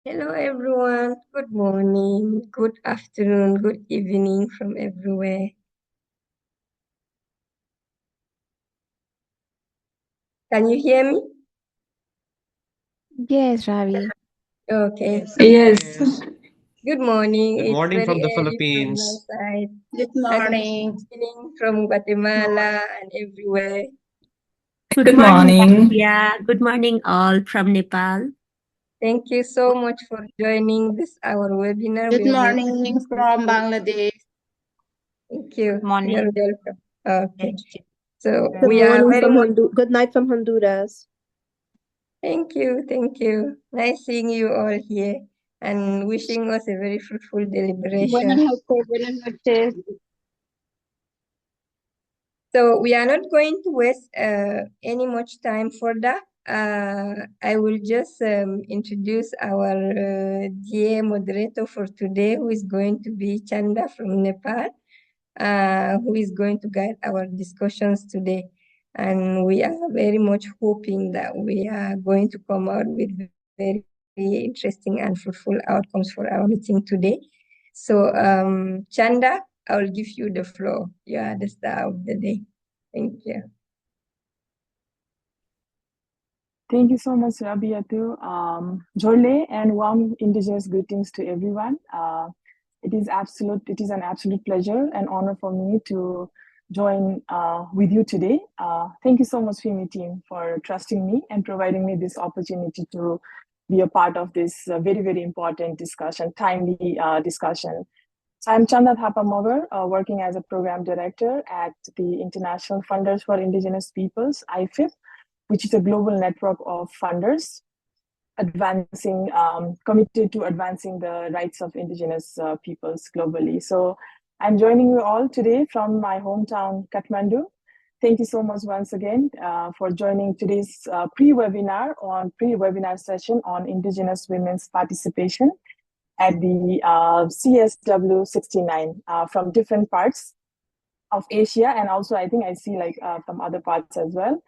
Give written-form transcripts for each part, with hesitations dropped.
Hello everyone. Good morning, good afternoon, good evening from everywhere. Can you hear me? Yes, Ravi. Okay. Yes. Good morning. Good It's morning very from the early from my Philippines. side. Good And morning. good evening from Guatemala and everywhere. Good Good morning, morning. Rabia. Good morning, all from Nepal. Thank you so much for joining this our webinar. Good We are very morning from grateful. Bangladesh. Thank you. Morning. You're welcome. Okay. Thank you. So Good we are morning very from much. Good night from Honduras. Thank you. Thank you. Nice seeing you all here and wishing us a very fruitful Buenas deliberation. noches, buenas noches. So we are not going to waste any much time for that. I will just introduce our dear moderator for today, who is going to be Chanda from Nepal, who is going to guide our discussions today. And we are very much hoping that we are going to come out with very interesting and fruitful outcomes for our meeting today. So, Chanda, I will give you the floor. You are the star of the day. Thank you. Thank you so much, Rabiatu. Jorle and warm Indigenous greetings to everyone. It is an absolute pleasure and honor for me to join with you today. Thank you so much, FIMI team, for trusting me and providing me this opportunity to be a part of this very, very important discussion, timely discussion. So I'm Chanda Thapa Mogar, working as a program director at the International Funders for Indigenous Peoples, IFIP, which is a global network of funders committed to advancing the rights of Indigenous peoples globally. So I'm joining you all today from my hometown, Kathmandu. Thank you so much once again for joining today's pre-webinar session on Indigenous women's participation at the CSW69 from different parts of Asia, and also I think I see from other parts as well.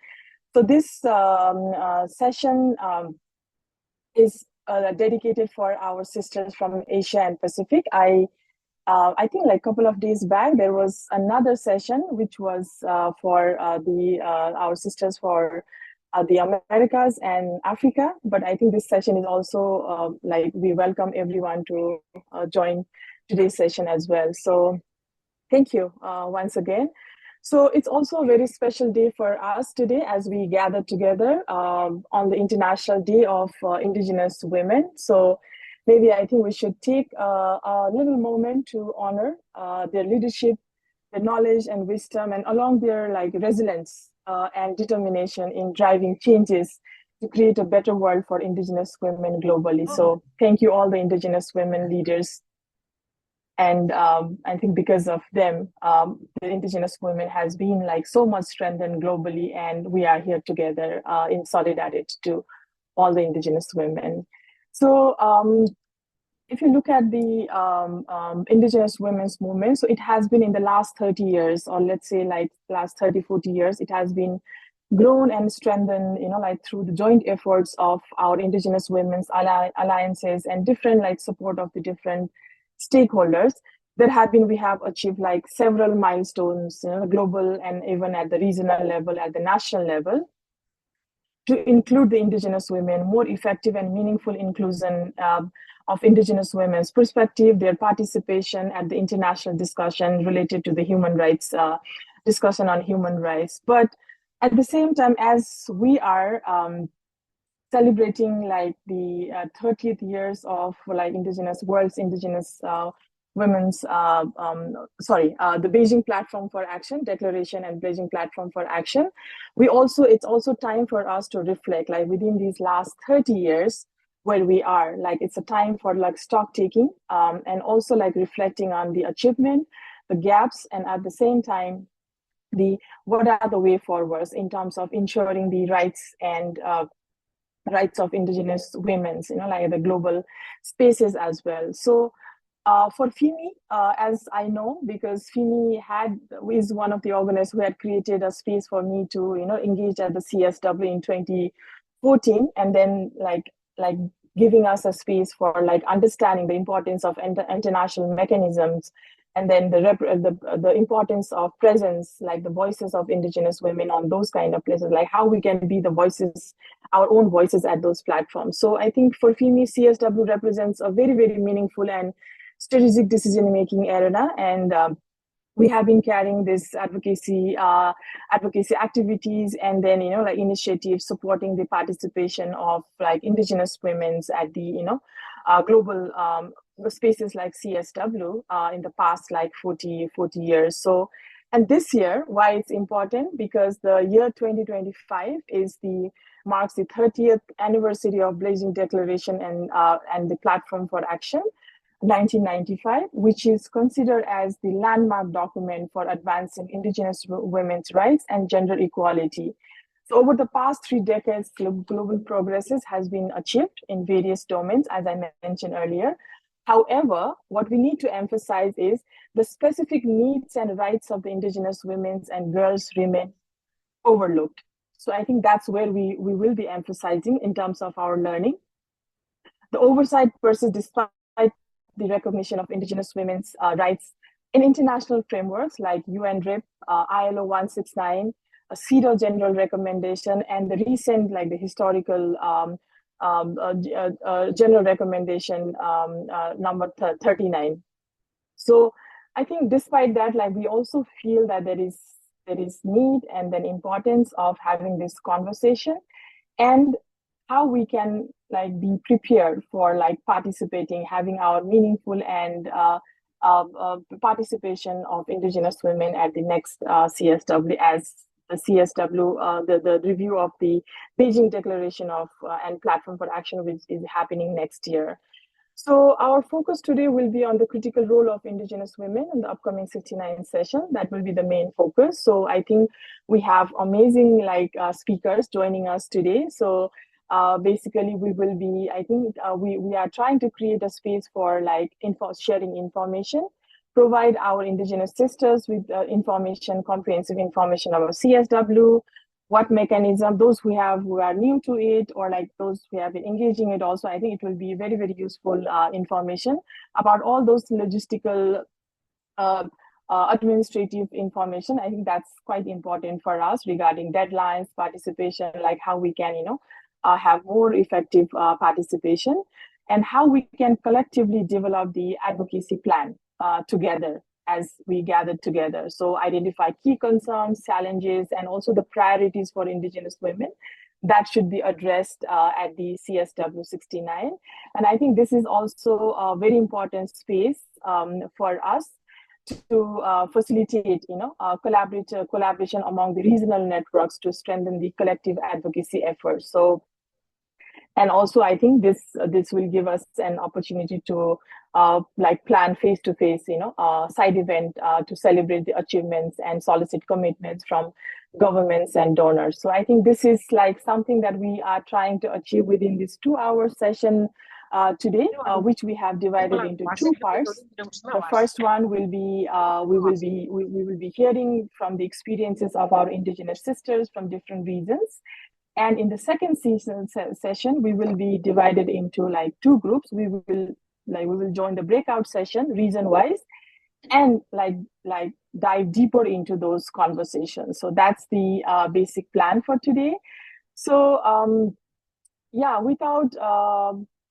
So this session is dedicated for our sisters from Asia and Pacific. I think like a couple of days back there was another session which was for our sisters for the Americas and Africa. But I think this session is also we welcome everyone to join today's session as well. So thank you once again. So it's also a very special day for us today as we gather together on the International Day of Indigenous Women. So maybe I think we should take a little moment to honor their leadership, their knowledge and wisdom, and along their resilience and determination in driving changes to create a better world for Indigenous women globally. So thank you all the Indigenous women leaders. And I think because of them, the Indigenous women has been so much strengthened globally, and we are here together in solidarity to all the Indigenous women. So if you look at the Indigenous women's movement, so it has been in the last 30 years, or let's say last 30, 40 years, it has been grown and strengthened, through the joint efforts of our Indigenous women's alliances and different support of the different stakeholders. We have achieved several milestones, global and even at the regional level, at the national level, to include the Indigenous women, more effective and meaningful inclusion of Indigenous women's perspective, their participation at the international discussion related to the human rights, discussion on human rights. But at the same time, as we are celebrating the 30th years of world's Indigenous women's the Beijing Platform for Action Declaration and Beijing Platform for Action, it's also time for us to reflect within these last 30 years where we are. It's a time for stock taking and also reflecting on the achievement, the gaps, and at the same time what are the way forwards in terms of ensuring the rights and rights of Indigenous women's, the global spaces as well. So for FIMI, as I know, because FIMI is one of the organizers who had created a space for me to, engage at the CSW in 2014, and then giving us a space for like understanding the importance of international mechanisms, and then the importance of presence, like the voices of indigenous women on those kind of places, like how we can be the voices, our own voices at those platforms. So I think for FIMI, CSW represents a very, very meaningful and strategic decision making arena, and we have been carrying this advocacy activities, and then like initiatives supporting the participation of like indigenous women's at the global spaces like CSW in the past like 40 years. So, and this year, why it's important, because the year 2025 is the marks the 30th anniversary of Beijing Declaration and the Platform for Action 1995, which is considered as the landmark document for advancing indigenous women's rights and gender equality. So over the past 3 decades, global progresses has been achieved in various domains, as I mentioned earlier. However, what we need to emphasize is the specific needs and rights of the indigenous women and girls remain overlooked. So I think that's where we will be emphasizing in terms of our learning. The oversight persists despite the recognition of indigenous women's rights in international frameworks like UN RIP, ILO 169, a CEDAW general recommendation, and the recent, like the historical general recommendation number 39. So I think despite that, like we also feel that there is need and then importance of having this conversation, and how we can like be prepared for like participating, having our meaningful and participation of indigenous women at the next CSW, as the CSW, the review of the Beijing Declaration of and Platform for Action, which is happening next year. So our focus today will be on the critical role of indigenous women in the upcoming 69 session. That will be the main focus. So I think we have amazing like speakers joining us today. So basically we will be, I think we are trying to create a space for like sharing information, provide our indigenous sisters with information, comprehensive information about CSW, what mechanism, those who are new to it, or like those who have been engaging it also. I think it will be very, very useful information about all those logistical administrative information. I think that's quite important for us regarding deadlines, participation, like how we can, have more effective participation, and how we can collectively develop the advocacy plan together as we gathered together. So identify key concerns, challenges, and also the priorities for indigenous women that should be addressed at the CSW69. And I think this is also a very important space for us to facilitate, collaboration among the regional networks to strengthen the collective advocacy efforts. So, and also I think this will give us an opportunity to like plan face-to-face, side event to celebrate the achievements and solicit commitments from governments and donors. So I think this is like something that we are trying to achieve within this 2-hour session today, which we have divided into 2 parts. The first one will be we will be hearing from the experiences of our indigenous sisters from different regions. And in the second session, we will be divided into like 2 groups. We will join the breakout session region-wise, and like dive deeper into those conversations. So that's the basic plan for today. So yeah, without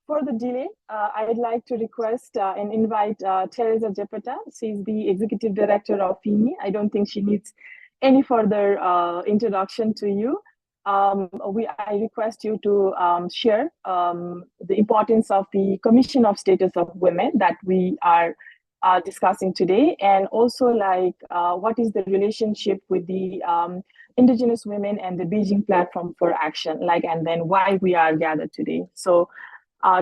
further delay, I'd like to request and invite Teresa Jepeta. She's the executive director of FIMI. I don't think she needs any further introduction to you. I request you to share the importance of the Commission of Status of Women that we are discussing today, and also like what is the relationship with the indigenous women and the Beijing Platform for Action, like, and then why we are gathered today. So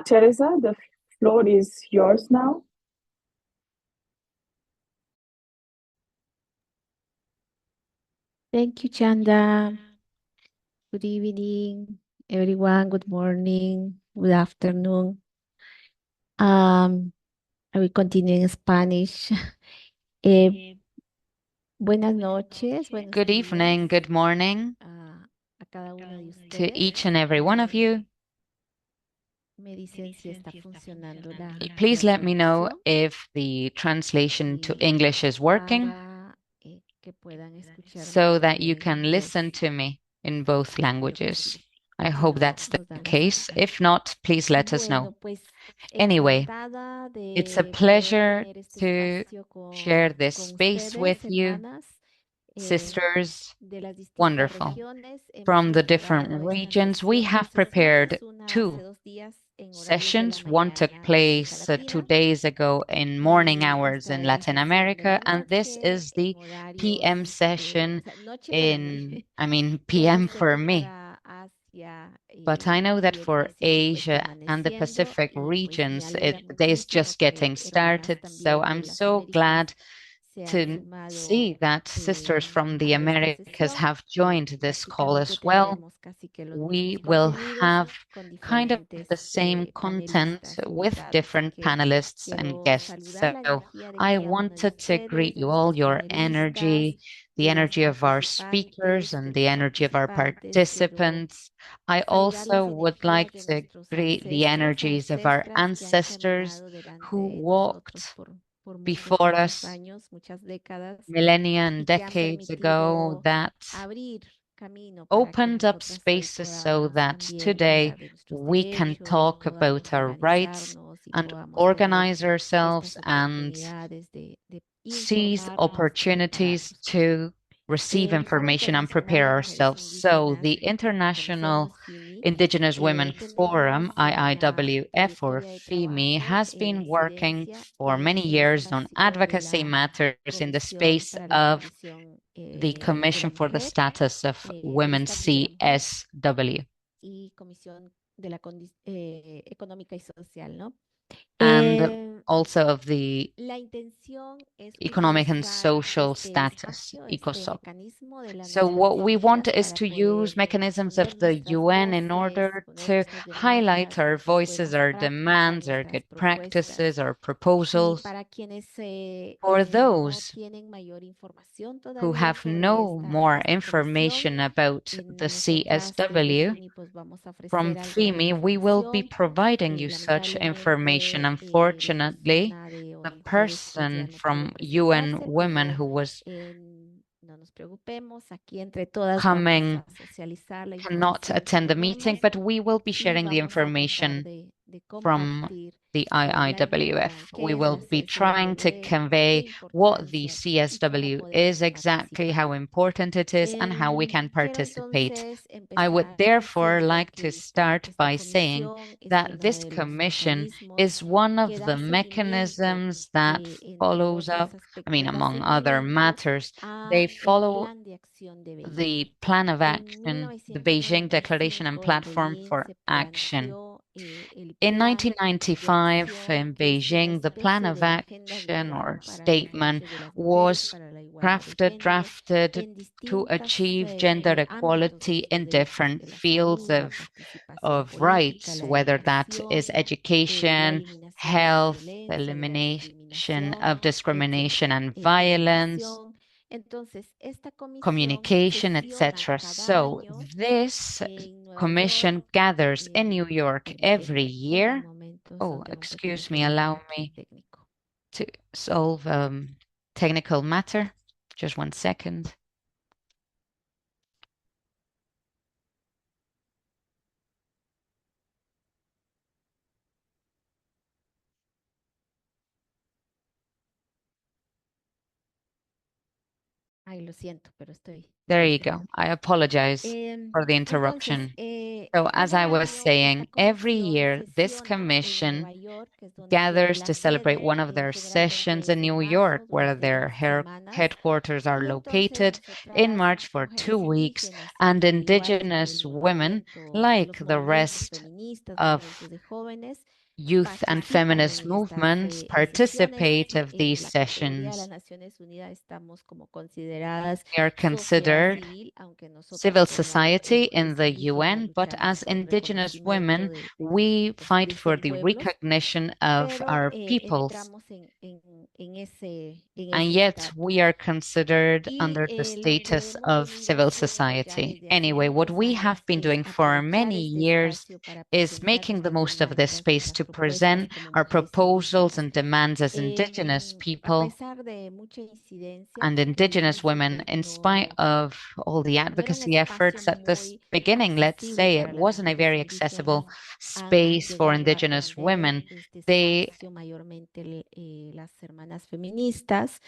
Teresa, the floor is yours now. Thank you, Chanda. Good evening, everyone. Good morning. Good afternoon. I will continue in Spanish. Buenas noches. Good evening, good morning a cada uno de to ustedes. each and every one of you. Me dicen si está funcionando Please la let me know traducción if the translation to y English is working para que puedan escucharme so that you en can listen inglés. to me in both Espero que languages. sí. I Si hope no, that's the nos dan la case. señal. If not, please let us know. Bueno, pues Anyway, encantada it's a de poder pleasure tener este to espacio share this con space ustedes, with you, hermanas, sisters. de las distintas Wonderful. regiones. Hemos From the different preparado esta regions, we sesión de have prepared sesiones, una hace 2 2 días en horarios de la sessions. One took mañana en América place 2 Latina days ago in morning y hours esta in es la Latin sesión de America, la and this noche is en the horarios, PM o session sea, noche para in, mí, PM pero for sé que me. para Asia But I know y that el for Pacífico es Asia and the amaneciendo Pacific y pues me regions, alegra the day is muchísimo just que getting hermanas started. So también de I'm las so Américas glad se han to see sumado that sisters from the a esta Americas sesión have y joined this call prácticamente as well. tendremos casi que los We mismos will contenidos have con kind of diferentes the same content panelistas with invitados. Así different que panelists and quiero guests. saludar la So energía de I cada uno de wanted to ustedes, greet de you all, nuestros your panelistas, energy, the de las energy of our participantes, speakers, de and los the energy of our participantes. Quiero participants. I saludar las also would like energías de to nuestros greet the ancestros, energies of our ancestras que han ancestors caminado delante who de nosotros walked por before muchos us años, muchas décadas, millennia y and que han decades ago permitido that abrir camino para que opened up nosotras hoy spaces so podamos that también today hablar de nuestros we can derechos, talk podamos about our rights organizarnos y and podamos tener organize ourselves estas and oportunidades de seize informarnos, de opportunities prepararnos. to receive El Foro information and Internacional prepare de Mujeres ourselves. So the Indígenas, como International conocemos, FIMI, Indigenous Women tenemos Forum, una IIWF or trayectoria de FIMI, trabajo has en been working disidencia for y many en el years on espacio de advocacy la matters in the Comisión space para la of Condición the de la Commission for the Mujer, Status of Women, Lista de la Mujer CSW. y Comisión de la Económica y Social, ¿no? And also of the La intención es economic and utilizar social este status, espacio, este ECOSOC. mecanismo de las So Naciones what we want Unidas is para to use poder mechanisms poner of the nuestras UN in voces, order poner to nuestras highlight demandas, our nuestras voices, buenas our prácticas, demands, our nuestras good propuestas. practices, our Y proposals para quienes for no those tienen mayor información who todavía have sobre no more esta comisión, information about the nosotras desde CSW. FIMI pues vamos a From ofrecer alguna FIMI, we will be información. providing you such information. Lamentablemente, la Unfortunately, persona de the ONU Mujeres pues ya person no pudo from UN presentarse, Women pero who was no nos preocupemos, aquí entre todas vamos coming a socializar la cannot información que attend the meeting, tenemos but we will be y sharing the vamos a tratar information de from compartir the la, IIWF. qué We es will la be trying to CSW, qué convey what the importancia y cómo CSW podemos is exactly, participar. how important it is, and how we can Quiero participate. entonces I would empezar therefore diciendo like to que start esta by saying comisión es that uno this de los commission mecanismos is one que of da the seguimiento mechanisms that entre follows otros up, aspectos, da among other seguimiento matters, a they el follow plan de acción de Beijing. the plan of En action, the Beijing Declaration and 1995 en Platform Beijing for se Action. planteó el In plan de 1995 acción, in que es una Beijing, the plan especie of de agenda action visual or para los statement derechos de las mujeres, was para la igualdad de crafted, género, drafted en to distintos achieve gender ámbitos de equality nuestros in derechos, different de la fields salud, la participación of política, rights, la whether that is educación, la education, eliminación de la health, violencia, de la elimination discriminación, of discrimination etcétera, and violence, educación. Entonces, esta comisión communication, sesiona etc. cada So año this en Nueva commission York. gathers in New York every En un year. momento Oh, sobre un pequeño excuse me, problema allow me técnico. to solve technical matter. Just 1 second. Ay, lo siento, pero estoy There you lista. go. I apologize for the Entonces, interruption. So as I cada was año esta saying, every comisión year this sesiona en commission Nueva York, que es donde tiene gathers la to celebrate sede, one of their sessions generalmente in es en New York, marzo where durante their 2 semanas. headquarters are Y entonces located in nosotras, March for mujeres 2 weeks, indígenas, and al igual que Indigenous el women, movimiento, like los the movimientos rest feministas, movimientos of de jóvenes, youth and participan feminist en estas movements, sesiones. participate of these En la categoría de las sessions. Naciones Unidas estamos como consideradas They are sociedad considered civil, aunque nosotras civil como society in mujeres the indígenas UN, but luchamos as por el Indigenous reconocimiento women, de we los fight for the pueblos, recognition of pero our peoples. entramos en and yet we are considered under the lo que status hemos of venido civil haciendo ya society. desde hace Anyway, what muchos we años have been es doing for aprovechar many este years espacio para is presentar making the nuestras most of this demandas, space nuestras to propuestas present como our mujeres proposals indígenas. and demands as Indigenous A people pesar de mucha incidencia and que al Indigenous inicio women, pues in spite of all the no era un advocacy espacio efforts at this muy beginning, let's accesible say it para las wasn't a mujeres very indígenas accessible space for llegado a Indigenous women. atender este They espacio mayormente las hermanas feministas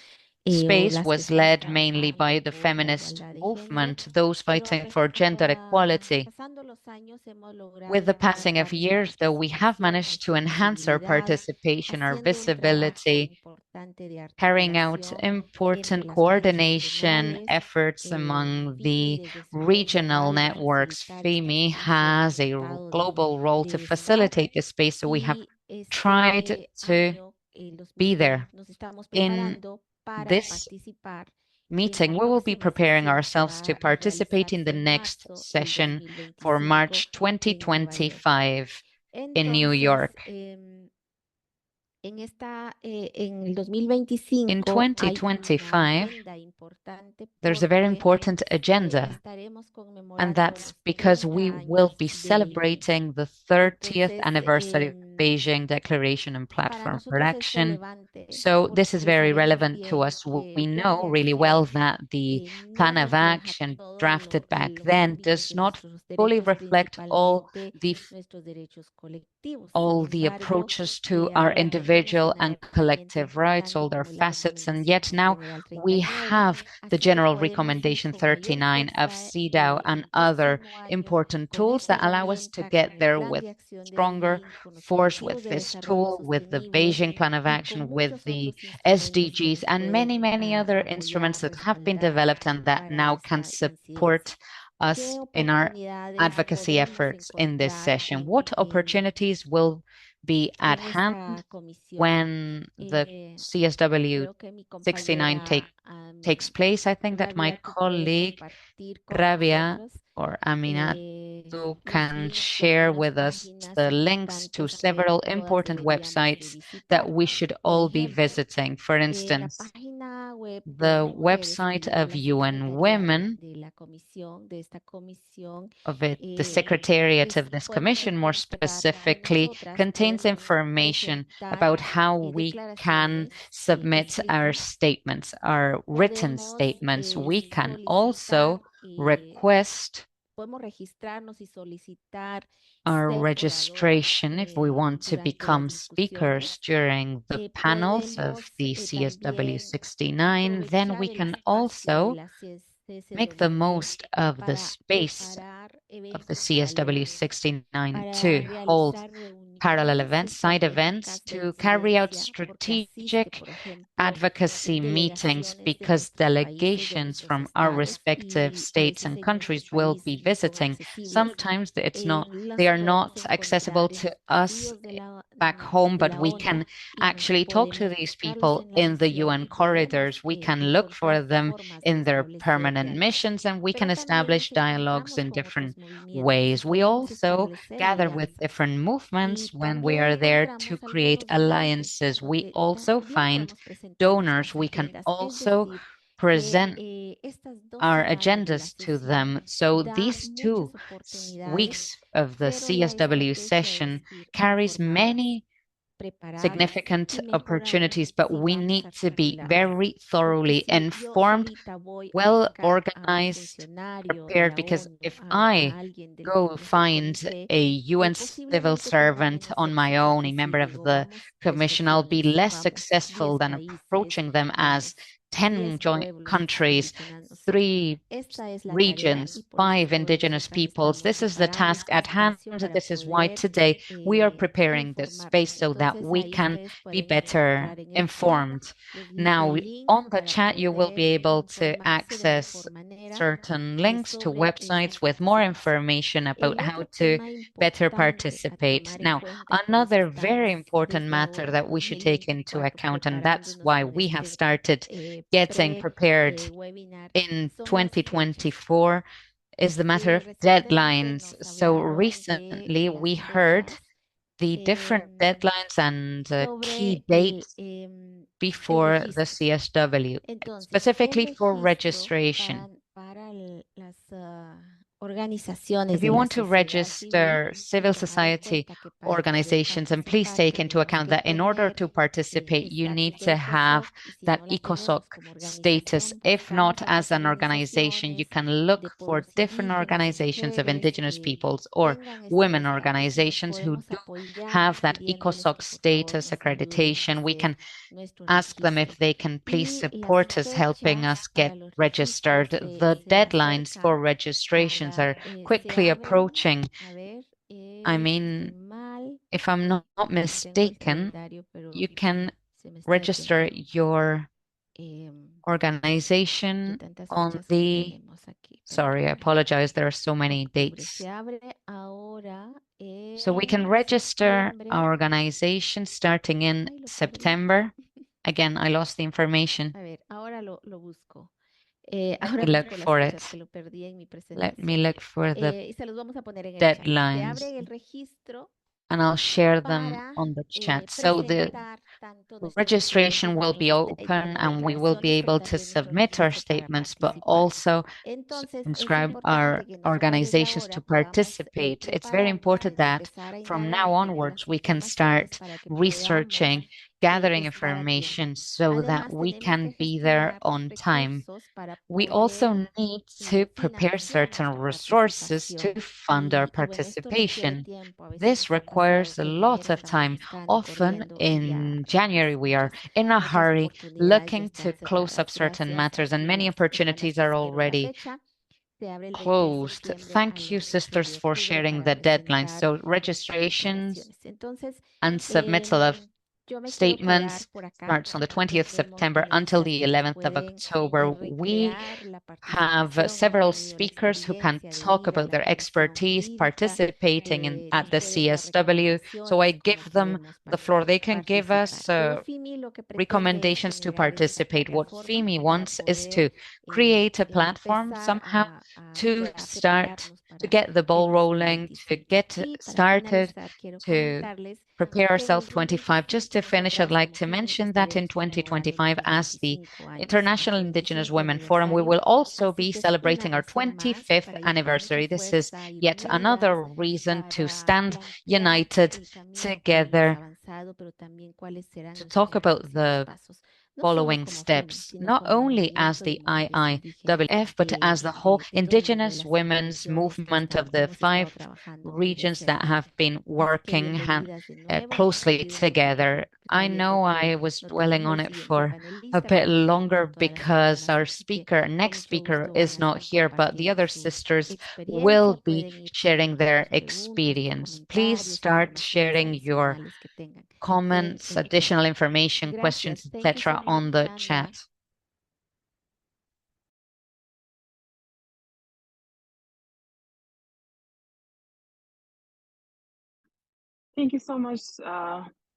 o space las que was estamos led mainly trabajando by the por la feminist igualdad de género, movement, those pero fighting for gender equality. pasando los años hemos With logrado the passing of incrementar nuestra years, though, we have participación, managed to nuestra enhance our visibilidad, participation, our haciendo un trabajo visibility, importante de carrying out articulación entre important las redes coordination regionales. efforts among FIMI the desde su rol regional global va a networks. facilitar este FIMI espacio, el has a resultado global role to de este trabajo. facilitate this space, so we have Y tried este to año, el be 2020, there. nos estamos In preparando para this participar en meeting, la we will be próxima preparing sesión que ourselves to va a participate in realizarse the en next marzo del session for 2025 March en Nueva York. 2025 in New Entonces, York. en el In 2025 hay una 2025, agenda importante there's a very porque important agenda, estaremos and conmemorando that's los because 30 we will años be de celebrating the 30th Entonces, anniversary of Beijing Declaration and para Platform for nosotros es Action. relevante So this is porque very sabemos relevant to bien us. que We el plan know de really well acción that the no plan of refleja action todos drafted back los then ámbitos does de not nuestros fully derechos, reflect principalmente the nuestros derechos colectivos. Sin all the embargo, approaches to our ahora tenemos individual una and herramienta collective rights, all importante their como la facets, and Recomendación yet now General we 39, have the así que General podemos ir Recommendation con mayor 39 of fuerza CEDAW and el other próximo año important con tools esta that allow us to herramienta, get con el there plan with de acción de stronger Beijing, con los force objetivos with de this desarrollo tool, with the sostenible Beijing Plan of y con Action, with muchos the otros instrumentos que SDGs, nos and many, pueden many other instruments apoyar, that have been respaldar developed and that para now can esta support incidencia. us ¿Qué in our oportunidades advocacy podemos efforts in this encontrar session. What opportunities will be at en hand esta comisión? when the Creo que mi CSW69 compañera takes place? I think that my Rabia, tú puedes colleague compartir con Rabia nosotros or Aminat los can links de share algunas with us páginas the links to importantes que several todas important deberíamos de websites that visitar. we should Por all be ejemplo, visiting. For la instance, página web de the ONU Mujeres que website lleva of la UN Secretaría Women, de la comisión, de esta comisión, of it, the secretariat of this podemos commission, more encontrar que specifically, nosotras contains podemos information presentar about how we can declaraciones submit our escritas. statements, our written Podemos statements. We can solicitar also request podemos registrarnos y solicitar our ser oradoras registration if we want to durante las become speakers discusiones. during the panels of Podemos the también CSW69. Then we aprovechar el can espacio de also la make the CSW most of the para space preparar of the eventos paralelos, CSW69 para to hold realizar parallel reuniones events, side events, estratégicas de to carry out incidencia, porque asiste, strategic por ejemplo, advocacy meetings, delegaciones de because nuestros países, de delegations nuestros from our estados, respective y a states veces and en muchos countries will países be no son visiting. accesibles. Sometimes it's not, Nos they are podemos not accessible encontrar en to los us pasillos back home, de but la we ONU can y actually talk to podemos these buscarlos people en la in the misión UN y podemos corridors. We can look for encontrar them formas de in their establecer permanent diálogos. missions, and we can Pero también establish nos dialogues encontramos in con different otros movimientos y ways. We podemos also establecer gather with different alianzas. movements Y when we are también there to encontramos create algunos donantes, alliances. We donde also también find podemos presentar donors. nuestras We can agendas. Es also decir, present estas 2 our semanas de la agendas to sesión them. So da these muchas 2 oportunidades, weeks of the pero la CSW estrategia session es ir carries informadas, many preparadas significant y mejoradas opportunities, but si we vamos need a to be actualizarlas. very Porque thoroughly si yo informed, solita voy a well buscar a un organized, funcionario de prepared, la because ONU, if a I alguien de go nuestro find comité, a UN civil posiblemente tenga servant menos on my éxito own, que a si member of digo the vamos 3 commission, I'll be regiones, less vamos successful 10 than países, approaching them as vamos 10 10 joint pueblos countries, indígenas. No sé. 3 Esta es la tarea y regions, por eso 5 es que hoy indigenous nosotras peoples. estamos This is the preparando task este at hand. espacio para This is why poder today we are preparing this informarnos. space so that Entonces we ahí can ustedes be pueden better encontrar en el chat informed. Now, el link on the para chat, you will be poder able to informarse de access mejor manera certain links to sobre esta websites with more participación. information El about how otro to tema better importante a participate. tomar en Now, cuenta, y por eso another very estamos important desde matter ahora, that we should take into 2024, account, and that's preparándonos why con we have este started getting prepared webinar, in son las fechas. 2024, is the matter of Recientemente deadlines. nos So hablaron de recently we las heard fechas the different deadlines and key sobre el, dates before the registro. CSW, Entonces, specifically el for registro registration. para las organizaciones If de you la want to sociedad civil, register civil tomar en society cuenta que para poder organizations, and please participar take into tenemos account que that in order tener to el participate, you need estatus de to have ECOSOC, y si that no la ECOSOC tenemos como status. organización, If buscamos not as otras an organization, you organizaciones can de look for pueblos different indígenas o organizations of mujeres indigenous que peoples or tengan este women estatus y nos organizations who podemos do apoyar have that pidiéndoles ECOSOC que por favor status nos ayuden a accreditation. We hacer can nuestro ask them if registro. they can please Y las support us helping fechas us para get los registered. registros The se deadlines for acercan registrations are se quickly abren, approaching. a ver, I si mean, estoy mal, if I'm not tengo el mistaken, calendario, pero you can se me está register deteniendo your de organization tantas on fechas que the, tenemos aquí. sorry, I Permítame. apologize, there are so many Octubre dates. se abre ahora So we can en register septiembre. our organization starting in Ay, lo perdí. September. Again, I lost the information. A ver, ahora lo busco. Let Ahora me look busco las for fechas it. que lo perdí en mi Let presentación. me look for the Y se los vamos a poner en el chat. Se deadlines abre el registro and I'll share them para on the chat. So the presentar tanto nuestros registration will documentos, be nuestras open and we will be declaraciones, able pero to también nuestro submit our registro para statements, but participar. also Entonces, es inscribe importante our que nosotros desde organizations ahora to podamos participate. It's very prepararnos important desde that empezar a from indagar, now tener onwards las we can informaciones start para que researching, podamos gathering estar a tiempo. information so that Además, we tenemos can que be there gestionar on time. recursos para We poder also need to prepare financiar certain nuestra resources to participación. fund our Bueno, esto requiere participation. tiempo. A veces This nos ha pasado requires a que en lot enero of estamos time. buscando, Often corriendo y ya in January, we are in a muchas hurry oportunidades ya looking to están close up cerradas. certain Gracias. matters, and Aquí many las están las opportunities are fechas, pero la already fecha se abre el 20 de closed. septiembre Thank al you, 11 sisters, de for octubre sharing para the deadlines. presentar So nuestras registrations declaraciones. Entonces, and submittal of yo me quiero quedar statements por acá. starts on the 20th Tenemos September until ponencias the que nos 11th of pueden October. We recrear la have participación, que han several tenido la speakers who can experiencia de talk ir a about la their comisión expertise jurídica, participating nos at the pueden dar CSW. So I recomendaciones cómo give them podemos the floor. They can give participar. us Pero FIMI lo que pretende es recommendations to generar esta participate. What plataforma FIMI para wants is poder to create a platform empezar somehow to a start prepararnos to para get the el ball rolling, to 2025. get Y para started, finalizar, quiero to comentarles prepare que en el ourselves 25. Just 2025 to finish, I'd nosotras like como to FIMI mention that in estaremos conmemorando 2025, nuestros as the 25 años, International nuestro Indigenous 25 Women Forum, we aniversario. will also Así be que es una celebrating our razón más 25th para ir con mucha anniversary. This is fuerza, ir yet unidas, another reason to para stand plantear united el camino que hemos together avanzado, pero también cuáles serán to nuestros talk about próximos the pasos, no solo following como FIMI, steps, sino not como only as movimiento de the mujeres indígenas IIWF, but as the whole de todo el mundo de Indigenous las women's instituciones movement of the hemos estado 5 trabajando muy de regions that cerca. have been Así que working bienvenidas de nuevo. No closely olviden su papel together. I también know porque I was no dwelling tenemos on el it siguiente for a panelista bit porque ya no longer son todas las because semanas, our así que con next mucho speaker gusto van is a not estar here, but the compartiendo other su sisters experiencia. will be Pueden ir sharing poniendo their sus preguntas, sus experience. Please comentarios, start informaciones sharing your adicionales que tengan comments, el chat. additional information, Gracias. questions, Thank you so etc. on much, the Sandra. chat. Thank you so much,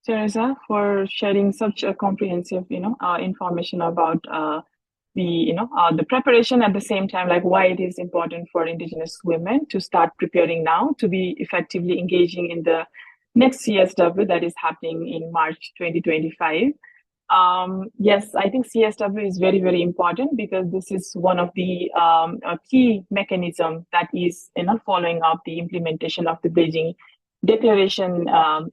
Teresa, for sharing such a comprehensive, information about the preparation at the same time, like why it is important for Indigenous women to start preparing now to be effectively engaging in the next CSW that is happening in March 2025. Yes, I think CSW is very, very important because this is one of the key mechanism that is following up the implementation of the Beijing Declaration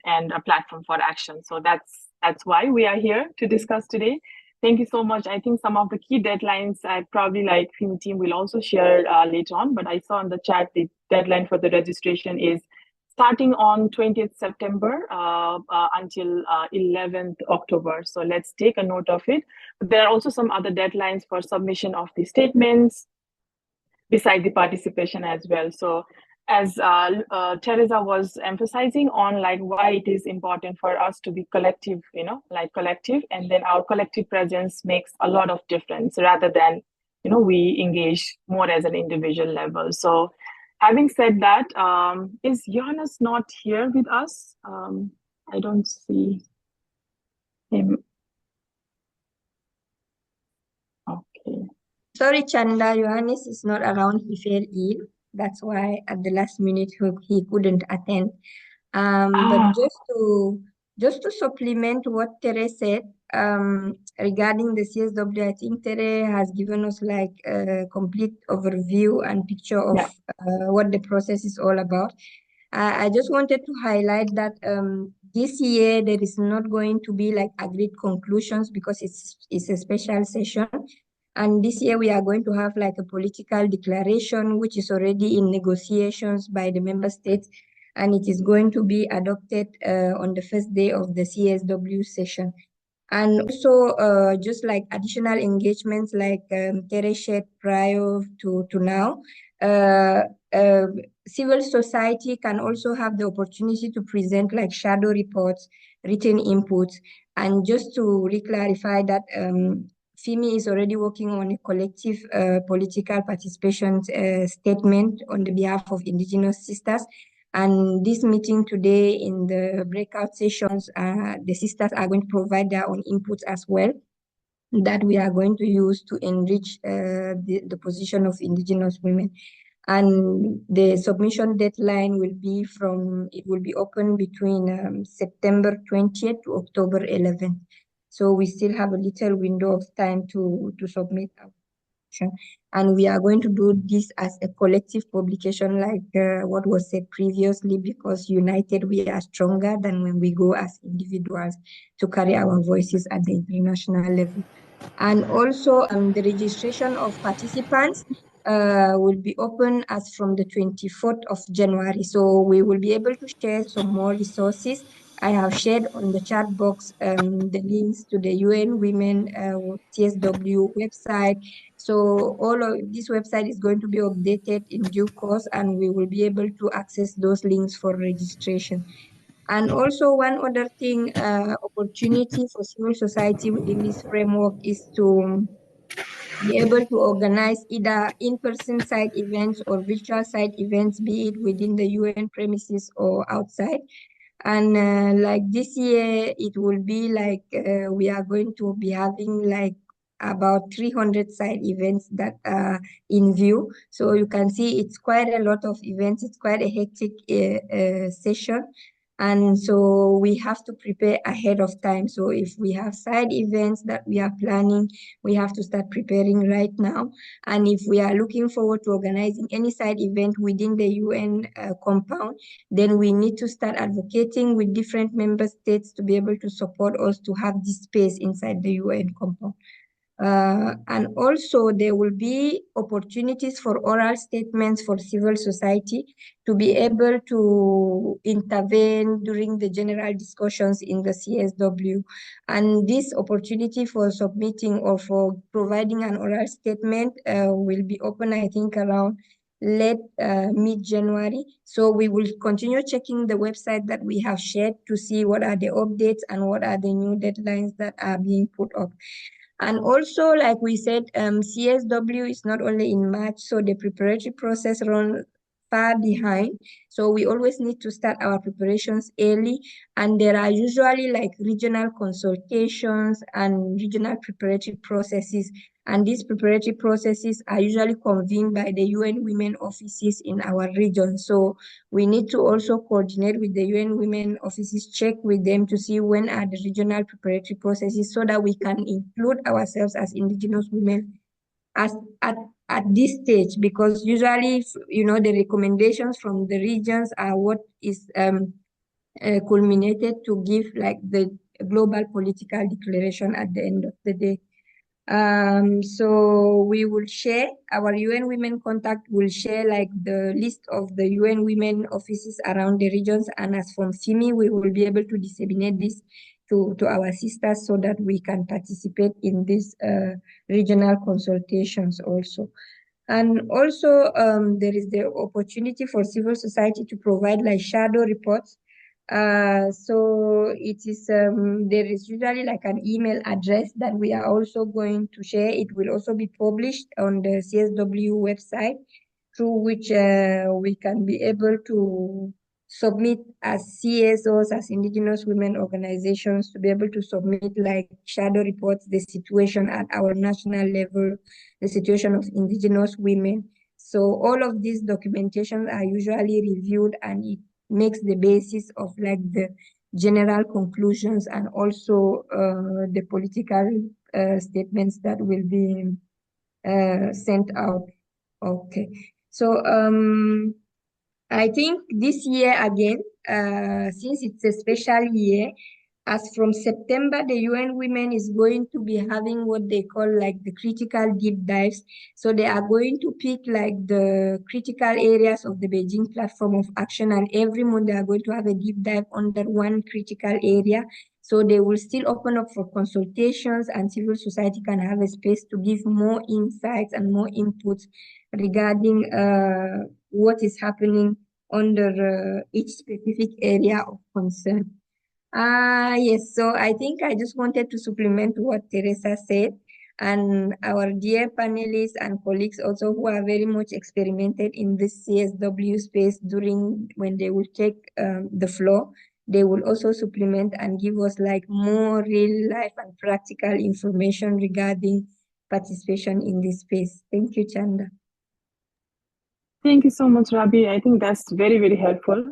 and a platform for action. So that's why we are here to discuss today. Thank you so much. I think some of the key deadlines I probably like FIMI team will also share later on, but I saw on the chat the deadline for the registration is starting on 20th September until 11th October. So let's take a note of it. But there are also some other deadlines for submission of the statements beside the participation as well. So as Teresa was emphasizing on like why it is important for us to be collective, collective, and then our collective presence makes a lot of difference rather than, we engage more as an individual level. So having said that, is Johannes not here with us? I don't see him. Okay. Sorry, Chanda, Johannes is not around. He fell ill. That's why at the last minute he couldn't attend. But just to supplement what Tere said, regarding the CSW, I think Tere has given us like a complete overview and picture of what the process is all about. I just wanted to highlight that this year there is not going to be like agreed conclusions because it's a special session. And this year we are going to have like a political declaration, which is already in negotiations by the member states, and it is going to be adopted on the first day of the CSW session. And also, just like additional engagements like Tere shared prior to now, uh, uh, civil society can also have the opportunity to present like shadow reports, written inputs, and just to re-clarify that FIMI is already working on a collective political participation statement on the behalf of Indigenous sisters. And this meeting today in the breakout sessions, the sisters are going to provide their own inputs as well that we are going to use to enrich the position of Indigenous women. And the submission deadline will be it will be open between September 20th to October 11th. So we still have a little window of time to submit our publication. And we are going to do this as a collective publication like what was said previously, because united we are stronger than when we go as individuals to carry our voices at the international level. And also the registration of participants will be open as from the 24th of January. So we will be able to share some more resources. I have shared on the chat box the links to the UN Women CSW website. So all of this website is going to be updated in due course, and we will be able to access those links for registration. And also one other thing, opportunity for civil society within this framework is to be able to organize either in-person side events or virtual side events, be it within the UN premises or outside. And like this year, it will be like we are going to be having like about 300 side events that are in view. So you can see it's quite a lot of events. It's quite a hectic session. And so we have to prepare ahead of time. So if we have side events that we are planning, we have to start preparing right now. And if we are looking forward to organizing any side event within the UN compound, then we need to start advocating with different member states to be able to support us to have this space inside the UN compound. And also there will be opportunities for oral statements for civil society to be able to intervene during the general discussions in the CSW. And this opportunity for submitting or for providing an oral statement will be open, I think, around late mid-January. So we will continue checking the website that we have shared to see what are the updates and what are the new deadlines that are being put up. And also, like we said, CSW is not only in March, so the preparatory process runs far behind. So we always need to start our preparations early. And there are usually like regional consultations and regional preparatory processes. And these preparatory processes are usually convened by the UN Women offices in our region. So we need to also coordinate with the UN Women offices, check with them to see when are the regional preparatory processes so that we can include ourselves as Indigenous women as at this stage, because usually, the recommendations from the regions are what is culminated to give like the global political declaration at the end of the day. So we will share, our UN Women contact will share like the list of the UN Women offices around the regions, and as from FIMI, we will be able to disseminate this to our sisters so that we can participate in these regional consultations also. And also, there is the opportunity for civil society to provide like shadow reports. So it is there is usually like an email address that we are also going to share. It will also be published on the CSW website, through which we can be able to submit as CSOs, as Indigenous women organizations, to be able to submit like shadow reports, the situation at our national level, the situation of Indigenous women. So all of these documentations are usually reviewed, and it makes the basis of like the general conclusions and also the political statements that will be sent out. Okay, so I think this year again, since it's a special year, as from September, the UN Women is going to be having what they call like the critical deep dives. So they are going to pick like the critical areas of the Beijing Platform of Action, and every month they are going to have a deep dive under one critical area. So they will still open up for consultations, and civil society can have a space to give more insights and more inputs regarding what is happening under each specific area of concern. Yes, so I think I just wanted to supplement what Teresa said, and our dear panelists and colleagues also who are very much experimented in this CSW space during when they will take the floor, they will also supplement and give us like more real life and practical information regarding participation in this space. Thank you, Chanda. Thank you so much, Rabi. I think that's very, very helpful.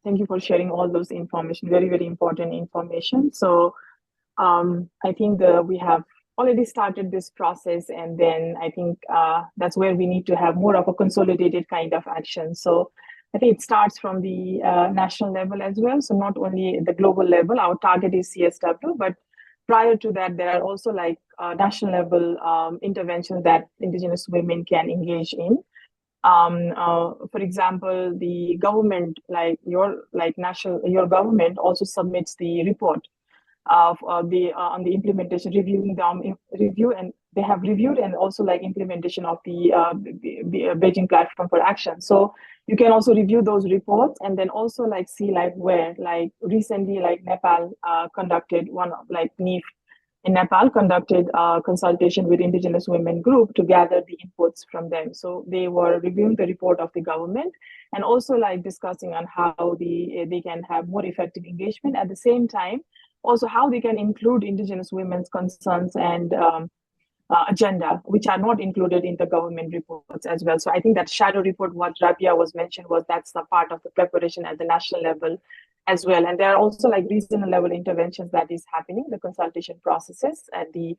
Thank you for sharing all those information, very, very important information. So I think we have already started this process, and then I think that's where we need to have more of a consolidated kind of action. So I think it starts from the national level as well. So not only the global level, our target is CSW, but prior to that, there are also like national level interventions that Indigenous women can engage in. For example, the government, like your government also submits the report of the on the implementation, review, and they have reviewed and also like implementation of the Beijing Platform for Action. So you can also review those reports and then also like see like where like recently like Nepal conducted one like NIF in Nepal conducted a consultation with Indigenous women group to gather the inputs from them. So they were reviewing the report of the government and also like discussing on how they can have more effective engagement. At the same time, also how they can include Indigenous women's concerns and agenda, which are not included in the government reports as well. So I think that shadow report, what Rabia was mentioned, that's the part of the preparation at the national level as well. And there are also like regional level interventions that is happening, the consultation processes at the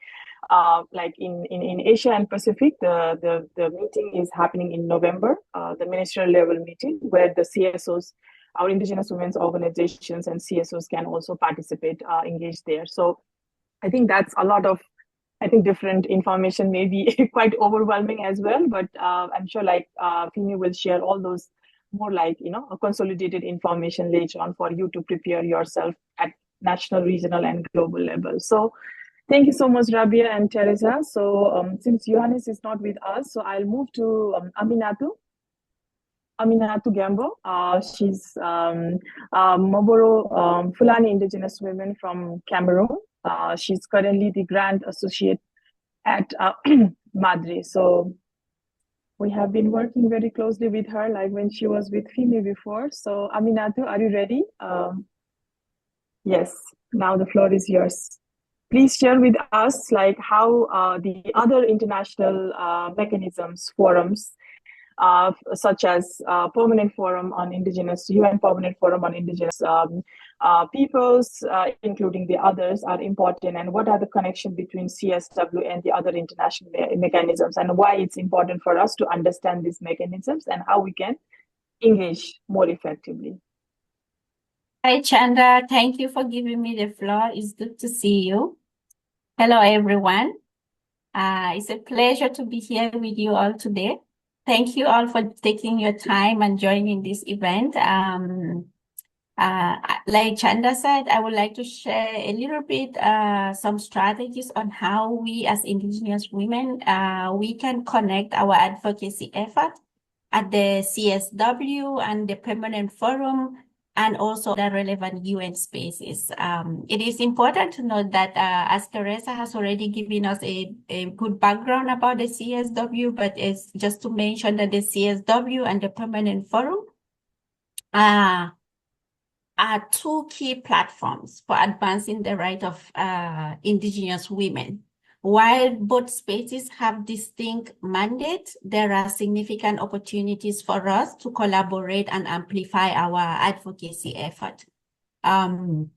like in Asia and Pacific, the meeting is happening in November, the ministerial level meeting where the CSOs, our Indigenous women's organizations and CSOs can also participate, engage there. So I think that's a lot of, I think different information may be quite overwhelming as well, but I'm sure like Fimi will share all those more like, a consolidated information later on for you to prepare yourself at national, regional, and global level. So thank you so much, Rabia and Teresa. So since Johannes is not with us, so I'll move to Aminatu Gambo. She's Moboro Fulani Indigenous women from Cameroon. She's currently the Grand Associate at Madre. So we have been working very closely with her, like when she was with Fimi before. So Aminatu, are you ready? Yes, now the floor is yours. Please share with us like how the other international mechanisms, forums, such as Permanent Forum on Indigenous, UN Permanent Forum on Indigenous peoples, including the others, are important, and what are the connection between CSW and the other international mechanisms, and why it's important for us to understand these mechanisms and how we can engage more effectively. Hi, Chanda. Thank you for giving me the floor. It's good to see you. Hello, everyone. It's a pleasure to be here with you all today. Thank you all for taking your time and joining this event. Like Chanda said, I would like to share a little bit some strategies on how we as Indigenous women, we can connect our advocacy effort at the CSW and the Permanent Forum and also the relevant UN spaces. It is important to note that as Teresa has already given us a good background about the CSW, but it's just to mention that the CSW and the Permanent Forum are two key platforms for advancing the right of Indigenous women. While both spaces have distinct mandates, there are significant opportunities for us to collaborate and amplify our advocacy effort. Also,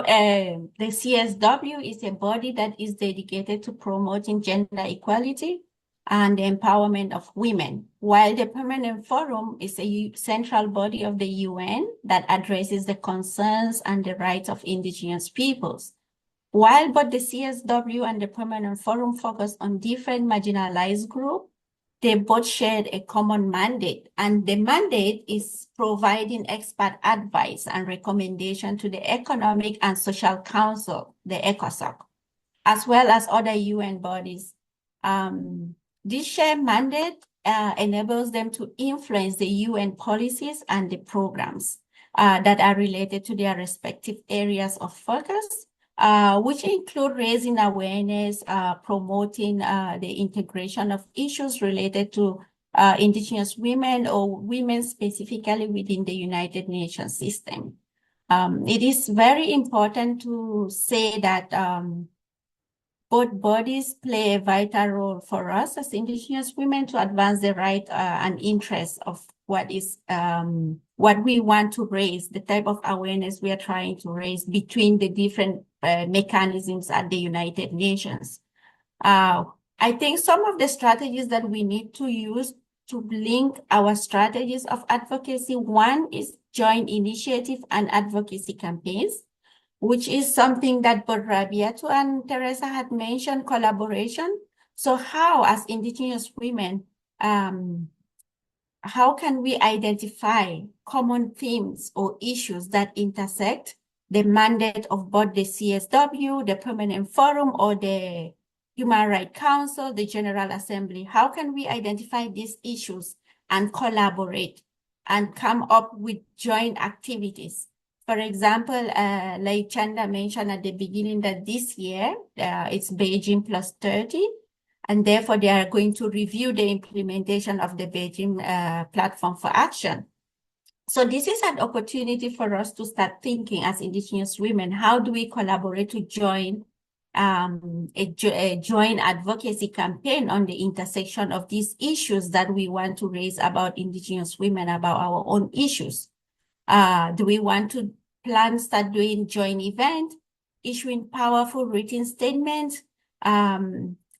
the CSW is a body that is dedicated to promoting gender equality and the empowerment of women, while the Permanent Forum is a central body of the UN that addresses the concerns and the rights of indigenous peoples. While both the CSW and the Permanent Forum focus on different marginalized groups, they both shared a common mandate, and the mandate is providing expert advice and recommendation to the Economic and Social Council, the ECOSOC, as well as other UN bodies. This shared mandate enables them to influence the UN policies and the programs that are related to their respective areas of focus, which include raising awareness, promoting the integration of issues related to indigenous women or women specifically within the United Nations system. It is very important to say that both bodies play a vital role for us as indigenous women to advance the right and interests of what we want to raise, the type of awareness we are trying to raise between the different mechanisms at the United Nations. I think some of the strategies that we need to use to link our strategies of advocacy, one is joint initiative and advocacy campaigns, which is something that both Rabiatu and Teresa had mentioned, collaboration. So how, as indigenous women, how can we identify common themes or issues that intersect the mandate of both the CSW, the Permanent Forum, or the Human Rights Council, the General Assembly? How can we identify these issues and collaborate and come up with joint activities? For example, like Chanda mentioned at the beginning that this year, it's Beijing plus 30, and therefore they are going to review the implementation of the Beijing Platform for Action. So this is an opportunity for us to start thinking as indigenous women, how do we collaborate to join a joint advocacy campaign on the intersection of these issues that we want to raise about indigenous women, about our own issues? Do we want to start doing joint event, issuing powerful written statements?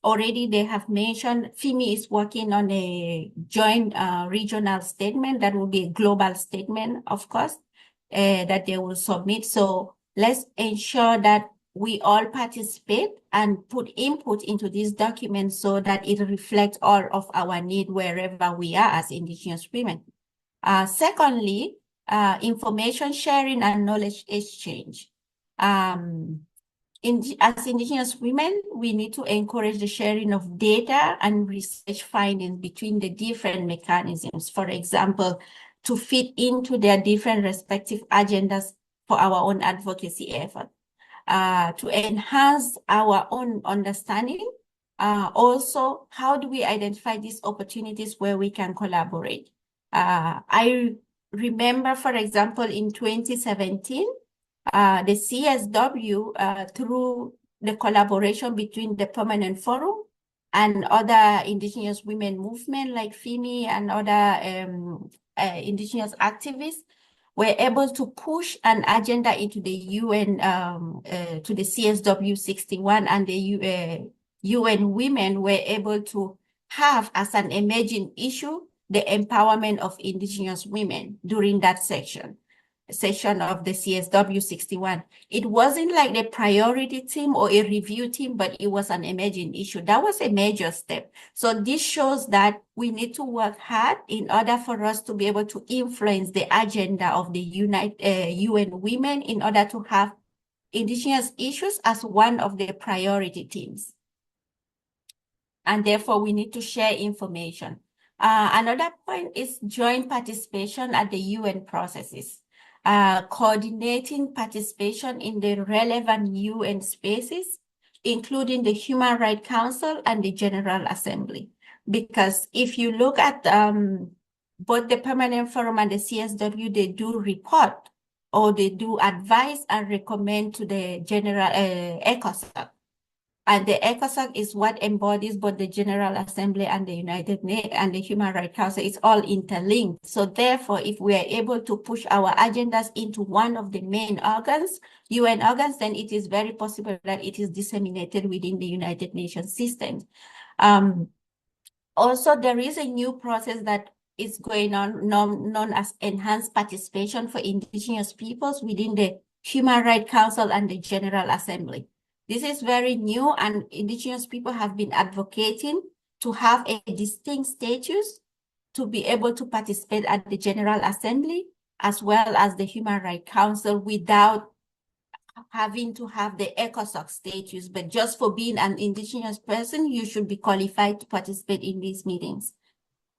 Already they have mentioned FIMI is working on a joint regional statement that will be a global statement, of course, that they will submit. So let's ensure that we all participate and put input into this document so that it reflects all of our need wherever we are as indigenous women. Secondly, information sharing and knowledge exchange. As indigenous women, we need to encourage the sharing of data and research findings between the different mechanisms, for example, to fit into their different respective agendas for our own advocacy effort, to enhance our own understanding. Also, how do we identify these opportunities where we can collaborate? I remember, for example, in 2017, the CSW, through the collaboration between the Permanent Forum and other indigenous women movement like FIMI and other indigenous activists, were able to push an agenda into the UN, to the CSW61, and the UN women were able to have as an emerging issue the empowerment of indigenous women during that session of the CSW61. It wasn't like the priority team or a review team, but it was an emerging issue. That was a major step. So this shows that we need to work hard in order for us to be able to influence the agenda of the UN women in order to have indigenous issues as one of the priority teams. And therefore, we need to share information. Another point is joint participation at the UN processes. Coordinating participation in the relevant UN spaces, including the Human Rights Council and the General Assembly. Because if you look at both the Permanent Forum and the CSW, they do report or they do advise and recommend to the General ECOSOC. And the ECOSOC is what embodies both the General Assembly and the and the Human Rights Council. It's all interlinked. So therefore, if we are able to push our agendas into one of the main organs, UN organs, then it is very possible that it is disseminated within the United Nations system. Also, there is a new process that is going on known as enhanced participation for indigenous peoples within the Human Rights Council and the General Assembly. This is very new, and indigenous people have been advocating to have a distinct status to be able to participate at the General Assembly as well as the Human Rights Council without having to have the ECOSOC status, but just for being an indigenous person, you should be qualified to participate in these meetings.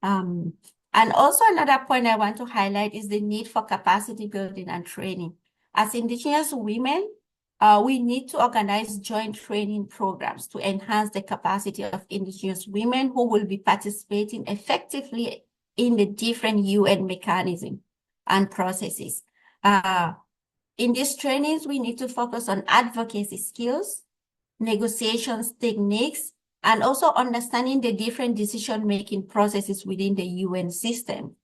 And also another point I want to highlight is the need for capacity building and training. As indigenous women, we need to organize joint training programs to enhance the capacity of indigenous women who will be participating effectively in the different UN mechanisms and processes. In these trainings, we need to focus on advocacy skills, negotiations techniques, and also understanding the different decision-making processes within the UN system.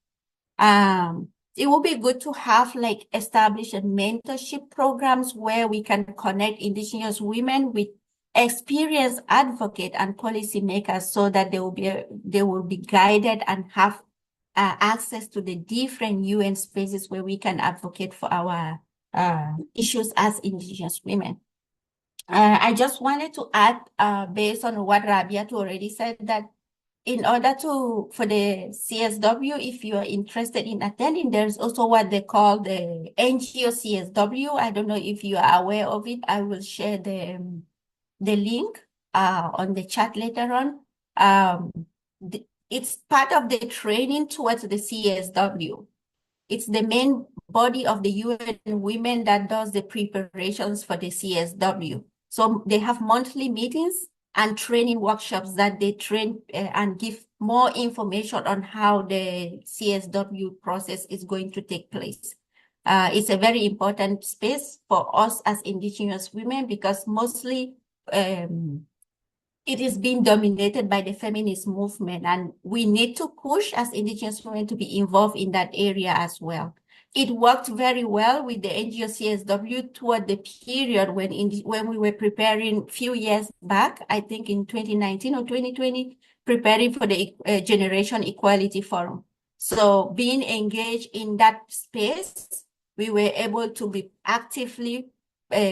It would be good to have established mentorship programs where we can connect indigenous women with experienced advocates and policymakers so that they will be guided and have access to the different UN spaces where we can advocate for our issues as indigenous women. I just wanted to add, based on what Rabiat already said, that in order for the CSW, if you are interested in attending, there's also what they call the NGO CSW. I don't know if you are aware of it. I will share the link on the chat later on. It's part of the training towards the CSW. It's the main body of the UN Women that does the preparations for the CSW. So they have monthly meetings and training workshops that they train and give more information on how the CSW process is going to take place. It's a very important space for us as indigenous women because mostly it is being dominated by the feminist movement, and we need to push as indigenous women to be involved in that area as well. It worked very well with the NGO CSW toward the period when we were preparing a few years back, I think in 2019 or 2020, preparing for the Generation Equality Forum. So being engaged in that space, we were able to be actively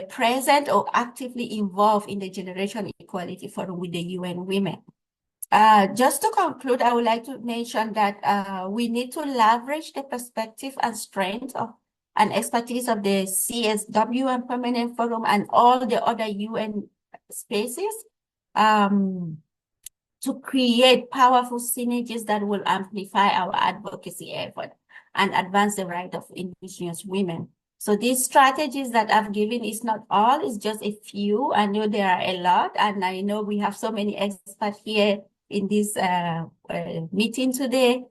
present or actively involved in the Generation Equality Forum with the UN Women. Just to conclude, I would like to mention that we need to leverage the perspective and strength and expertise of the CSW and Permanent Forum and all the other UN spaces to create powerful synergies that will amplify our advocacy effort and advance the right of indigenous women. So these strategies that I've given is not all, it's just a few. I know there are a lot, and I know we have so many experts here in this meeting today.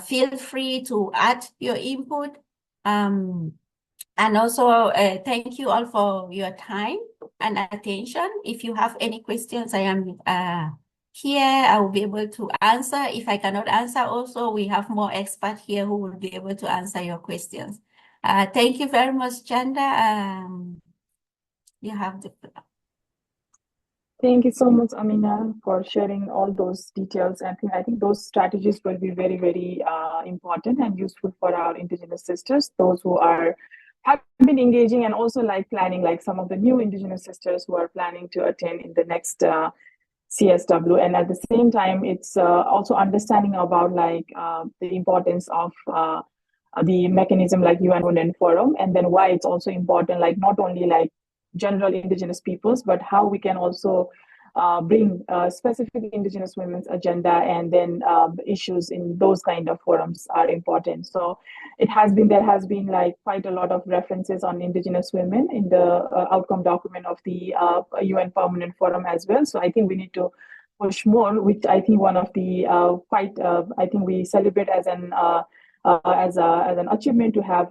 Feel free to add your input. And also, thank you all for your time and attention. If you have any questions, I am here. I will be able to answer. If I cannot answer also, we have more experts here who will be able to answer your questions. Thank you very much, Chanda. You have the floor. Thank you so much, Amina, for sharing all those details. I think those strategies will be very, very important and useful for our Indigenous sisters, those who have been engaging and also planning, some of the new Indigenous sisters who are planning to attend in the next CSW. And at the same time, it's also understanding about the importance of the mechanism like UN Women Forum, and then why it's also important, not only general indigenous peoples, but how we can also bring specific indigenous women's agenda, and then issues in those kind of forums are important. So there has been quite a lot of references on indigenous women in the outcome document of the UN Permanent Forum as well. So I think we need to push more, which I think one of the I think we celebrate as an achievement to have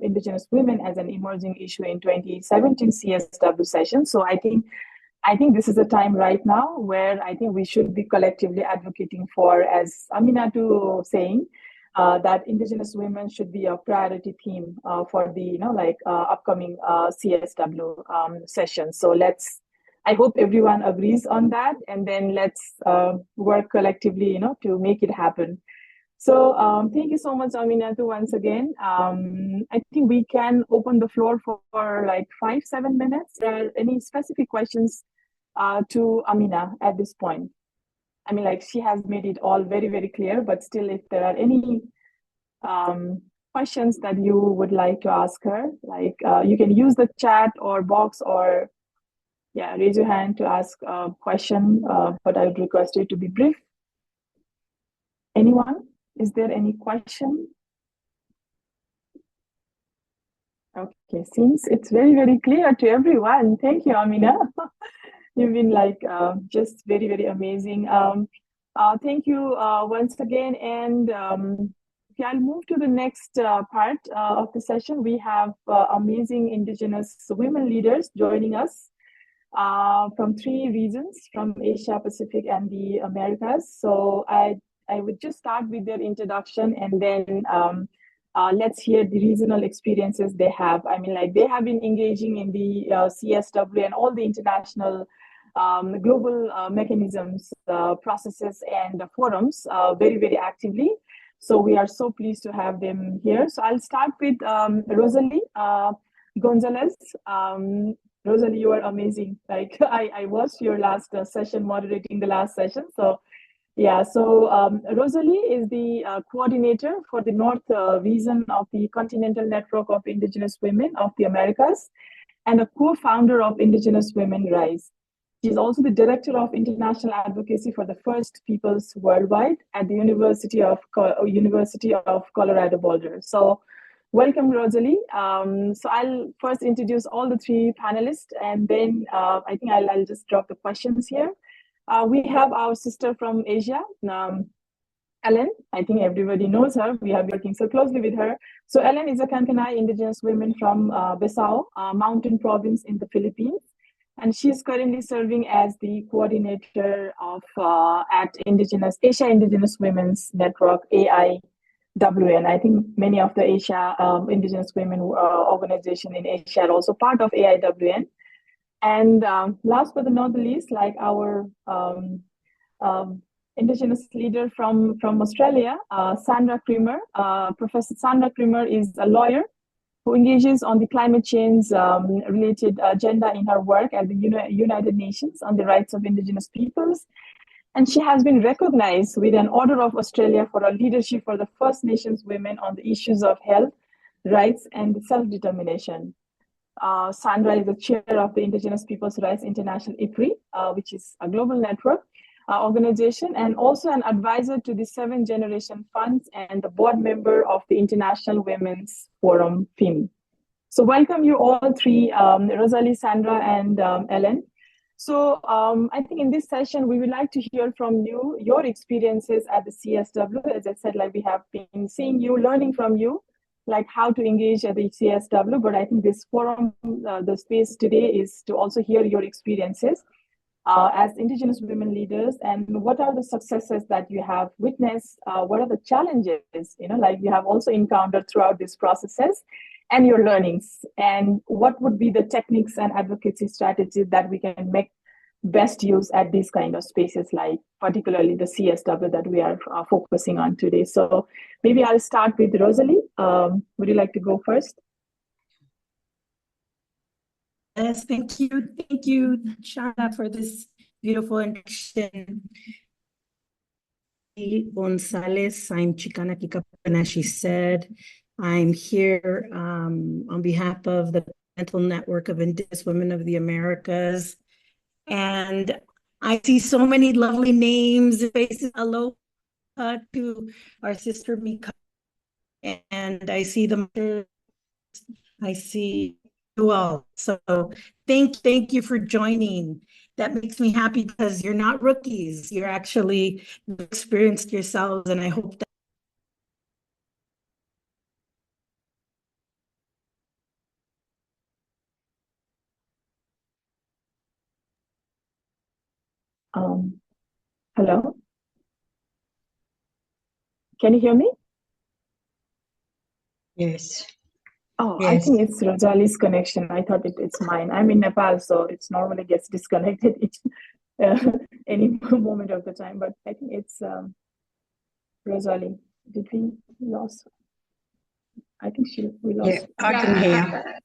Indigenous women as an emerging issue in 2017 CSW session. So I think I think this is a time right now where I think we should be collectively advocating for, as Aminatu saying, that Indigenous women should be a priority theme for the upcoming CSW session. So I hope everyone agrees on that, and then let's work collectively, to make it happen. So thank you so much, Aminatu, once again. I think we can open the floor for like 5-7 minutes. Any specific questions to Amina at this point? I mean, like she has made it all very, very clear, but still, if there are any questions that you would like to ask her, like you can use the chat or box, or raise your hand to ask a question, but I would request you to be brief. Anyone? Is there any question? Okay, seems it's very, very clear to everyone. Thank you, Amina. You've been like just very, very amazing. Thank you once again. And I'll move to the next part of the session. We have amazing Indigenous women leaders joining us from 3 regions, from Asia, Pacific, and the Americas. So I would just start with their introduction, and then let's hear the regional experiences they have. I mean, like they have been engaging in the CSW and all the international global mechanisms, processes, and forums very, very actively. So we are so pleased to have them here. So I'll start with Rosalie Gonzalez. Rosalie, you are amazing. Like I watched your last session, moderating the last session. So Rosalie is the coordinator for the North region of the Continental Network of Indigenous Women of the Americas, and a co-founder of Indigenous Women Rise. She is also the director of international advocacy for the First Peoples Worldwide at the University of Colorado Boulder. So welcome, Rosalie. So I'll first introduce all the 3 panelists, and then I think I'll just drop the questions here. We have our sister from Asia, Ellen. I think everybody knows her. We have been working so closely with her. So Ellen is a Kankanai Indigenous woman from Besao, Mountain Province in the Philippines. And she's currently serving as the coordinator of at Asia Indigenous Women's Network, AIWN. I think many of the Asia Indigenous Women organization in Asia are also part of AIWN. And last but not the least, like our Indigenous leader from Australia, Sandra Creamer. Professor Sandra Creamer is a lawyer who engages on the climate change related agenda in her work at the United Nations on the rights of Indigenous peoples. And she has been recognized with an Order of Australia for her leadership for the First Nations women on the issues of health, rights, and self-determination. Sandra is the chair of the Indigenous Peoples' Rights International IPRI, which is a global network organization, and also an advisor to the 7th Generation Funds and the board member of the International Women's Forum, FIM. So welcome you all 3, Rosalie, Sandra, and Ellen. So I think in this session, we would like to hear from you, your experiences at the CSW. As I said, like we have been seeing you, learning from you, like how to engage at the CSW. But I think this forum, the space today is to also hear your experiences as Indigenous women leaders, and what are the successes that you have witnessed? What are the challenges, like you have also encountered throughout these processes, and your learnings, and what would be the techniques and advocacy strategies that we can make best use at these kind of spaces, like particularly the CSW that we are focusing on today. So maybe I'll start with Rosalie. Would you like to go first? Yes, thank you. Thank you, Shana, for this beautiful introduction. Gonzalez, I'm Chicana Kikapan, as she said. I'm here on behalf of the Mental Network of Indigenous Women of the Americas. And I see so many lovely names and faces. Hello to our sister Mika. And I see them. I see you all. So thank you for joining. That makes me happy because you're not rookies. You're actually experienced yourselves, and I hope that Hello? Can you hear me? Yes. Oh, Yes. I think it's Rojali's connection. I thought it's mine. I'm in Nepal, so it's normally gets disconnected any moment of the time. But I think it's Rojali. Did we lose? I think we lost. Yeah, I can hear.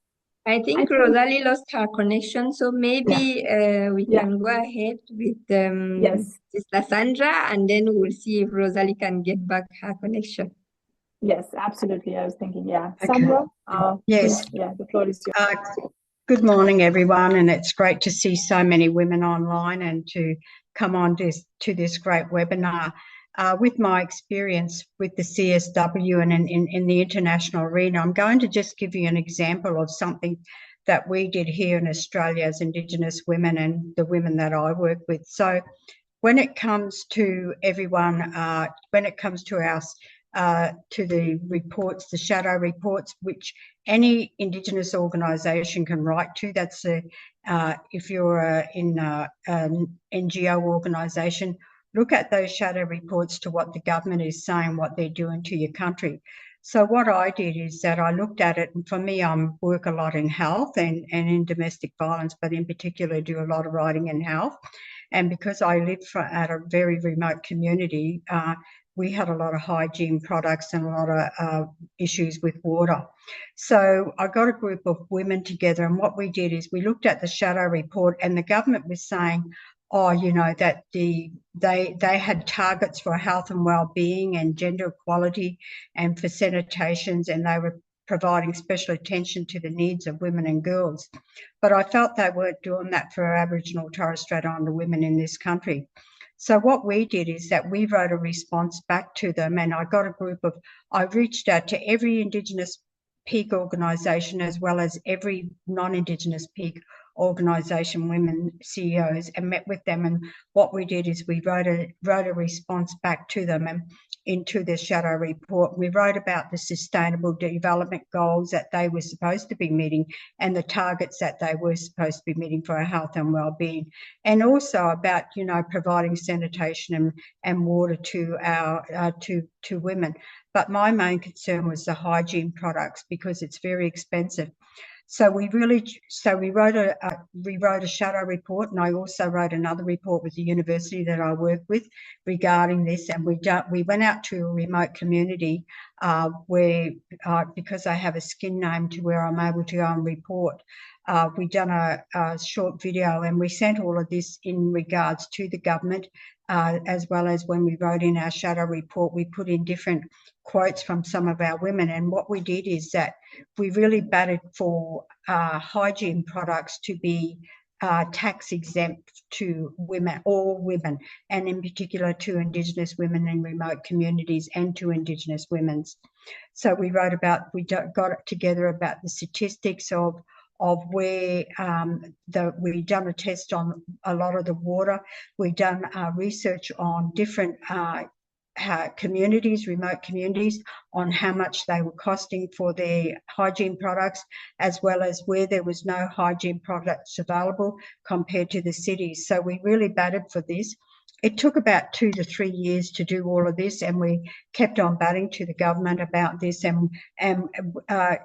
I think Rosalie lost her connection, so maybe we can go ahead with Yes. Sister Sandra, and then we'll see if Rosalie can get back her connection. Yes, absolutely. I was thinking, yeah. Okay. Sandra, Yes. please, yeah, the floor is yours. Good morning, everyone, and it's great to see so many women online and to come on to this great webinar. With my experience with the CSW and in the international arena, I'm going to just give you an example of something that we did here in Australia as Indigenous women and the women that I work with. So when it comes to everyone, when it comes to to the reports, the shadow reports, which any Indigenous organisation can write to. That's if you're in an NGO organisation, look at those shadow reports to what the government is saying, what they're doing to your country. So what I did is that I looked at it, and for me, I work a lot in health and in domestic violence, but in particular do a lot of writing in health. And because I live at a very remote community, we had a lot of hygiene products and a lot of issues with water. So I got a group of women together, and what we did is we looked at the shadow report, and the government was saying, oh, you know, that they had targets for health and well-being and gender equality and for sanitations, and they were providing special attention to the needs of women and girls. But I felt they weren't doing that for Aboriginal Torres Strait Islander women in this country. So what we did is that we wrote a response back to them, and I got a group of, I reached out to every Indigenous peak organisation as well as every non-Indigenous peak organisation, women CEOs, and met with them. And what we did is we wrote a response back to them and into the shadow report. We wrote about the sustainable development goals that they were supposed to be meeting and the targets that they were supposed to be meeting for our health and well-being, and also about, you know, providing sanitation and water to our to women. But my main concern was the hygiene products because it's very expensive. So we wrote a shadow report, and I also wrote another report with the university that I work with regarding this. And we went out to a remote community where, because I have a skin name to where I'm able to go and report, we done a short video, and we sent all of this in regards to the government, as well as when we wrote in our shadow report, we put in different quotes from some of our women. And what we did is that we really batted for hygiene products to be tax exempt to women, all women, and in particular to Indigenous women in remote communities and to Indigenous women's. So we got it together about the statistics of where we done a test on a lot of the water. We done research on different communities, remote communities, on how much they were costing for their hygiene products, as well as where there was no hygiene products available compared to the cities. So we really batted for this. It took about 2 to 3 years to do all of this, and we kept on batting to the government about this and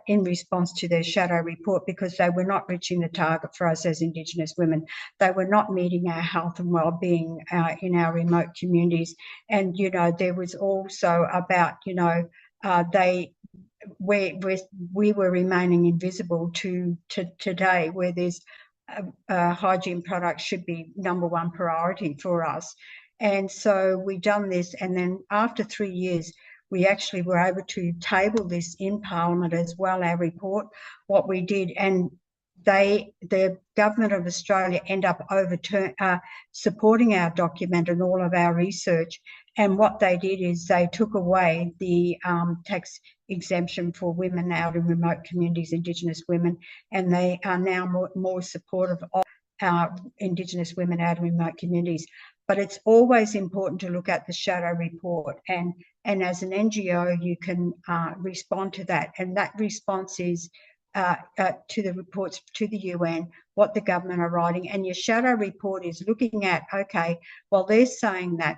in response to their shadow report, because they were not reaching the target for us as Indigenous women. They were not meeting our health and well-being in our remote communities. And, you know, there was also about, you know, we were remaining invisible to today, where there's hygiene products should be #1 priority for us. And so we done this, and then after 3 years, we actually were able to table this in Parliament as well, our report, what we did, and the Government of Australia end up supporting our document and all of our research. And what they did is they took away the tax exemption for women out in remote communities, Indigenous women, and they are now more supportive of our Indigenous women out in remote communities. But it's always important to look at the shadow report, and as an NGO, you can respond to that. And that response is to the reports to the UN, what the government are writing, and your shadow report is looking at, okay, well, they're saying that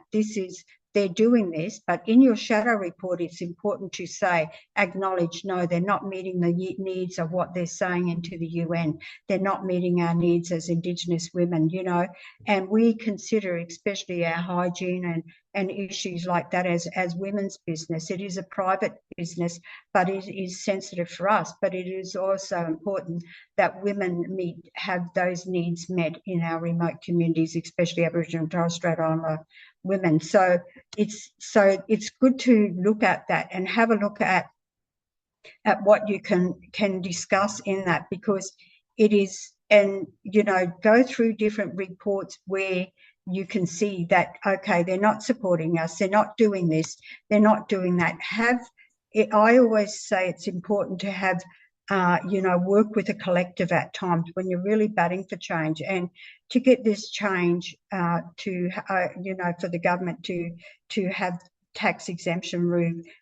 they're doing this, but in your shadow report, it's important to say, acknowledge, no, they're not meeting the needs of what they're saying into the UN. They're not meeting our needs as Indigenous women, you know, and we consider especially our hygiene and issues like that as women's business. It is a private business, but it is sensitive for us. But it is also important that women have those needs met in our remote communities, especially Aboriginal and Torres Strait Islander women. So it's good to look at that and have a look at what you can discuss in that, because it is, and you know, go through different reports where you can see that, okay, they're not supporting us, they're not doing this, they're not doing that. I always say it's important to have you know, work with a collective at times when you're really batting for change, and to get this change you know, for the government to have tax exemption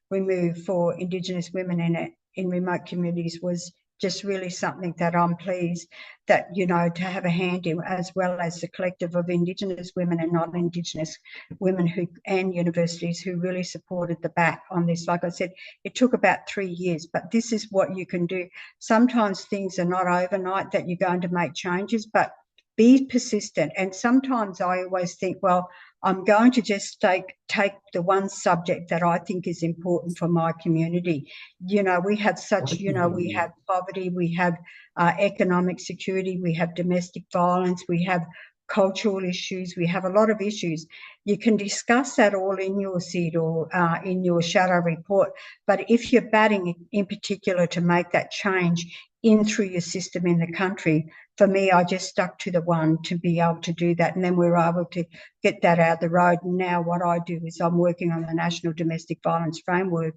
removed for Indigenous women in remote communities was just really something that I'm pleased that, you know, to have a hand in, as well as the collective of Indigenous women and non-Indigenous women and universities who really supported the back on this. Like I said, it took about 3 years, but this is what you can do. Sometimes things are not overnight that you're going to make changes, but be persistent. And sometimes I always think, well, I'm going to just take the one subject that I think is important for my community. You know, we have such, you know, we have poverty, we have economic security, we have domestic violence, we have cultural issues, we have a lot of issues. You can discuss that all in your seed or in your shadow report. But if you're batting in particular to make that change in through your system in the country, for me, I just stuck to the one to be able to do that. And then we were able to get that out of the road. And now what I do is I'm working on the National Domestic Violence Framework,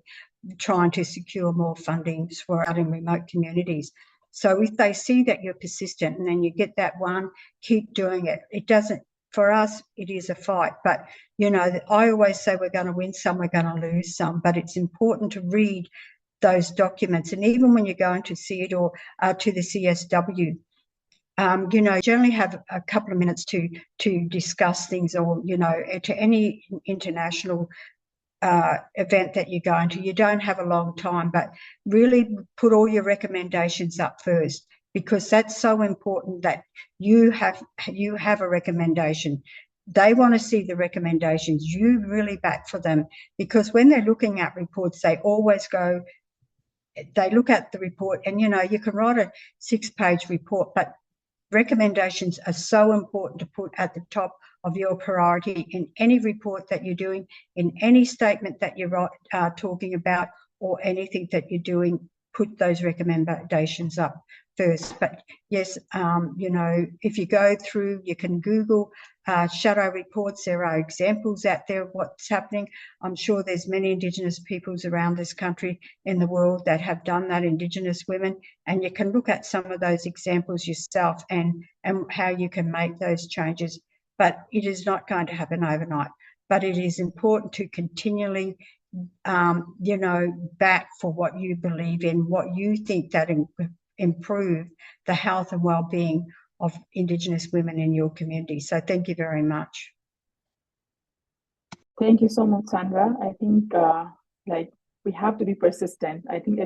trying to secure more funding for out in remote communities. So if they see that you're persistent and then you get that one, keep doing it. It doesn't, for us, it is a fight. But, you know, I always say we're going to win some, we're going to lose some. But it's important to read those documents. And even when you're going to see it or to the CSW, you know, generally have a couple of minutes to discuss things, or, you know, to any international event that you're going to. You don't have a long time, but really put all your recommendations up first, because that's so important that you have a recommendation. They want to see the recommendations. You really back for them, because when they're looking at reports, they look at the report, and, you know, you can write a 6-page report, but recommendations are so important to put at the top of your priority in any report that you're doing, in any statement that you're talking about, or anything that you're doing. Put those recommendations up first. But yes, you know, if you go through, you can Google shadow reports. There are examples out there of what's happening. I'm sure there's many Indigenous peoples around this country, in the world, that have done that, Indigenous women, and you can look at some of those examples yourself and how you can make those changes. But it is not going to happen overnight. But it is important to continually you know, back for what you believe in, what you think that improve the health and well-being of Indigenous women in your community. So thank you very much. Thank you so much, Sandra. I think like we have to be persistent. I think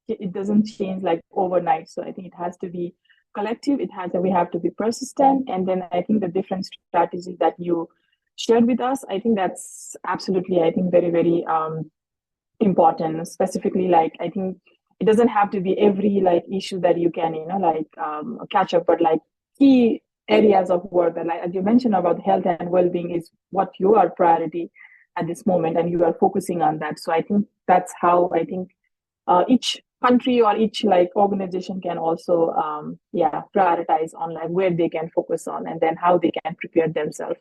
it doesn't change like overnight. So I think it has to be collective. We have to be persistent. And then I think the different strategies that you shared with us, I think that's absolutely, I think, very, very important. Specifically, like, I think it doesn't have to be every like issue that you can, you know, like catch up, but like key areas of work that, like as you mentioned about health and well-being, is what your priority at this moment, and you are focusing on that. So I think that's how I think each country or each like organization can also prioritize on like where they can focus on, and then how they can prepare themselves.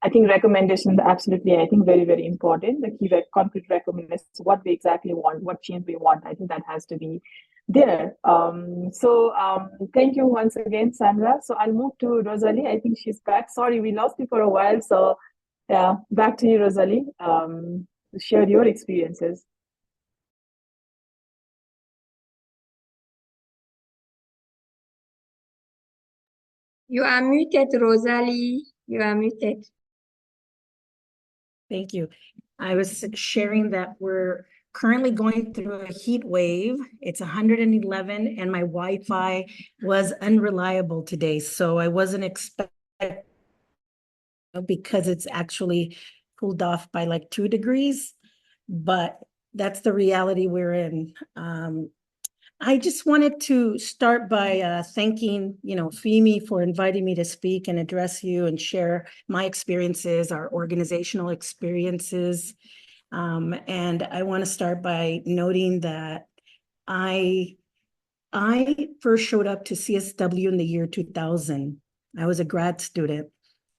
I think recommendations, absolutely, I think very, very important. The key concrete recommendations, what we exactly want, what change we want, I think that has to be there. Thank you once again, Sandra. So I'll move to Rosalie. I think she's back. Sorry, we lost you for a while. So yeah, back to you, Rosalie, to share your experiences. You are muted, Rosalie. You are muted. Thank you. I was sharing that we're currently going through a heat wave. It's 111 and my Wi-Fi was unreliable today. So I wasn't expecting, because it's actually cooled off by like 2 degrees, but that's the reality we're in. I just wanted to start by thanking, FEME for inviting me to speak and address you and share my experiences, our organizational experiences. And I want to start by noting that I first showed up to CSW in the year 2000. I was a grad student.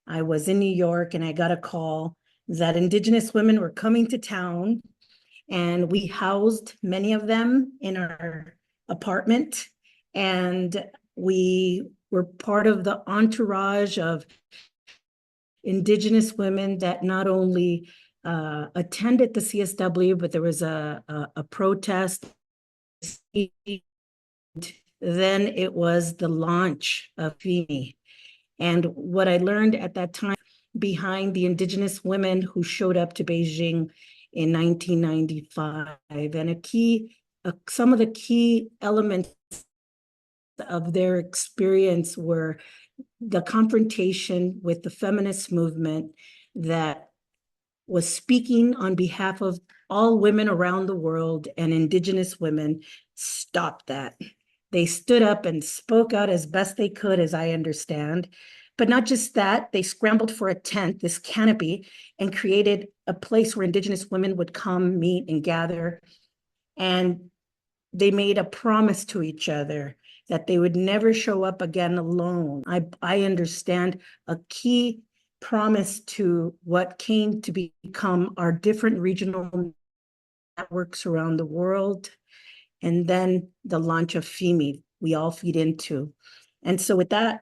I was in New York and I got a call that Indigenous women were coming to town, and we housed many of them in our apartment, and we were part of the entourage of Indigenous women that not only attended the CSW, but there was a protest. Then it was the launch of FEME. And what I learned at that time behind the Indigenous women who showed up to Beijing in 1995, and some of the key elements of their experience were the confrontation with the feminist movement that was speaking on behalf of all women around the world, and Indigenous women stopped that. They stood up and spoke out as best they could, as I understand. But not just that, they scrambled for a tent, this canopy, and created a place where Indigenous women would come, meet, and gather. And they made a promise to each other that they would never show up again alone. I understand a key promise to what came to become our different regional networks around the world, and then the launch of FEME we all feed into. And so with that,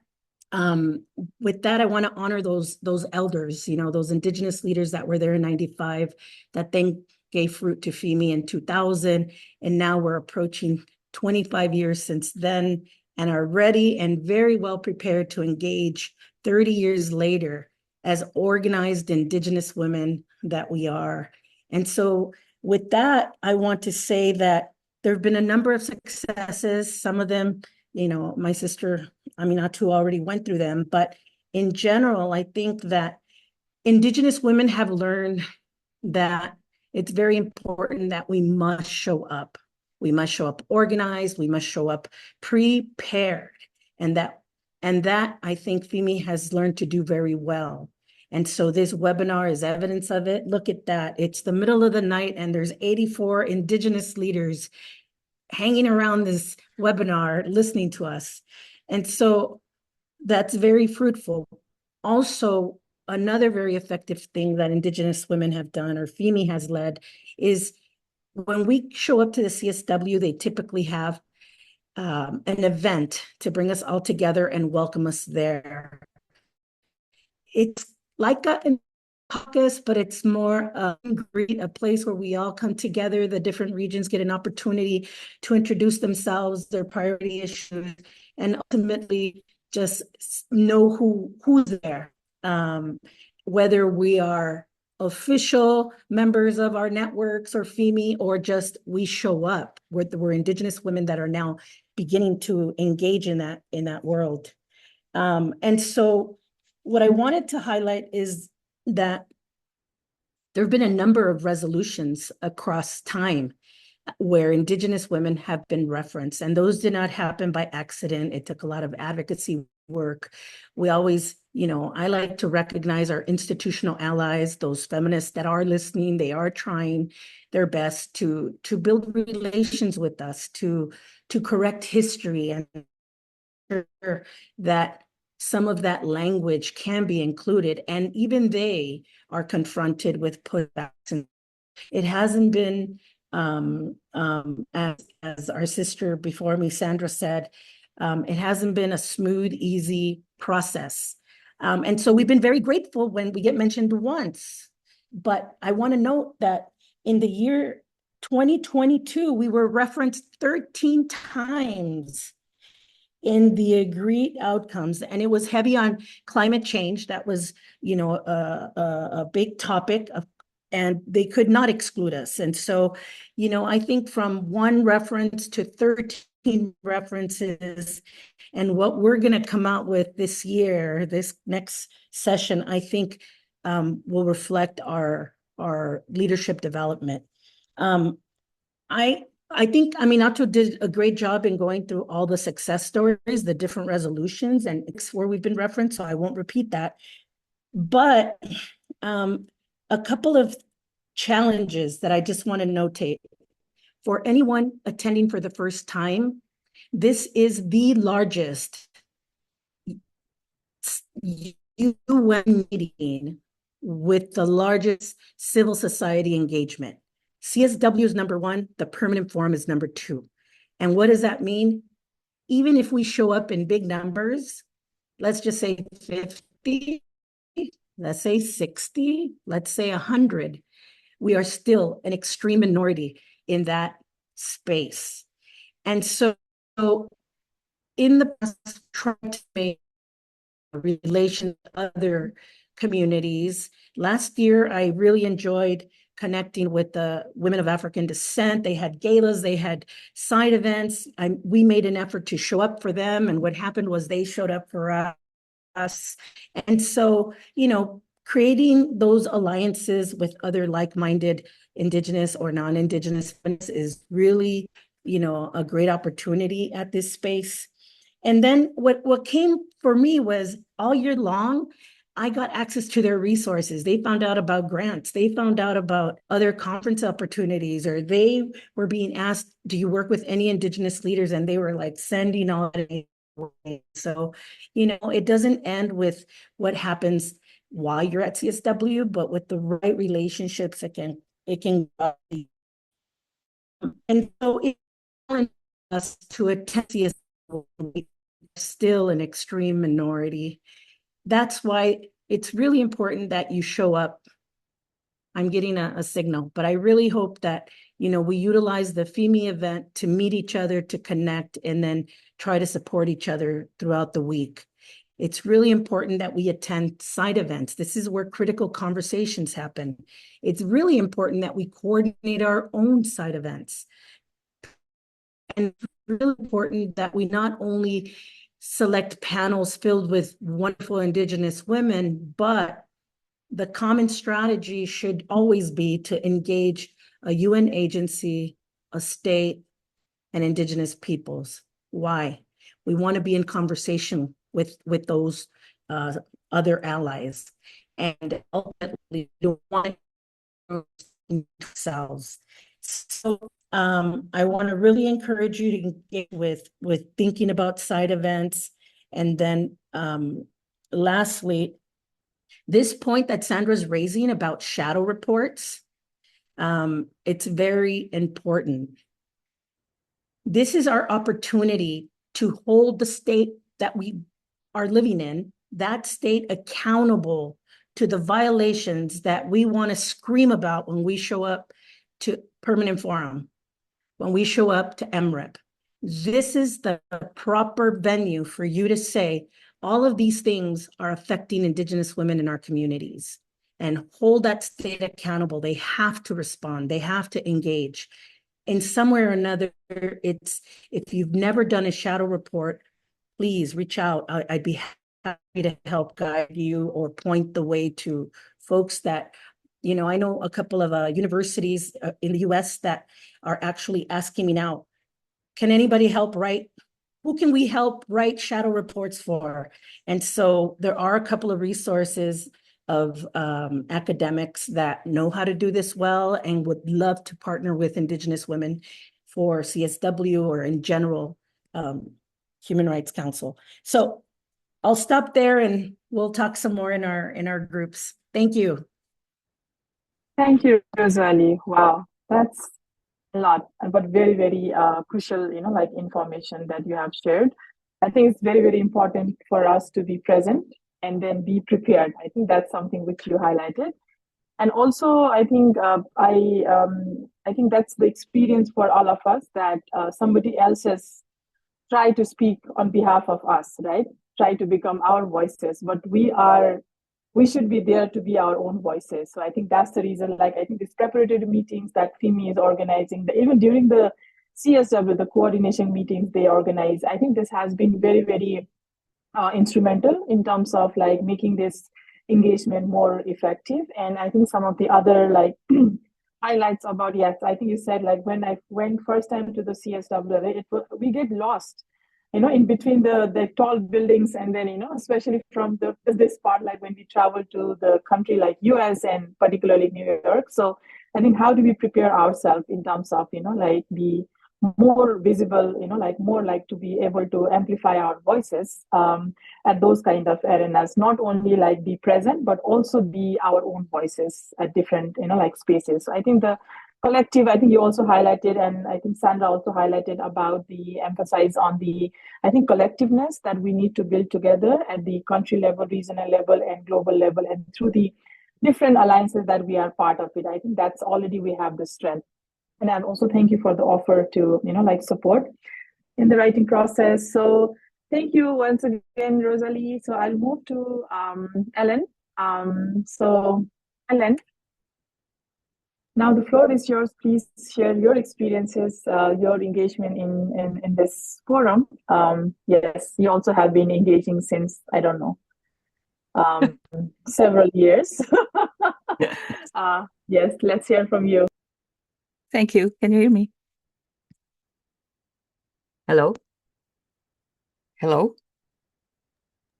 I want to honor those elders, those Indigenous leaders that were there in 95, that then gave fruit to FEME in 2000. And now we're approaching 25 years since then, and are ready and very well prepared to engage 30 years later as organized Indigenous women that we are. And so with that, I want to say that there have been a number of successes. Some of them, my sister Aminatu already went through them, but in general, I think that Indigenous women have learned that it's very important that we must show up. We must show up organized, we must show up prepared. And that I think FEME has learned to do very well. And so this webinar is evidence of it. Look at that. It's the middle of the night and there's 84 Indigenous leaders hanging around this webinar, listening to us. And so that's very fruitful. Also, another very effective thing that Indigenous women have done, or FEME has led, is when we show up to the CSW, they typically have an event to bring us all together and welcome us there. It's like a caucus, but it's more a place where we all come together. The different regions get an opportunity to introduce themselves, their priority issues, and ultimately just know who's there. Whether we are official members of our networks or FEME, or just we show up. We're Indigenous women that are now beginning to engage in that world. And so what I wanted to highlight is that there have been a number of resolutions across time where Indigenous women have been referenced, and those did not happen by accident. It took a lot of advocacy work. We always, I like to recognize our institutional allies, those feminists that are listening. They are trying their best to build relations with us, to correct history, and that some of that language can be included, and even they are confronted with pushbacks. And it hasn't been, as our sister before me, Sandra, said, it hasn't been a smooth, easy process. And so we've been very grateful when we get mentioned once. But I want to note that in the year 2022, we were referenced 13 times. in the agreed outcomes, and it was heavy on climate change. That was, a big topic of, and they could not exclude us. And so, I think from one reference to 13 references, and what we're going to come out with this year, this next session, I think will reflect our leadership development. I think, Aminato did a great job in going through all the success stories, the different resolutions, and it's where we've been referenced, so I won't repeat that. But a couple of challenges that I just want to notate. For anyone attending for the first time, this is the largest UN meeting with the largest civil society engagement. CSW is number one, the permanent forum is number two. And what does that mean? Even if we show up in big numbers, let's just say 50, let's say 60, let's say 100, we are still an extreme minority in that space. And so in the past, trying to make relation to other communities. Last year, I really enjoyed connecting with the women of African descent. They had galas, they had side events. We made an effort to show up for them. And what happened was they showed up for us. And so, creating those alliances with other like-minded Indigenous or non-Indigenous is really, a great opportunity at this space. And then what came for me was all year long, I got access to their resources. They found out about grants. They found out about other conference opportunities, or they were being asked, do you work with any Indigenous leaders? And they were like sending all that. So, it doesn't end with what happens while you're at CSW, but with the right relationships, it can and so it us to attend CSW, still an extreme minority. That's why it's really important that you show up. I'm getting a signal, but I really hope that, we utilize the FEME event to meet each other, to connect, and then try to support each other throughout the week. It's really important that we attend side events. This is where critical conversations happen. It's really important that we coordinate our own side events. And it's really important that we not only select panels filled with wonderful Indigenous women, but the common strategy should always be to engage a UN agency, a state, and Indigenous peoples. Why? We want to be in conversation with those other allies, and ultimately we don't want to themselves. So I want to really encourage you to engage with thinking about side events. And then lastly, this point that Sandra's raising about shadow reports, it's very important. This is our opportunity to hold the state that we are living in, that state accountable to the violations that we want to scream about when we show up to Permanent Forum, when we show up to MREP. This is the proper venue for you to say, all of these things are affecting Indigenous women in our communities, and hold that state accountable. They have to respond. They have to engage. In some way or another, it's, if you've never done a shadow report, please reach out. I'd be happy to help guide you or point the way to folks that, I know a couple of universities in the US that are actually asking me now, can anybody help write? Who can we help write shadow reports for? And so there are a couple of resources of academics that know how to do this well and would love to partner with Indigenous women for CSW or in general Human Rights Council. So I'll stop there and we'll talk some more in our groups. Thank you. Thank you, Rosalie. Wow, that's a lot, but very, very crucial, information that you have shared. I think it's very, very important for us to be present and then be prepared. I think that's something which you highlighted. And also, I think I think that's the experience for all of us, that somebody else's try to speak on behalf of us, right? Try to become our voices, but we should be there to be our own voices. So I think that's the reason, like, I think these preparatory meetings that FIMI is organizing, even during the CSW, the coordination meetings they organize, I think this has been very, very instrumental in terms of like making this engagement more effective. And I think some of the other like highlights about, yes, I think you said like when I went first time to the CSW, we get lost, in between the tall buildings, and then especially from this part, like when we travel to the country like US and particularly New York. So I think how do we prepare ourselves in terms of like be more visible, like more like to be able to amplify our voices at those kind of arenas, not only like be present, but also be our own voices at different, like spaces. So I think the collective, I think you also highlighted, and I think Sandra also highlighted about the emphasis on the, I think, collectiveness that we need to build together at the country level, regional level, and global level, and through the different alliances that we are part of it. I think that's already we have the strength. And I also thank you for the offer to, like support in the writing process. So thank you once again, Rosalie. So I'll move to Ellen. So Ellen, now the floor is yours. Please share your experiences, your engagement in this forum. Yes, you also have been engaging since, I don't know, several years. Yes, let's hear from you. Thank you. Can you hear me? Hello? Hello?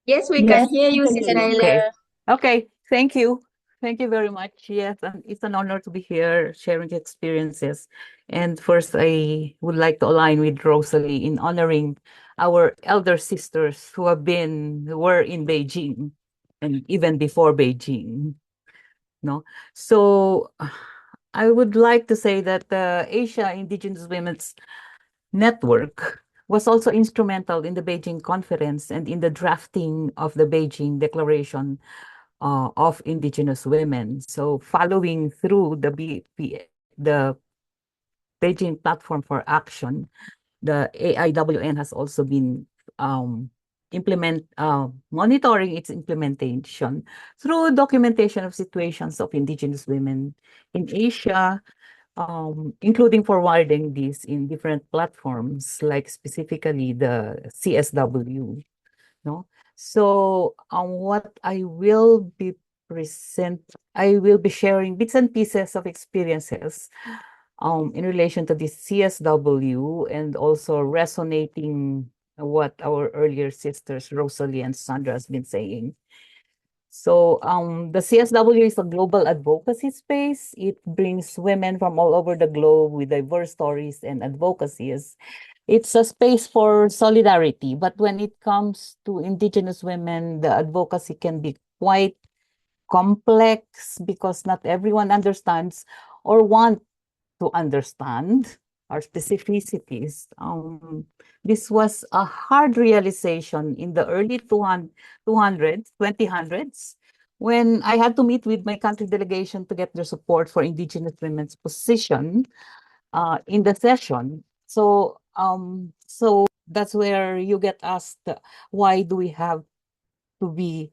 Yes, we Yes, can hear you, we can hear Sister you. Okay. Ella. Okay. Thank you. Thank you very much. Yes, and it's an honor to be here sharing experiences. And first, I would like to align with Rosalie in honoring our elder sisters who were in Beijing and even before Beijing. No? So I would like to say that the Asia Indigenous Women's Network was also instrumental in the Beijing Conference and in the drafting of the Beijing Declaration of Indigenous Women. So following through the Beijing Platform for Action, the AIWN has also been monitoring its implementation through documentation of situations of Indigenous women in Asia, including forwarding these in different platforms, like specifically the CSW. No? So what I will be sharing bits and pieces of experiences in relation to this CSW, and also resonating what our earlier sisters, Rosalie and Sandra, has been saying. So the CSW is a global advocacy space. It brings women from all over the globe with diverse stories and advocacies. It's a space for solidarity, but when it comes to Indigenous women, the advocacy can be quite complex because not everyone understands or want to understand our specificities. This was a hard realization in the early 2000s, when I had to meet with my country delegation to get their support for Indigenous women's position in the session. So that's where you get asked, why do we have to be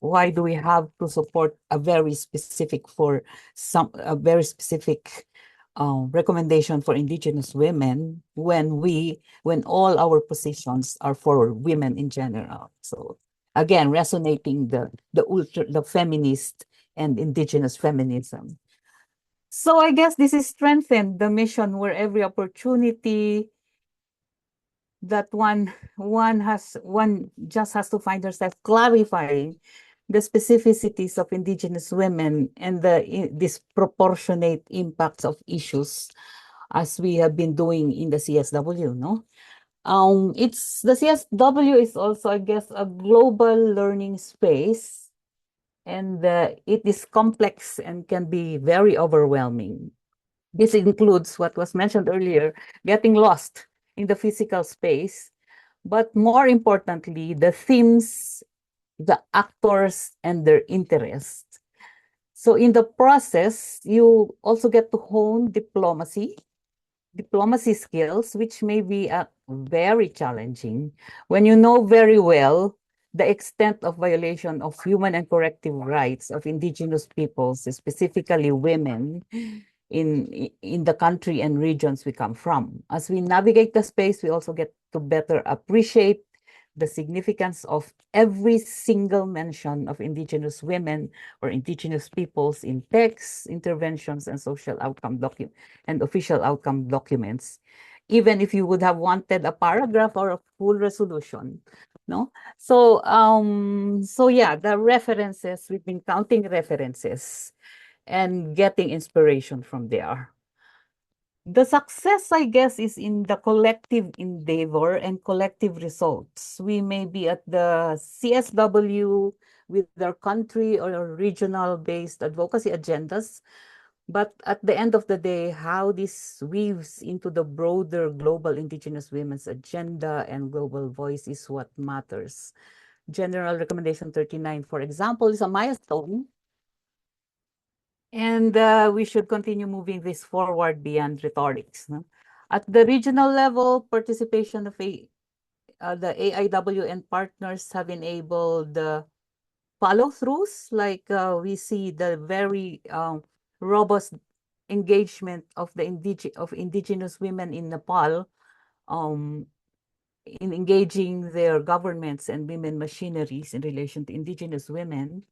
why do we have to support a very specific recommendation for Indigenous women when all our positions are for women in general? So again, resonating the feminist and Indigenous feminism. So I guess this is strengthened the mission, where every opportunity that one just has to find herself clarifying the specificities of Indigenous women and the disproportionate impacts of issues, as we have been doing in the CSW. No, the CSW is also, I guess, a global learning space, and it is complex and can be very overwhelming. This includes what was mentioned earlier, getting lost in the physical space, but more importantly, the themes, the actors, and their interests. So in the process, you also get to hone diplomacy, diplomacy skills, which may be very challenging when you know very well the extent of violation of human and corrective rights of indigenous peoples, specifically women, in the country and regions we come from. As we navigate the space, we also get to better appreciate the significance of every single mention of indigenous women or indigenous peoples in texts, interventions, and social outcome and official outcome documents, even if you would have wanted a paragraph or a full resolution. No, so yeah, the references, we've been counting references and getting inspiration from there. The success, I guess, is in the collective endeavor and collective results. We may be at the CSW with our country or regional-based advocacy agendas, but at the end of the day, how this weaves into the broader global Indigenous women's agenda and global voice is what matters. General Recommendation 39, for example, is a milestone. And we should continue moving this forward beyond rhetorics. No? At the regional level, participation of the AIW and partners have enabled the follow-throughs, like we see the very robust engagement of the indigenous women in Nepal in engaging their governments and women machineries in relation to indigenous women.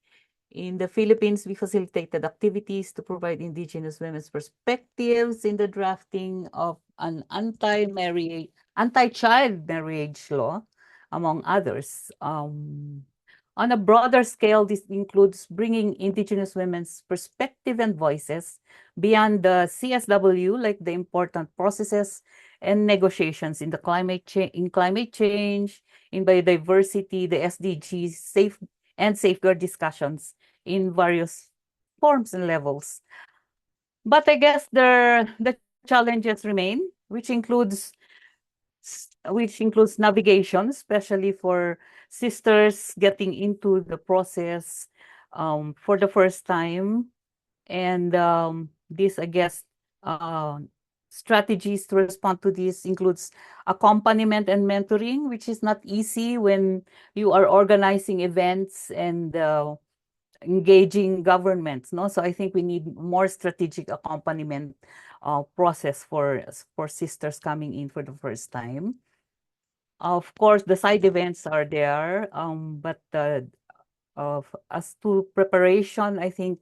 In the Philippines, we facilitated activities to provide indigenous women's perspectives in the drafting of an anti-child marriage law, among others. On a broader scale, this includes bringing indigenous women's perspective and voices beyond the CSW, like the important processes and negotiations in the climate change, in biodiversity, the SDGs, safeguard discussions in various forms and levels. But I guess the challenges remain, which includes navigation, especially for sisters getting into the process for the first time. And this, I guess, strategies to respond to this includes accompaniment and mentoring, which is not easy when you are organizing events and engaging governments. No, so I think we need more strategic accompaniment process for sisters coming in for the first time. Of course, the side events are there, but as to preparation, I think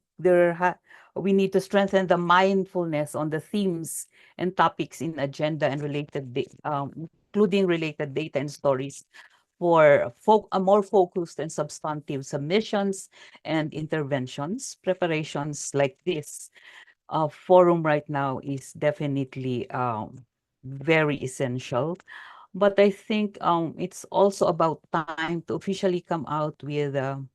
we need to strengthen the mindfulness on the themes and topics in agenda and including related data and stories for a more focused and substantive submissions and interventions. Preparations like this forum right now is definitely very essential. But I think it's also about time to officially come out with an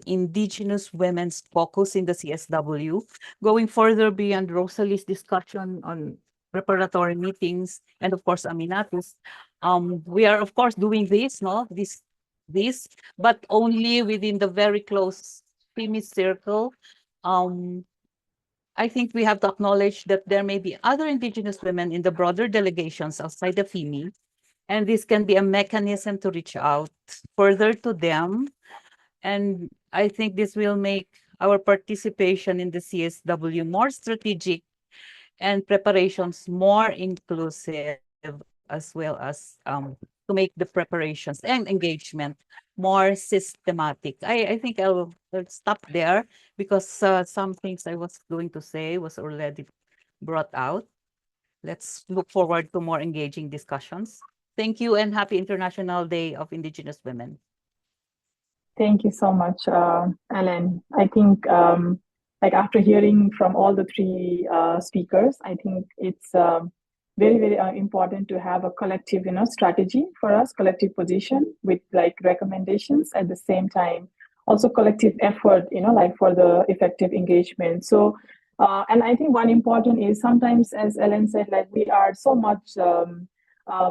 Indigenous women's focus in the CSW, going further beyond Rosalie's discussion on preparatory meetings and of course Aminatus. We are of course doing this, but only within the very close FEMI circle. I think we have to acknowledge that there may be other Indigenous women in the broader delegations outside the FEMI, and this can be a mechanism to reach out further to them. And I think this will make our participation in the CSW more strategic and preparations more inclusive, as well as to make the preparations and engagement more systematic. I think I'll stop there because some things I was going to say was already brought out. Let's look forward to more engaging discussions. Thank you and happy International Day of Indigenous Women. Thank you so much, Ellen. I think like after hearing from all the three speakers, I think it's very, very important to have a collective, strategy for us, collective position with like recommendations at the same time, also collective effort, like for the effective engagement. So, and I think one important is sometimes, as Ellen said, like we are so much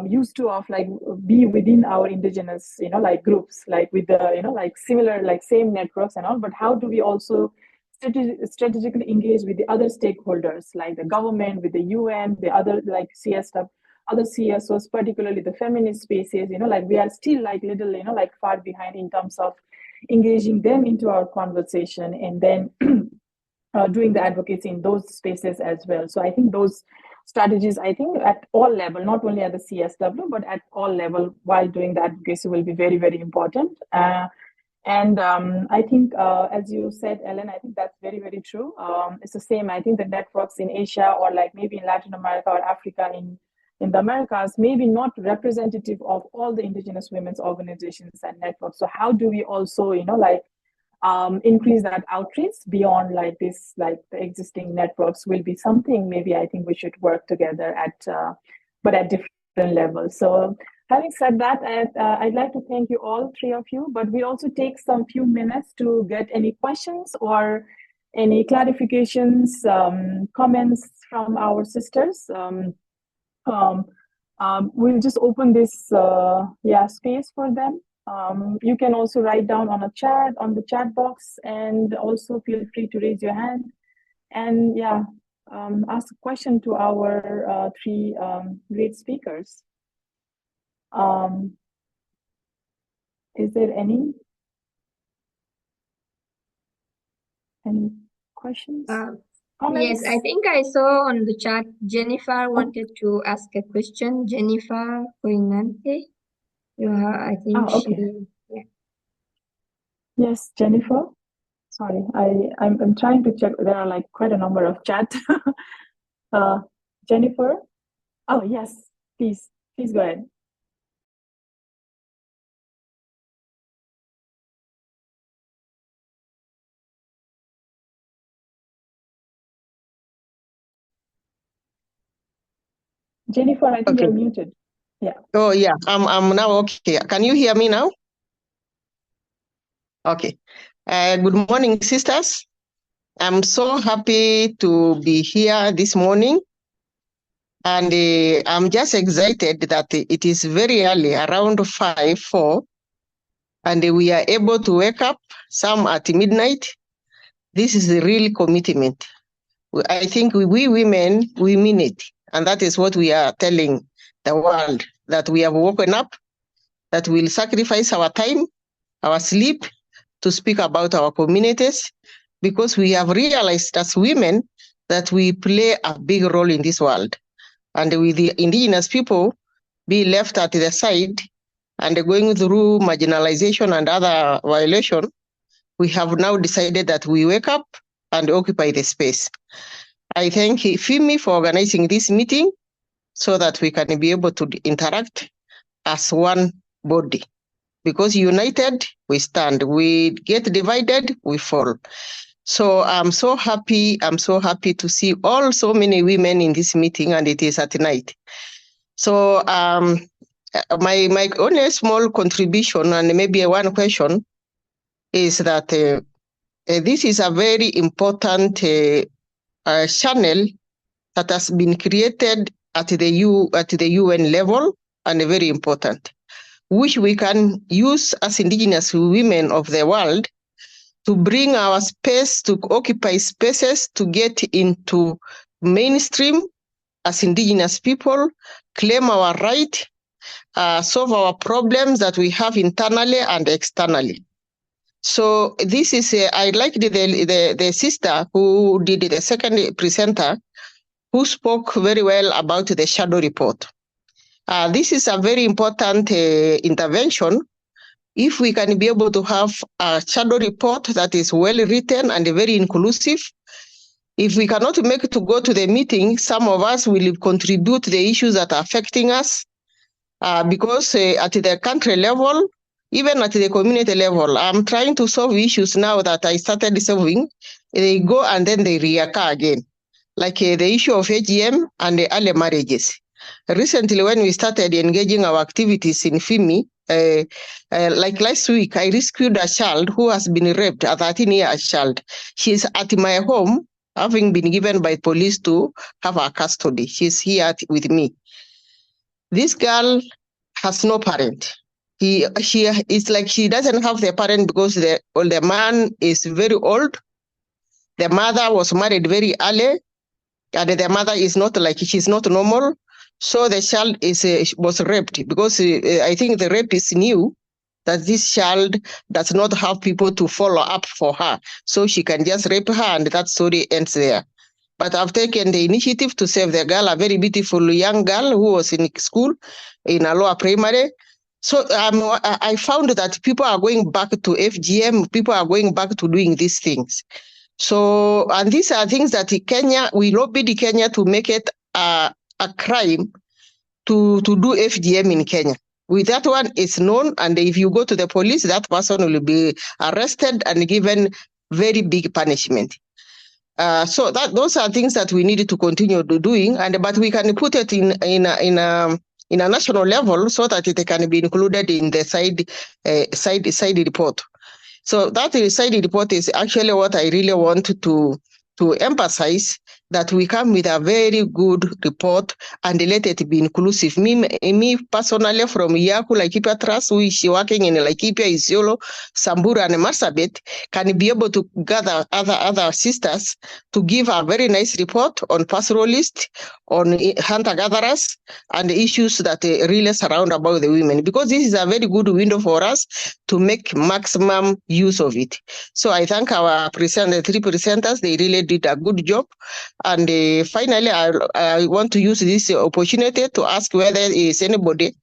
used to of like be within our indigenous, like groups, like with the, like similar, like same networks and all, but how do we also strategically engage with the other stakeholders, like the government, with the UN, the other like CSW, other CSOs, particularly the feminist spaces, like we are still like little, like far behind in terms of engaging them into our conversation and then doing the advocacy in those spaces as well. So I think those strategies, I think at all level, not only at the CSW, but at all level while doing the advocacy will be very, very important. And I think, as you said, Ellen, I think that's very, very true. It's the same. I think the networks in Asia or like maybe in Latin America or Africa in the Americas, maybe not representative of all the Indigenous women's organizations and networks. So how do we also, increase that outreach beyond like this, like the existing networks will be something maybe I think we should work together but at different levels. So having said that, I'd like to thank you all, three of you, but we'll also take some few minutes to get any questions or any clarifications, comments from our sisters. We'll just open this space for them. You can also write down on the chat box, and also feel free to raise your hand and ask a question to our three great speakers. Is there any questions? Yes, I think I saw on the chat Jennifer wanted to ask a question. Jennifer Coinante. I think okay. Yeah. Yes, Jennifer. Sorry, I'm trying to check. There are like quite a number of chat. Jennifer. Oh yes, please go ahead. Jennifer, I think you're muted. Yeah. Oh yeah, I'm now okay. Can you hear me now? Okay. Good morning, sisters. I'm so happy to be here this morning. And I'm just excited that it is very early, around 4, and we are able to wake up, some at midnight. This is a real commitment. I think we women, we mean it. And that is what we are telling the world, that we have woken up, that we'll sacrifice our time, our sleep, to speak about our communities, because we have realized as women that we play a big role in this world. And with the indigenous people be left at the side and going through marginalization and other violation, we have now decided that we wake up and occupy the space. I thank FIMI for organizing this meeting so that we can be able to interact as one body. Because united, we stand. We get divided, we fall. So I'm so happy to see so many women in this meeting, and it is at night. So my only small contribution and maybe one question is that this is a very important channel that has been created at the UN level, and very important, which we can use as Indigenous women of the world to bring our space, to occupy spaces, to get into mainstream as Indigenous people, claim our right, solve our problems that we have internally and externally. So this is, I like the sister who did the second presenter, who spoke very well about the shadow report. This is a very important intervention. If we can be able to have a shadow report that is well written and very inclusive, if we cannot make it to go to the meeting, some of us will contribute the issues that are affecting us, because at the country level, even at the community level, I'm trying to solve issues now that I started solving. They go and then they reoccur again, like the issue of AGM and the early marriages. Recently, when we started engaging our activities in FIMI, like last week, I rescued a child who has been raped, a 13-year-old child. She's at my home, having been given by police to have her custody. She's here with me. This girl has no parent. It's like she doesn't have the parent because the man is very old, The mother was married very early, and the mother is not like, she's not normal. So the child was raped because I think the rapist knew that this child does not have people to follow up for her. So she can just rape her, and that story ends there. But I've taken the initiative to save the girl, a very beautiful young girl who was in school in a lower primary. So I found that people are going back to FGM, people are going back to doing these things. So, and these are things that Kenya, we lobbied Kenya to make it a crime to do FGM in Kenya. With that one, it's known, and if you go to the police, that person will be arrested and given very big punishment. So those are things that we need to continue doing, but we can put it in a national level so that it can be included in the side report. So that side report is actually what I really want to emphasize, that we come with a very good report and let it be inclusive. Me personally, from Yaku, Laikipia Trust, who is working in Laikipia, Isiolo, Samburu, and Marsabit, can be able to gather other sisters to give a very nice report on pastoralists, on hunter-gatherers, and the issues that really surround about the women, because this is a very good window for us to make maximum use of it. So I thank our the three presenters. They really did a good job. And finally, I want to use this opportunity to ask whether there is anybody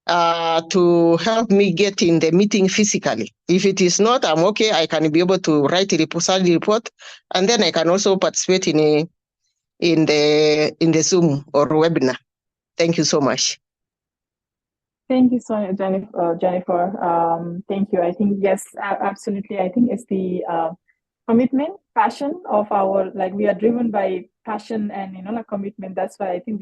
to help me get in the meeting physically. If it is not, I'm okay. I can be able to write a report, and then I can also participate in the Zoom or webinar. Thank you so much. Thank you so much, Jennifer. Thank you. I think, yes, absolutely. I think it's the commitment, passion of our, like, we are driven by passion and, like, commitment. That's why I think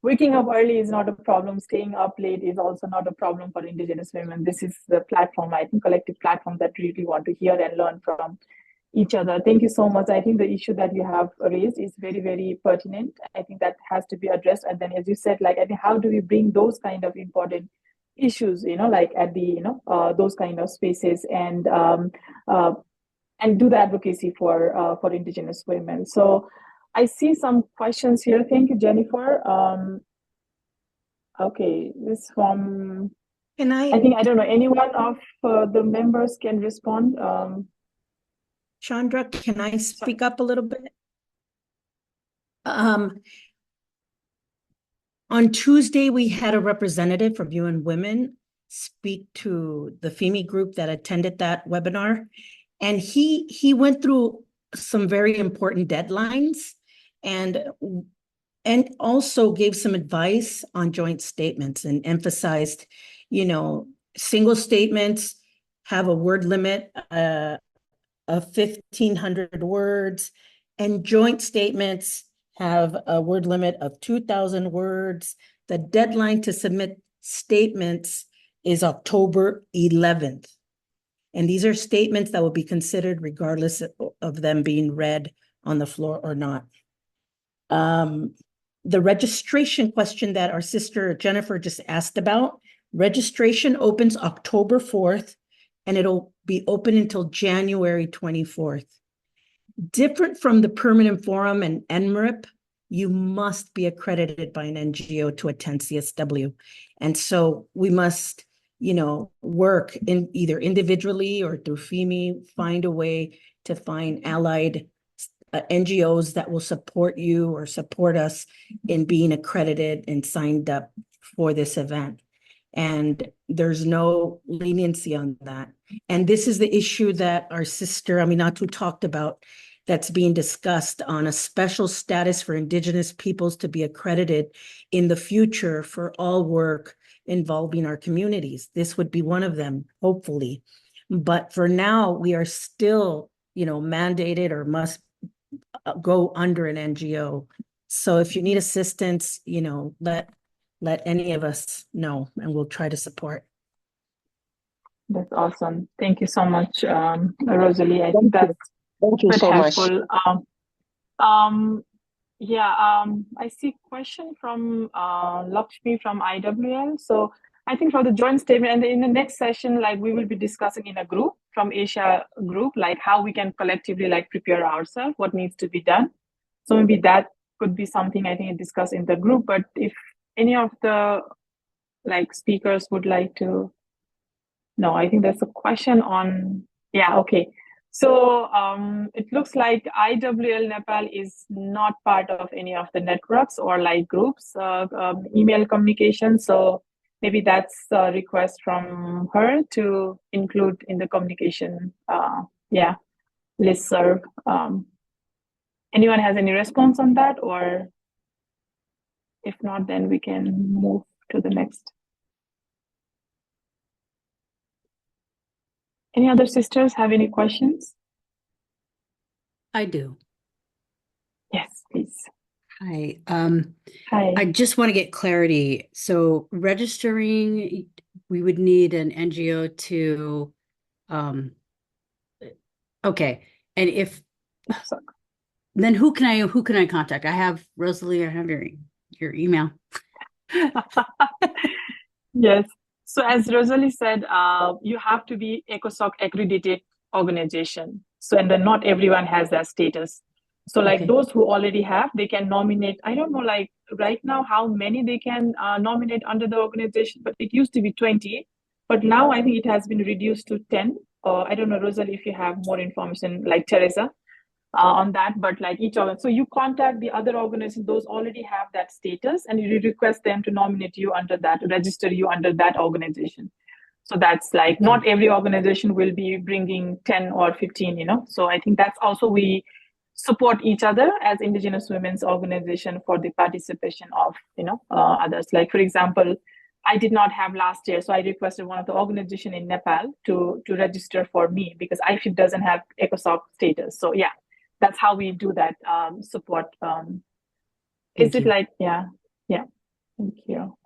waking up early is not a problem. Staying up late is also not a problem for Indigenous women. This is the platform, I think, collective platform that really want to hear and learn from each other. Thank you so much. I think the issue that you have raised is very, very pertinent. I think that has to be addressed. And then, as you said, like, I think, how do we bring those kind of important issues, like at the, those kind of spaces, and do the advocacy for Indigenous women. So I see some questions here. Thank you, Jennifer. Okay, this from, I think, I don't know, anyone of the members can respond. Chandra, can I speak up a little bit? On Tuesday, we had a representative from UN Women speak to the FEME group that attended that webinar. And he went through some very important deadlines and also gave some advice on joint statements and emphasized, single statements have a word limit of 1,500 words, and joint statements have a word limit of 2,000 words. The deadline to submit statements is October 11th. And these are statements that will be considered regardless of them being read on the floor or not. The registration question that our sister Jennifer just asked about, registration opens October 4th, and it'll be open until January 24th. Different from the Permanent Forum and NMRIP, you must be accredited by an NGO to attend CSW. And so we must, work in either individually or through FEME, find a way to find allied NGOs that will support you or support us in being accredited and signed up for this event. And there's no leniency on that. And this is the issue that our sister Aminatu talked about, that's being discussed on a special status for Indigenous peoples to be accredited in the future for all work involving our communities. This would be one of them, hopefully. But for now, we are still, mandated or must go under an NGO. So if you need assistance, let any of us know, and we'll try to support. That's awesome. Thank you so much, Rosalie. I think that's Thank you so helpful. much. I see question from Lakshmi from IWL. So I think for the joint statement, and in the next session, like, we will be discussing in a group from Asia group, like how we can collectively like prepare ourselves, what needs to be done. So maybe that could be something I think discuss in the group. But if any of the like speakers would like to, no, I think there's a question on, yeah, okay. So it looks like IWL Nepal is not part of any of the networks or like groups, email communication. So maybe that's a request from her to include in the communication, yeah, listserv. Anyone has any response on that? Or if not, then we can move to the next. Any other sisters have any questions? I do. Yes, please. Hi. Hi. I just want to get clarity. So registering, we would need an NGO to, okay. And if, then who can I contact? I have Rosalie, I have your email. Yes. So as Rosalie said, you have to be ECOSOC accredited organization. So, and then not everyone has that status. So like Okay. those who already have, they can nominate, I don't know, like right now, how many they can nominate under the organization, but it used to be 20. But now I think it has been reduced to 10. Or I don't know, Rosalie, if you have more information, like Teresa, on that, but like each of them. So you contact the other organizations, those already have that status, and you request them to nominate you under that, register you under that organization. So that's like, not every organization will be bringing 10 or 15, you know. So I think that's also, we support each other as Indigenous women's organization for the participation of, you know, others. Like, for example, I did not have last year, so I requested one of the organization in Nepal to register for me because IFIP doesn't have ECOSOC status. So yeah, that's how we do that support. Is it like, yeah, thank you.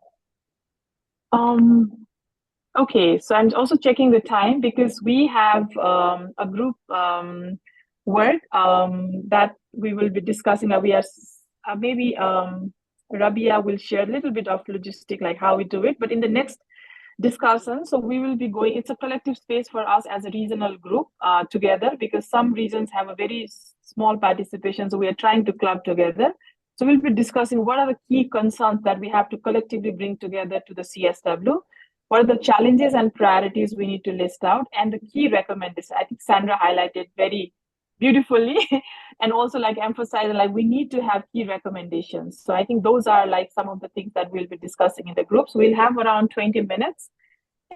Okay, so I'm also checking the time because we have a group work that we will be discussing. We are maybe Rabia will share a little bit of logistic, like how we do it, but in the next discussion, so we will be going, it's a collective space for us as a regional group together, because some regions have a very small participation, so we are trying to club together. So we'll be discussing what are the key concerns that we have to collectively bring together to the CSW. What are the challenges and priorities we need to list out, and the key recommendations. I think Sandra highlighted very beautifully and also like emphasized, like we need to have key recommendations. So I think those are like some of the things that we'll be discussing in the groups. We'll have around 20 minutes,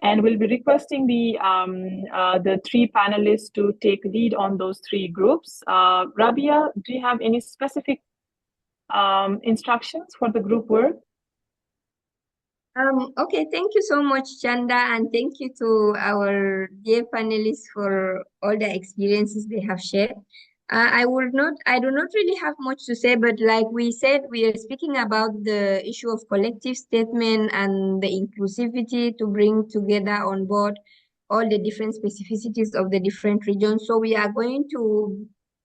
and we'll be requesting the three panelists to take lead on those three groups. Rabia, do you have any specific instructions for the group work? Okay, thank you so much, Chanda, and thank you to our dear panelists for all the experiences they have shared. I do not really have much to say, but like we said, we are speaking about the issue of collective statement and the inclusivity to bring together on board all the different specificities of the different regions. So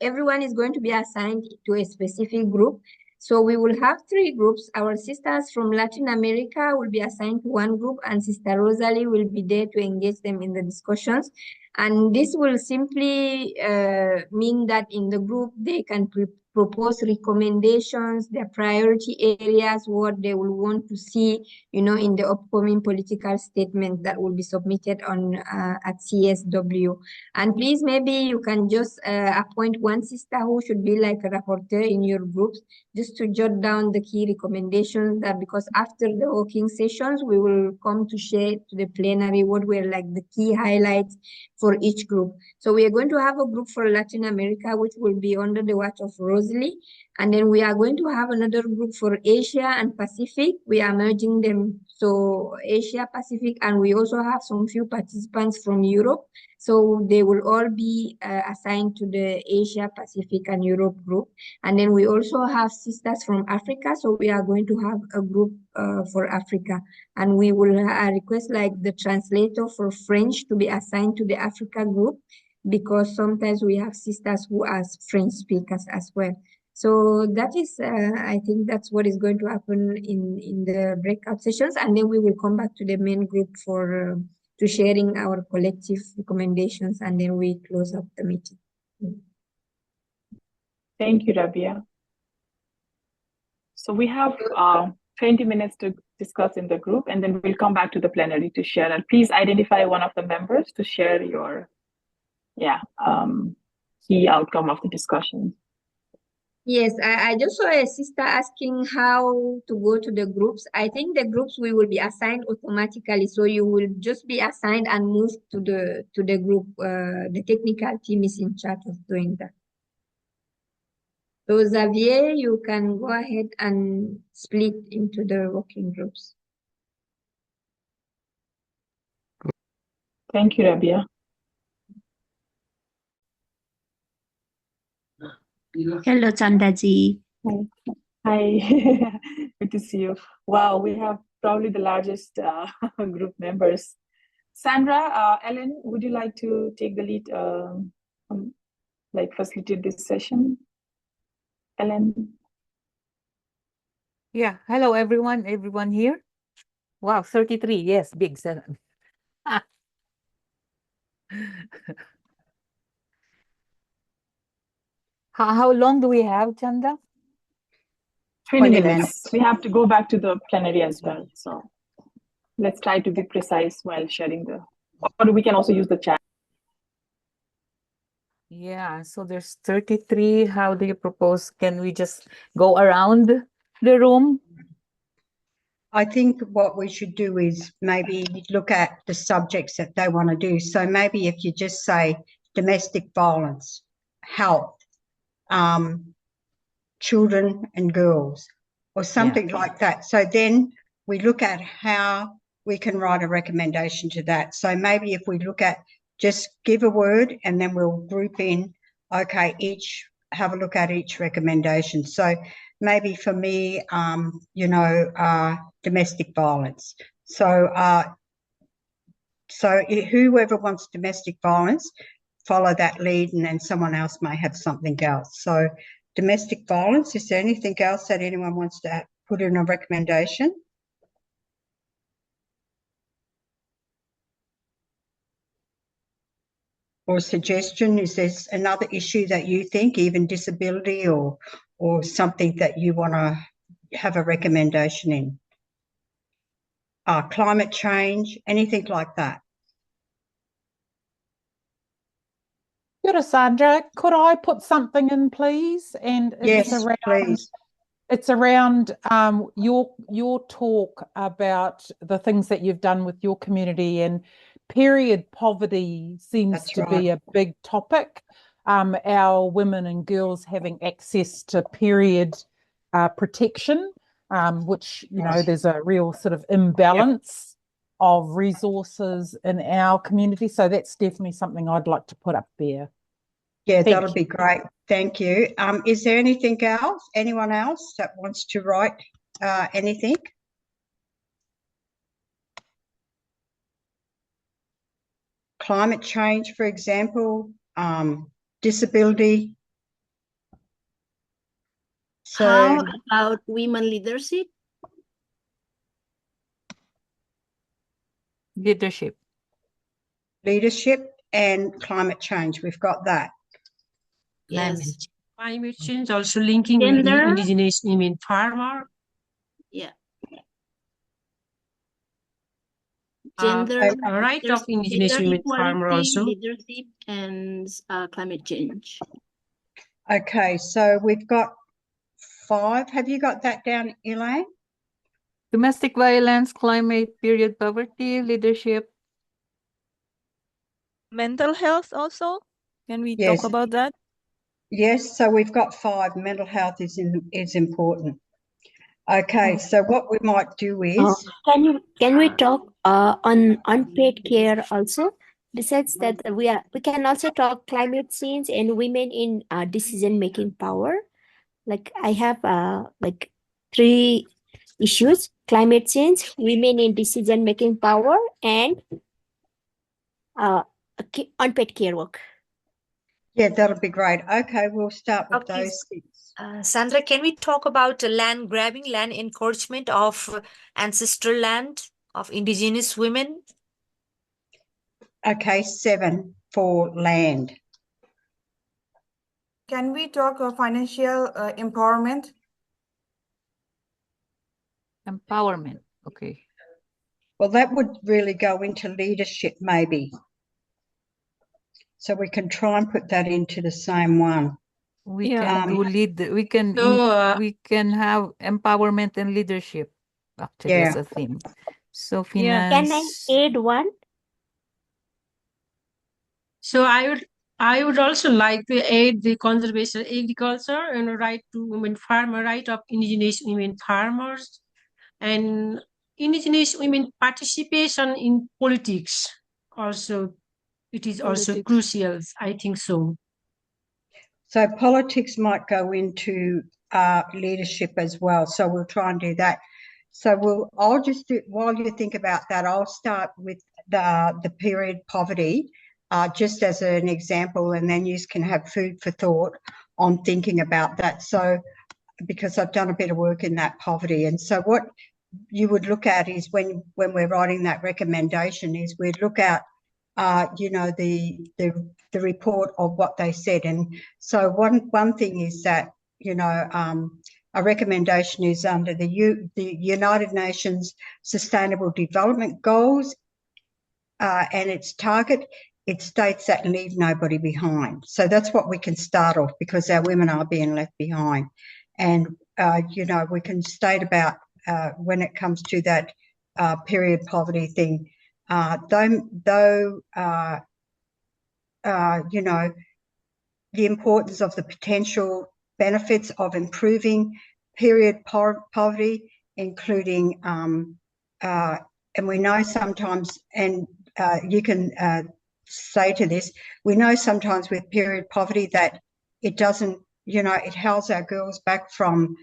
everyone is going to be assigned to a specific group. So we will have three groups. Our sisters from Latin America will be assigned to one group, and Sister Rosalie will be there to engage them in the discussions. And this will simply mean that in the group, they can propose recommendations, their priority areas, what they will want to see, in the upcoming political statement that will be submitted on at CSW. And please, maybe you can just appoint one sister who should be like a rapporteur in your groups, just to jot down the key recommendations, that because after the working sessions, we will come to share to the plenary what were like the key highlights for each group. So we are going to have a group for Latin America, which will be under the watch of Rosalie. And then we are going to have another group for Asia and Pacific. We are merging them. So Asia, Pacific, and we also have some few participants from Europe. So they will all be assigned to the Asia, Pacific, and Europe group. And then we also have sisters from Africa. So we are going to have a group for Africa. And we will request like the translator for French to be assigned to the Africa group, because sometimes we have sisters who are French speakers as well. So that is, I think that's what is going to happen in the breakout sessions. And then we will come back to the main group to sharing our collective recommendations, and then we close up the meeting. Thank you, Rabia. So we have 20 minutes to discuss in the group, and then we'll come back to the plenary to share. And please identify one of the members to share your key outcome of the discussion. Yes, I just saw a sister asking how to go to the groups. I think the groups we will be assigned automatically, so you will just be assigned and move to the group. The technical team is in charge of doing that. So Xavier, you can go ahead and split into the working groups. Thank you, Rabia. Hello, Chandaji. Hi, good to see you. Wow, we have probably the largest group members. Sandra, Ellen, would you like to take the lead, facilitate this session? Ellen? Yeah. Hello, everyone. Everyone here? Wow, 33. Yes, big 7. How long do we have, Chanda? 20 minutes. We have to go back to the plenary as well. So let's try to be precise while sharing or we can also use the chat. Yeah, so there's 33. How do you propose? Can we just go around the room? I think what we should do is maybe look at the subjects that they want to do. So maybe if you just say domestic violence, health, children and girls, or something like that. So then we look at how we can write a recommendation to that. So maybe if we look at just give a word and then we'll group in, okay, have a look at each recommendation. So maybe for me, domestic violence. So whoever wants domestic violence, follow that lead, and then someone else may have something else. So domestic violence, is there anything else that anyone wants to put in a recommendation? Or suggestion? Is there another issue that you think, even disability or something that you want to have a recommendation in? Climate change, anything like that? Sandra, could I put something in, please? And yes, please. It's around your talk about the things that you've done with your community, and period poverty seems to be a big topic. Our women and girls having access to period protection, which, there's a real sort of imbalance of resources in our community. So that's definitely something I'd like to put up there. Yeah, that'll be great. Thank you. Is there anything else? Anyone else that wants to write anything? Climate change, for example, disability. So, how about women leadership? Leadership and climate change. We've got that. Yes. Climate change also linking with the indigenous women farmer. Yeah. Gender, right of indigenous women farmer also. Leadership and climate change. Okay, so we've got 5. Have you got that down, Elaine? Domestic violence, climate, period poverty, leadership. Mental health also? Can we talk about that? Yes, so we've got 5. Mental health is important. Okay, so what we might do is can we talk on unpaid care also? Besides that, we can also talk climate change and women in decision making power. Like I have 3 issues: climate change, women in decision making power, and unpaid care work. Yeah, that'll be great. Okay, we'll start with those 6. Sandra, can we talk about land grabbing, land encroachment of ancestral land of indigenous women? Okay, 7 for land. Can we talk financial empowerment? Empowerment. Okay. Well, that would really go into leadership, maybe. So we can try and put that into the same one. We can do we can have empowerment and leadership actually as a theme. So finance. Can I add one? So I would also like to add the conservation agriculture and right to women farmer, right of indigenous women farmers, and indigenous women participation in politics. Also, it is also crucial. I think so. So politics might go into leadership as well. So we'll try and do that. So I'll just do, while you think about that, I'll start with the period poverty, just as an example, and then you can have food for thought on thinking about that. So because I've done a bit of work in that poverty. And so what you would look at is when we're writing that recommendation is we'd look at the report of what they said. And so one thing is that, a recommendation is under the United Nations Sustainable Development Goals and its target, it states that leave nobody behind. So that's what we can start off, because our women are being left behind. And, we can state about when it comes to that period poverty thing, the importance of the potential benefits of improving period poverty, including, and we know sometimes, and you can say to this, we know sometimes with period poverty that it doesn't, it holds our girls back from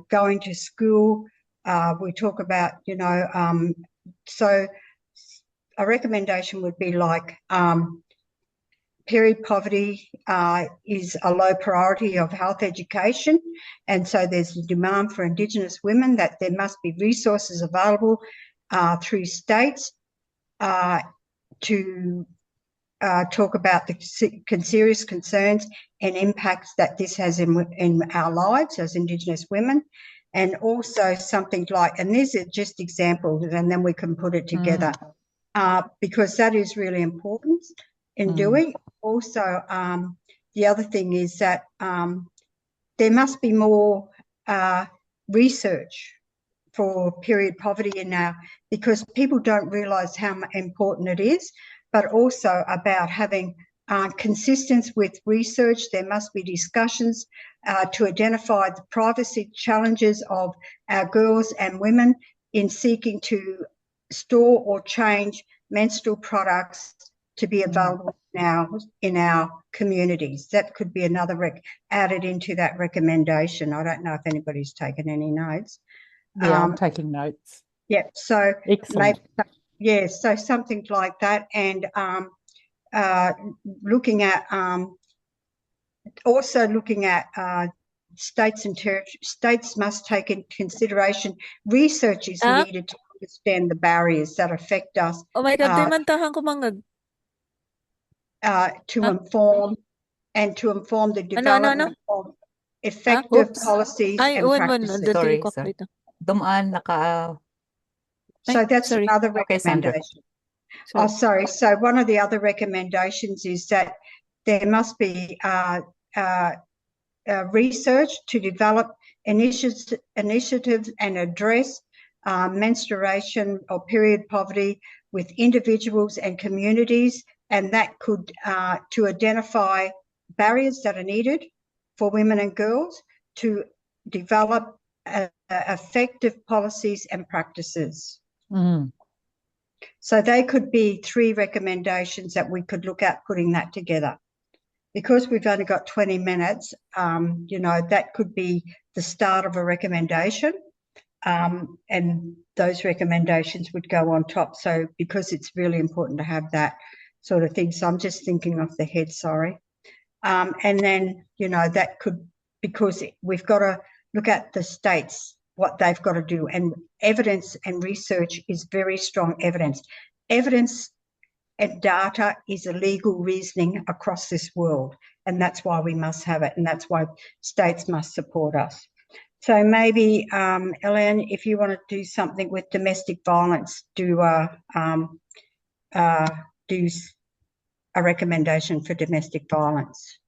going to school. We talk about, so a recommendation would be like, period poverty is a low priority of health education, and so there's a demand for Indigenous women that there must be resources available through states to talk about the serious concerns and impacts that this has in our lives as Indigenous women. And also something like, and these are just examples, and then we can put it together because that is really important in doing. Also, the other thing is that there must be more research for period poverty in now, because people don't realise how important it is, but also about having consistency with research. There must be discussions to identify the privacy challenges of our girls and women in seeking to store or change menstrual products to be available now in our communities. That could be another added into that recommendation. I don't know if anybody's taken any notes. Yeah, I'm taking notes. Yeah, so excellent. Maybe, so something like that, and looking at states and territories. States must take into consideration research is needed to understand the barriers that affect us. Oh my God, mantahan ko mangag. To inform the development of effective policies and practices. Sorry. Dumaan naka. So that's another recommendation. Oh, sorry. So one of the other recommendations is that there must be research to develop initiatives and address menstruation or period poverty with individuals and communities, and that could to identify barriers that are needed for women and girls to develop effective policies and practices. So they could be 3 recommendations that we could look at putting that together. Because we've only got 20 minutes, that could be the start of a recommendation, and those recommendations would go on top. So because it's really important to have that sort of thing. So I'm just thinking off the head, sorry. And then, that could, because we've got to look at the states, what they've got to do, and evidence and research is very strong evidence. Evidence and data is a legal reasoning across this world. And that's why we must have it. And that's why states must support us. So maybe, Ellen, if you want to do something with domestic violence, do a recommendation for domestic violence.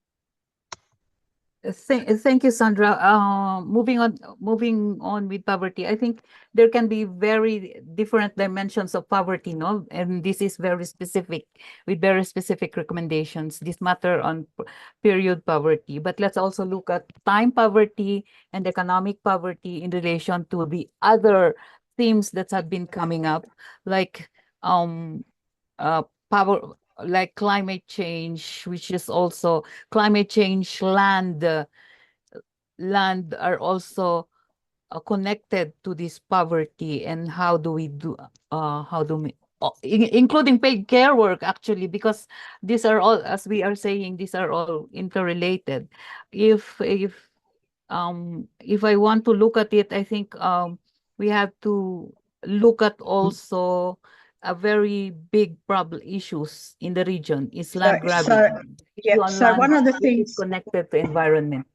Thank you, Sandra. Moving on with poverty, I think there can be very different dimensions of poverty, no? And this is very specific, with very specific recommendations. This matter on period poverty, but let's also look at time poverty and economic poverty in relation to the other themes that have been coming up, like power, like climate change, which is also climate change, land are also connected to this poverty. And how do we including paid care work, actually, because these are all, as we are saying, these are all interrelated. If I want to look at it, I think we have to look at also a very big problem issues in the region is land grabbing. So one of the things connected to environment.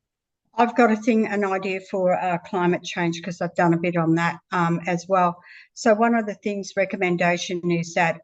I've got an idea for climate change, because I've done a bit on that as well. So one of the things recommendation is that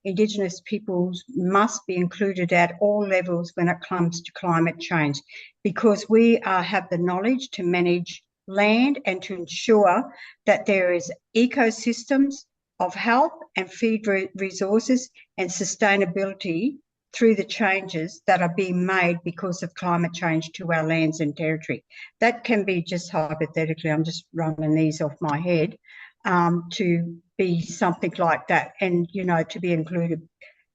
Indigenous peoples must be included at all levels when it comes to climate change, because we have the knowledge to manage land and to ensure that there is ecosystems of health and feed resources and sustainability through the changes that are being made because of climate change to our lands and territory. That can be, just hypothetically, I'm just running these off my head, to be something like that. And, you know, to be included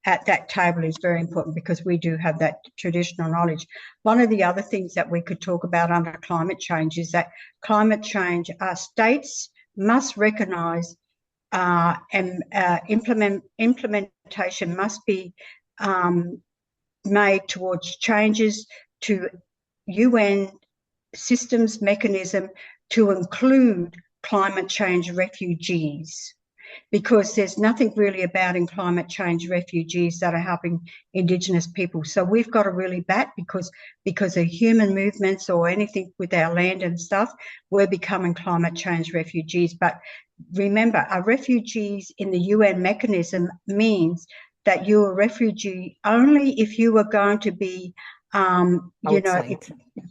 at that table is very important, because we do have that traditional knowledge. One of the other things that we could talk about under climate change is that climate change, states must recognise and implementation must be made towards changes to UN systems mechanism to include climate change refugees, because there's nothing really about in climate change refugees that are helping Indigenous people. So we've got to really bat, because of human movements or anything with our land and stuff, we're becoming climate change refugees. But remember, our refugees in the UN mechanism means that you're a refugee only if you are going to be,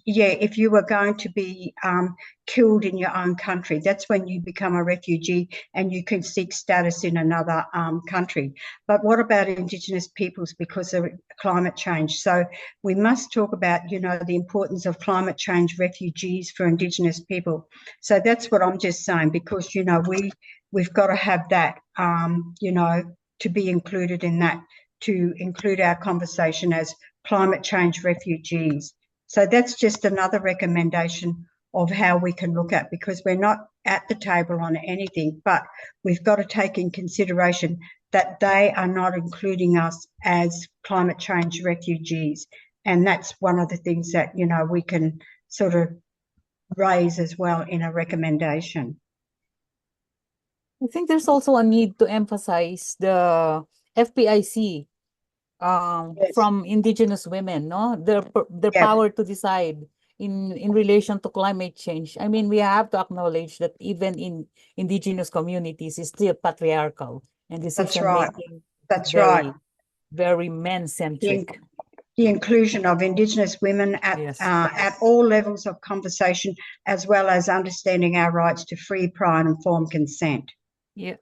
if you were going to be killed in your own country. That's when you become a refugee and you can seek status in another country. But what about Indigenous peoples because of climate change? So we must talk about, you know, the importance of climate change refugees for Indigenous people. So that's what I'm just saying, because, you know, we've got to have that, you know, to be included in that, to include our conversation as climate change refugees. So that's just another recommendation of how we can look at, because we're not at the table on anything, but we've got to take in consideration that they are not including us as climate change refugees. And that's one of the things that, you know, we can sort of raise as well in a recommendation. I think there's also a need to emphasize the FPIC from Indigenous women, no? Their power to decide in relation to climate change. I mean, we have to acknowledge that even in Indigenous communities, it's still patriarchal, and decision making very men-centric. The inclusion of Indigenous women at all levels of conversation, as well as understanding our rights to free, prior, and informed consent. Yeah.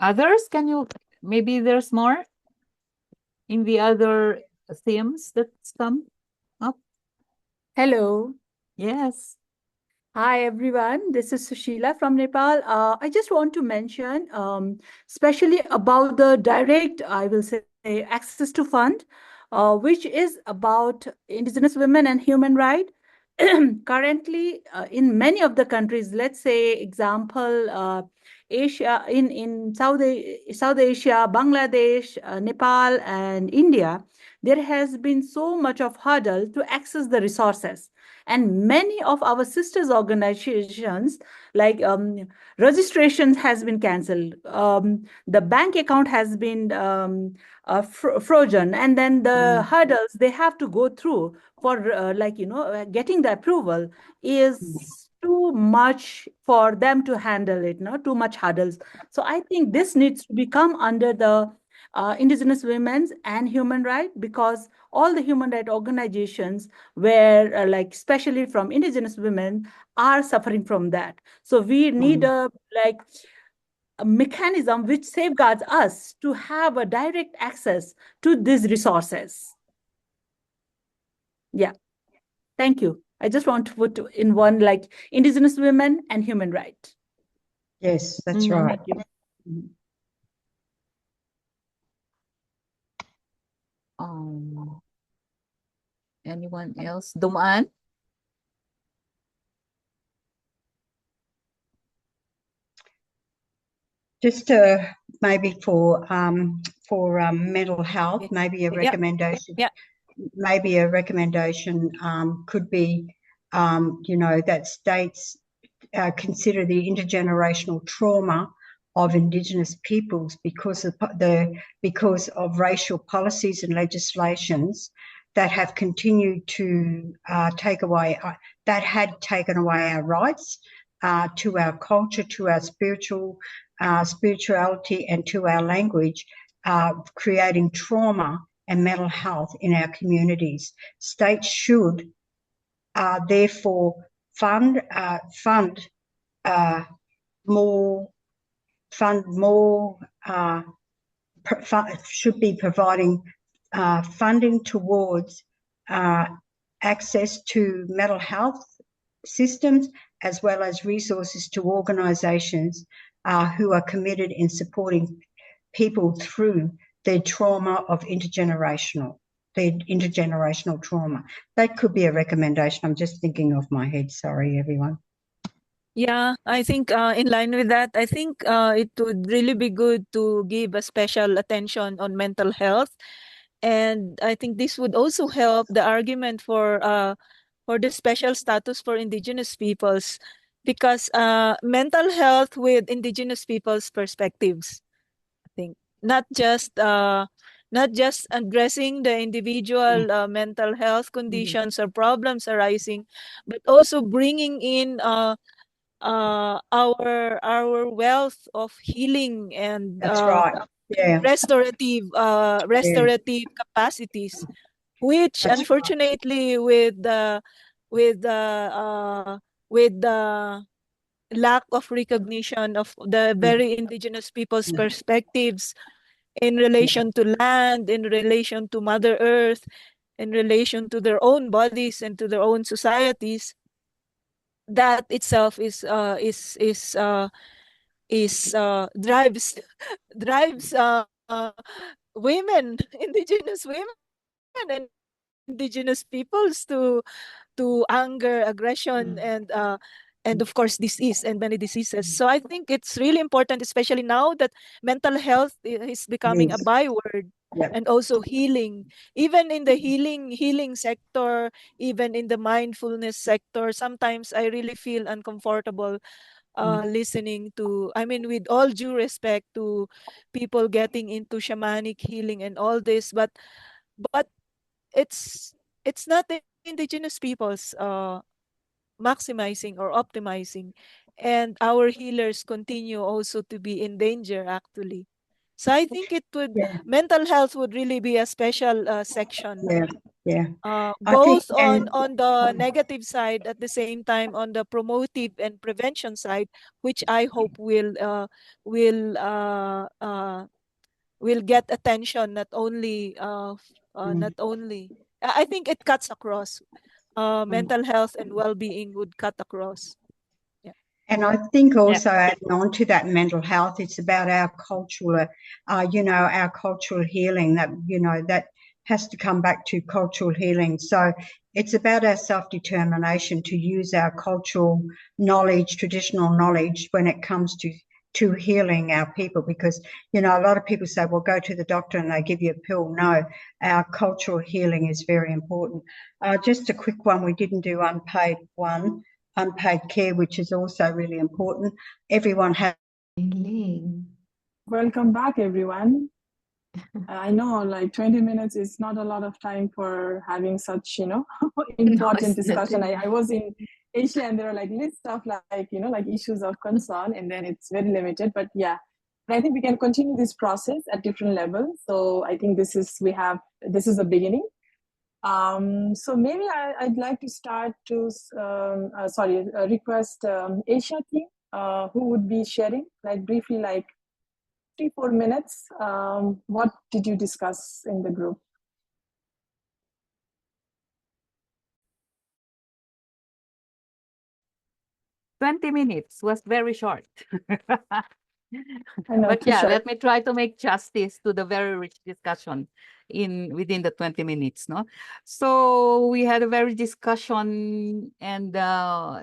Others, can you, maybe there's more in the other themes that's come up? Hello. Yes. Hi, everyone. This is Sushila from Nepal. I just want to mention, especially about the direct, I will say, access to fund, which is about Indigenous women and human rights. Currently, in many of the countries, let's say, example, Asia, in South Asia, Bangladesh, Nepal, and India, there has been so much of hurdle to access the resources. And many of our sisters organizations, like registrations has been cancelled, the bank account has been frozen, and then the hurdles they have to go through for getting the approval is too much for them to handle it, too much hurdles. So I think this needs to become under the Indigenous women's and human right, because all the human right organizations where especially from Indigenous women are suffering from that. So we need a mechanism which safeguards us to have a direct access to these resources. Yeah, thank you. I just want to put in one Indigenous women and human right. Yes, that's right. Thank you. Anyone else? Dumaan? Just maybe for mental health, maybe a recommendation. Yeah. Maybe a recommendation could be, that states consider the intergenerational trauma of Indigenous peoples because of racial policies and legislations that have continued to taken away our rights to our culture, to our spirituality, and to our language, creating trauma and mental health in our communities. States should therefore should be providing funding towards access to mental health systems, as well as resources to organisations who are committed in supporting people through their trauma of intergenerational trauma. That could be a recommendation. I'm just thinking off my head. Sorry, everyone. Yeah, I think in line with that, I think it would really be good to give a special attention on mental health. And I think this would also help the argument for the special status for Indigenous peoples, because mental health with Indigenous peoples' perspectives, I think, not just addressing the individual mental health conditions or problems arising, but also bringing in our wealth of healing and That's right. Yeah. restorative capacities, which That's unfortunately with the lack of recognition of the very Indigenous people's perspectives in relation to land, in relation to Mother Earth, in relation to their own bodies and to their own societies, that itself drives women, Indigenous women and Indigenous peoples to anger, aggression, and of course disease and many diseases. So I think it's really important, especially now that mental health is becoming a byword. Yep. And also healing, even in the healing sector, even in the mindfulness sector, sometimes I really feel uncomfortable listening to, I mean, with all due respect to people getting into shamanic healing and all this, but it's not the Indigenous peoples maximizing or optimizing, and our healers continue also to be in danger actually. So I think mental health would really be a special section. Yeah. Both on the negative side, at the same time on the promotive and prevention side, which I hope will get attention, not only I think it cuts across. Mental health and well-being would cut across. And I think also adding on to that mental health, it's about our cultural, our cultural healing, that has to come back to cultural healing. So it's about our self-determination to use our cultural knowledge, traditional knowledge, when it comes to to healing our people, because, you know, a lot of people say, well, go to the doctor and they give you a pill. No, our cultural healing is very important. Just a quick one, we didn't do unpaid care, which is also really important. Everyone has. Welcome back, everyone. I know like 20 minutes is not a lot of time for having such, you know, important discussion. I was in Asia and there are like list of like, you know, like issues of concern, and then it's very limited, but yeah. But I think we can continue this process at different levels. So I think this is a beginning. So maybe I'd like to start to, request Asia team, who would be sharing like briefly, like 3-4 minutes. What did you discuss in the group? minutes was very short. I know, But yeah, short. let me try to make justice to the very rich discussion within the 20 minutes, no? So we had a very discussion, and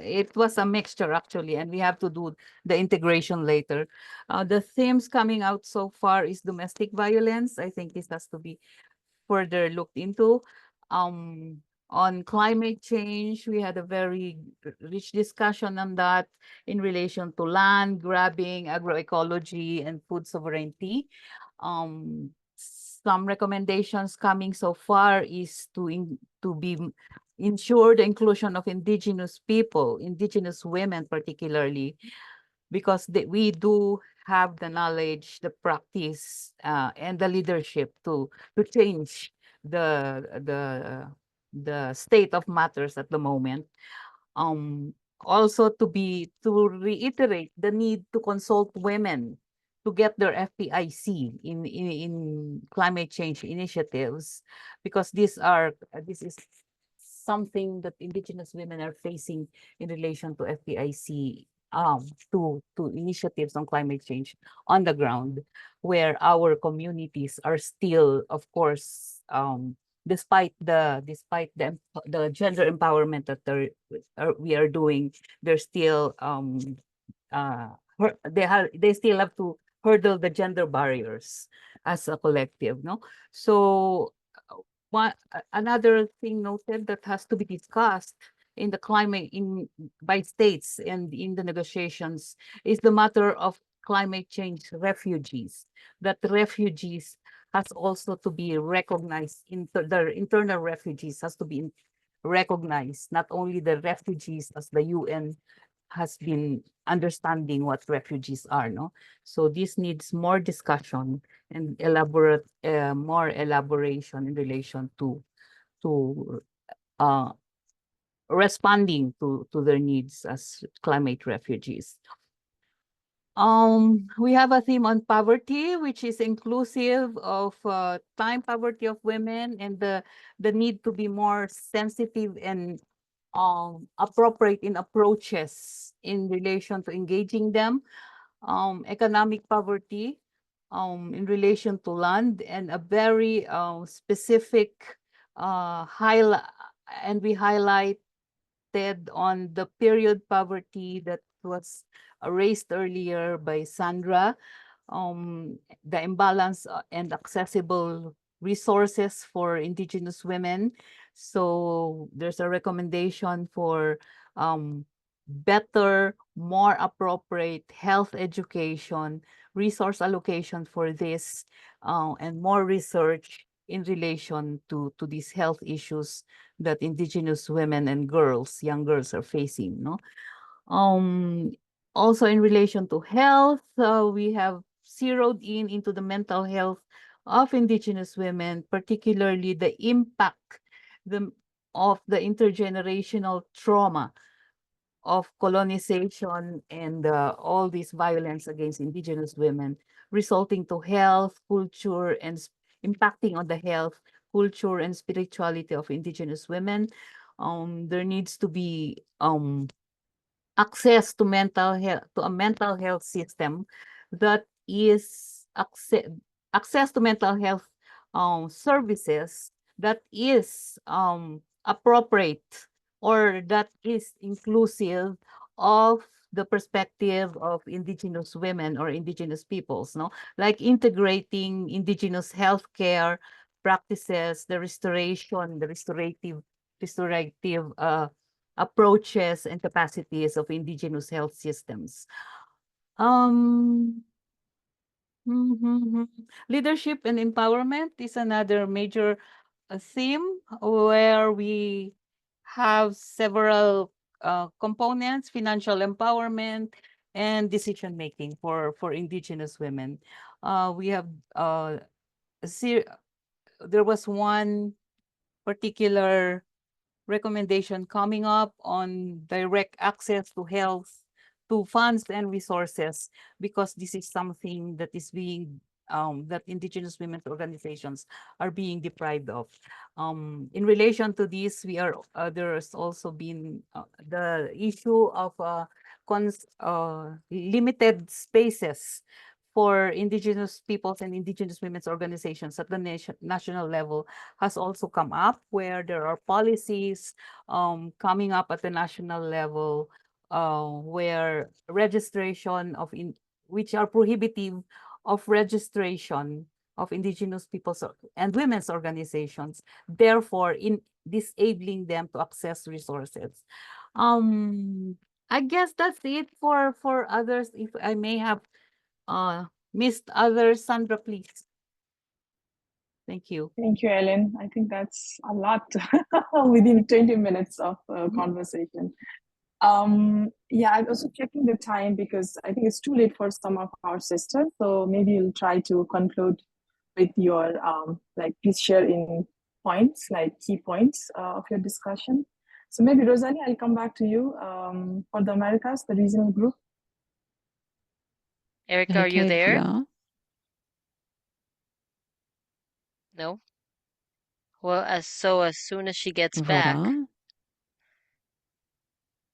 it was a mixture actually, and we have to do the integration later. The themes coming out so far is domestic violence. I think this has to be further looked into. On climate change, we had a very rich discussion on that in relation to land grabbing, agroecology, and food sovereignty. Some recommendations coming so far is to ensure the inclusion of indigenous people, indigenous women particularly, because we do have the knowledge, the practice, and the leadership to change the state of matters at the moment. Also to reiterate the need to consult women to get their FPIC in climate change initiatives, because this is something that indigenous women are facing in relation to FPIC, to initiatives on climate change on the ground, where our communities are still, of course, despite the gender empowerment that we are doing, they're still they still have to hurdle the gender barriers as a collective, no? So another thing noted that has to be discussed in the climate by states and in the negotiations is the matter of climate change refugees. That refugees has also to be recognized. The internal refugees has to be recognized, not only the refugees as the UN has been understanding what refugees are, no? So this needs more discussion and more elaboration in relation to responding to their needs as climate refugees. We have a theme on poverty, which is inclusive of time poverty of women, and the need to be more sensitive and appropriate in approaches in relation to engaging them. Economic poverty in relation to land, and a very specific highlight, and we highlighted on the period poverty that was raised earlier by Sandra, the imbalance and accessible resources for indigenous women. So there's a recommendation for better, more appropriate health education, resource allocation for this, and more research in relation to these health issues that indigenous women and girls, young girls, are facing, no? Also in relation to health, we have zeroed into the mental health of indigenous women, particularly the impact of the intergenerational trauma of colonization and all this violence against indigenous women, resulting to health, culture, and impacting on the health, culture, and spirituality of indigenous women. There needs to be access to mental health, to a mental health system that is access to mental health services that is appropriate, or that is inclusive of the perspective of indigenous women or indigenous peoples, no? Like integrating indigenous healthcare practices, the restorative approaches and capacities of indigenous health systems. Leadership and empowerment is another major theme where we have several components: financial empowerment and decision making for indigenous women. We have there was one particular recommendation coming up on direct access to health, to funds and resources, because this is something that is being that indigenous women's organizations are being deprived of. In relation to this, there's also been the issue of limited spaces for indigenous peoples and indigenous women's organizations at the national level has also come up, where there are policies coming up at the national level where registration of which are prohibitive of registration of indigenous peoples and women's organizations, therefore in disabling them to access resources. I guess that's it for others. If I may have missed others, Sandra, please. Thank you. Thank you, Ellen. I think that's a lot within 20 minutes of conversation. Yeah, I'm also checking the time because I think it's too late for some of our sisters. So maybe you'll try to conclude with your, please share in points, like key points of your discussion. So maybe Rosalie, I'll come back to you for the Americas, the regional group. Erica, are you there? No? Well, as soon as she gets back.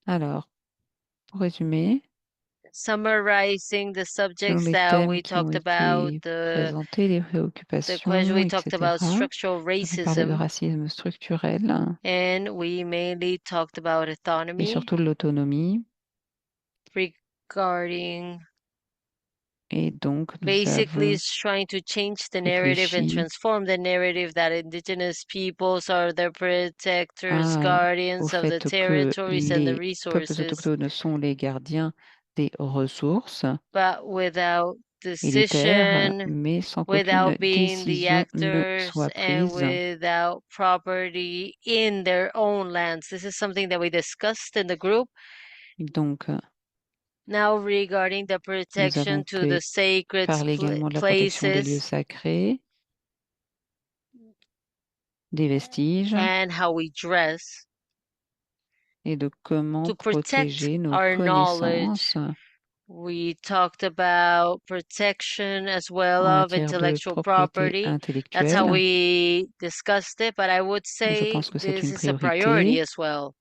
Alors, pour résumer, Summarizing the selon subjects les that thèmes we qui ont talked about, été the présentés, les question préoccupations, we talked about etc. structural On a parlé de racism, racisme structurel and we mainly talked about et autonomy, surtout de l'autonomie. regarding Et donc, nous basically avons is trying to change the narrative and réfléchi transform the narrative that indigenous peoples are the protectors, au guardians of the fait que territories and the les peuples resources, autochtones sont les gardiens des ressources but without et des terres, decision, mais sans qu'aucune without being the décision ne actors, soit and prise. without property in their own lands. This is something that we discussed in the group. Donc, Now, regarding the nous avons protection to the sacred parlé également de la protection des lieux places sacrés, des vestiges and how we dress et de comment to protect protéger nos our knowledge. connaissances We talked about protection as well en of matière de intellectual propriété property. That's how intellectuelle. we discussed it, but I would Je say pense que c'est this une is a priority priorité. as well.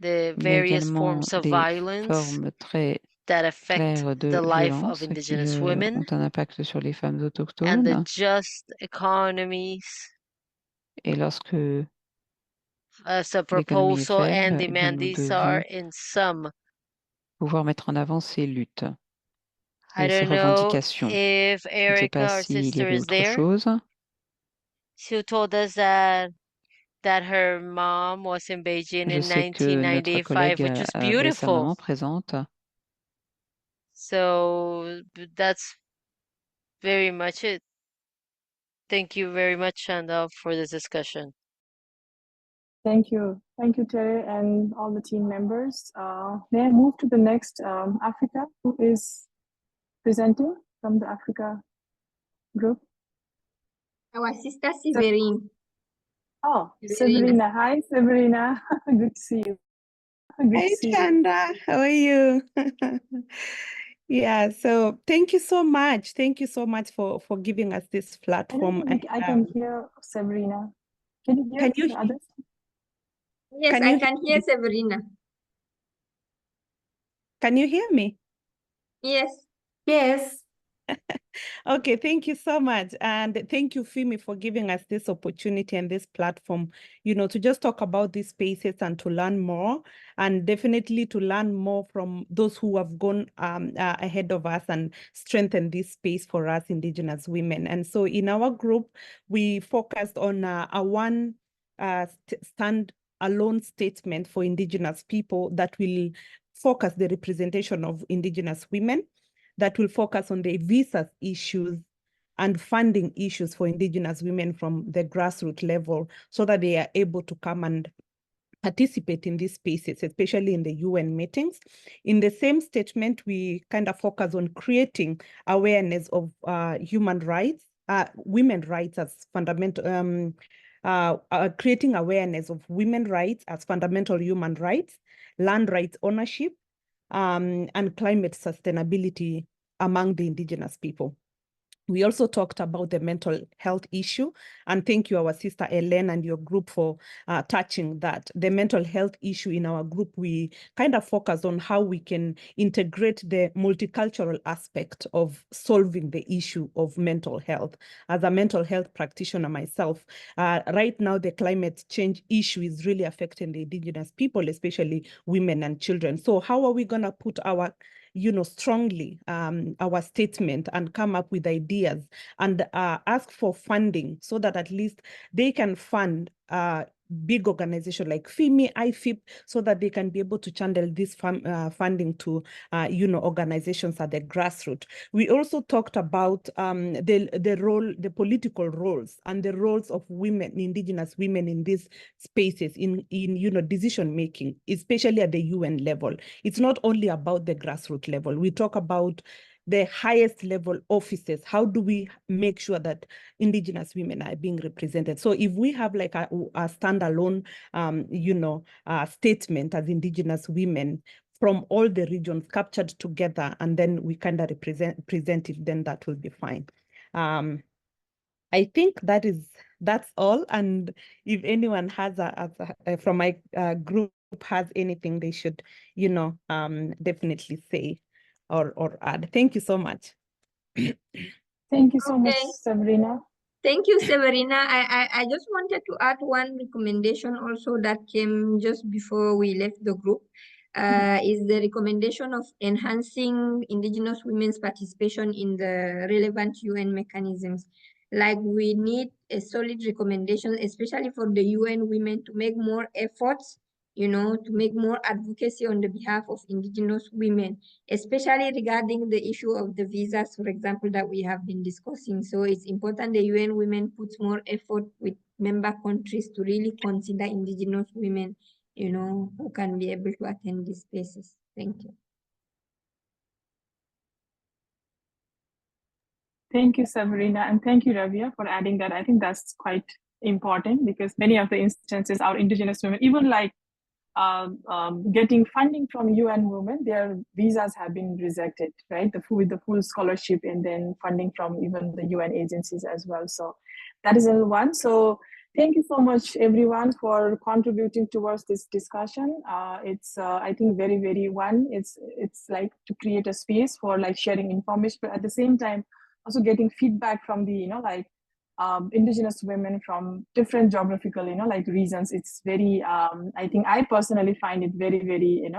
The Il y a various également forms of des violence formes très that affect claires the de life of violence qui indigenous women ont un impact sur les femmes and the autochtones. just economies Et lorsque as a l'économie est proposal faible, and eh bien, demand. nous These are devons in some. pouvoir mettre en avant ces luttes I et ces don't know revendications. if Je ne sais Erica, pas our s'il y sister, avait is autre there. chose. She told us that her mom was in Beijing Je in sais que notre 1995, collègue which was avait sa maman beautiful. présente. So that's very much it. Thank you very much, Shanda, for this discussion. Thank you, Terry, and all the team members. May I move to the next Africa, who is presenting from the Africa group? Our sister Severine. Oh, Severina. Severina. Hi, Severina. Good to see you. Good Hey, to see you. Chanda, how are you? Yeah, so thank you so much. Thank you so much for giving us this I platform. don't think I can hear Severina. Can you hear Can you the others? Yes, Can I you can hear hear Severina. Can you hear me? Yes. Yes. Okay, thank you so much. And thank you, Fimi, for giving us this opportunity and this platform, to just talk about these spaces and to learn more, and definitely to learn more from those who have gone ahead of us and strengthen this space for us Indigenous women. And so in our group, we focused on a one stand-alone statement for Indigenous people that will focus the representation of Indigenous women, that will focus on the visas issues and funding issues for Indigenous women from the grassroots level, so that they are able to come and participate in these spaces, especially in the UN meetings. In the same statement, we kind of focus on creating awareness of human rights, women rights as fundamental, creating awareness of women rights as fundamental human rights, land rights ownership, and climate sustainability among the Indigenous people. We also talked about the mental health issue, and thank you, our sister Ellen and your group, for touching that. The mental health issue in our group, we kind of focused on how we can integrate the multicultural aspect of solving the issue of mental health. As a mental health practitioner myself, right now the climate change issue is really affecting the Indigenous people, especially women and children. So how are we going to put our strongly our statement and come up with ideas and ask for funding, so that at least they can fund big organizations like FIMI, IFIP, so that they can be able to channel this funding to organizations at the grassroots. We also talked about the political roles and the roles of women, Indigenous women, in these spaces, in decision making, especially at the UN level. It's not only about the grassroots level. We talk about the highest level offices. How do we make sure that Indigenous women are being represented? So if we have like a standalone, statement as Indigenous women from all the regions captured together, and then we kind of present it, then that will be fine. I think that's all. And if anyone has from my group has anything they should, definitely say or add. Thank you so much. Thank you so much, Sabrina. Thank you, Severina. I just wanted to add one recommendation also that came just before we left the group. Is the recommendation of enhancing Indigenous women's participation in the relevant UN mechanisms. Like, we need a solid recommendation, especially for the UN women, to make more efforts, to make more advocacy on the behalf of Indigenous women, especially regarding the issue of the visas, for example, that we have been discussing. So it's important the UN women puts more effort with member countries to really consider Indigenous women, who can be able to attend these spaces. Thank you. Thank you, Sabrina, and thank you, Rabia, for adding that. I think that's quite important, because many of the instances, our Indigenous women, even like getting funding from UN women, their visas have been rejected, right? With the full scholarship, and then funding from even the UN agencies as well. So that is one. So thank you so much, everyone, for contributing towards this discussion. It's I think very, very it's like to create a space for like sharing information, but at the same time also getting feedback from the Indigenous women from different geographical like regions. It's very I think I personally find it very, very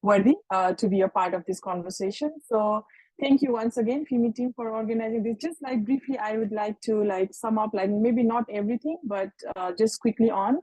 worthy to be a part of this conversation. So thank you once again, FIMI team, for organizing this. Just like briefly, I would like to like sum up, like maybe not everything, but just quickly on.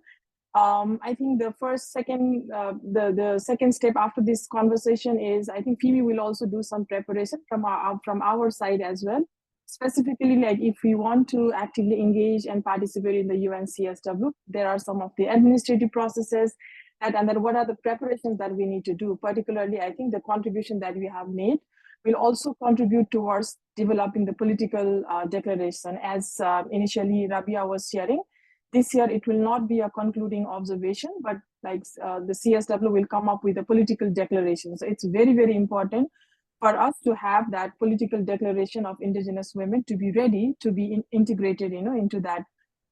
I think the second step after this conversation is, I think FIMI will also do some preparation from our side as well. Specifically, like if we want to actively engage and participate in the UN CSW, there are some of the administrative processes and then what are the preparations that we need to do. Particularly, I think the contribution that we have made will also contribute towards developing the political declaration. As initially Rabia was sharing, this year it will not be a concluding observation, but like the CSW will come up with a political declaration. So it's very, very important for us to have that political declaration of Indigenous women to be ready to be integrated, into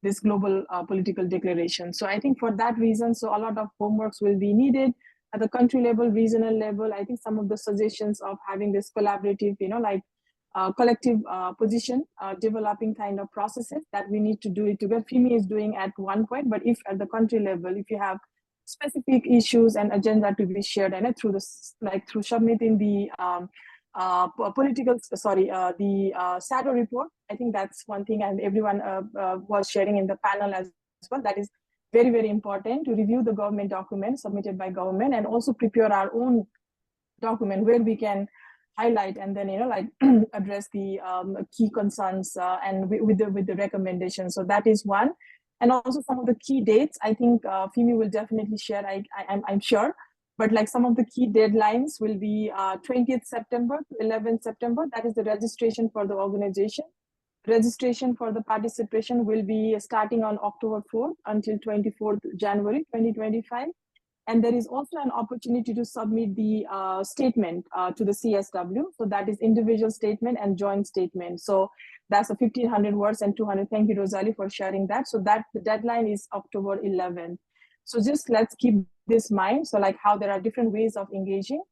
this global political declaration. So I think for that reason, so a lot of homeworks will be needed. at the country level, regional level, I think some of the suggestions of having this collaborative, like collective position, developing kind of processes that we need to do it together. FIMI is doing at one point, but if at the country level, if you have specific issues and agenda to be shared, and through this, like through submitting the shadow report, I think that's one thing, and everyone was sharing in the panel as well. That is very, very important to review the government documents submitted by government and also prepare our own document where we can highlight and then address the key concerns and with the recommendations. So that is one. And also some of the key dates, I think FIMI will definitely share, I'm sure, but like some of the key deadlines will be 20th September to 11th September. That is the registration for the organization. Registration for the participation will be starting on October 4th until 24th January 2025. And there is also an opportunity to submit the statement to the CSW. So that is individual statement and joint statement. So that's a 1,500 words and 200. Thank you, Rosalie, for sharing that. So that the deadline is October 11th. So just let's keep this in mind. So like how there are different ways of engaging.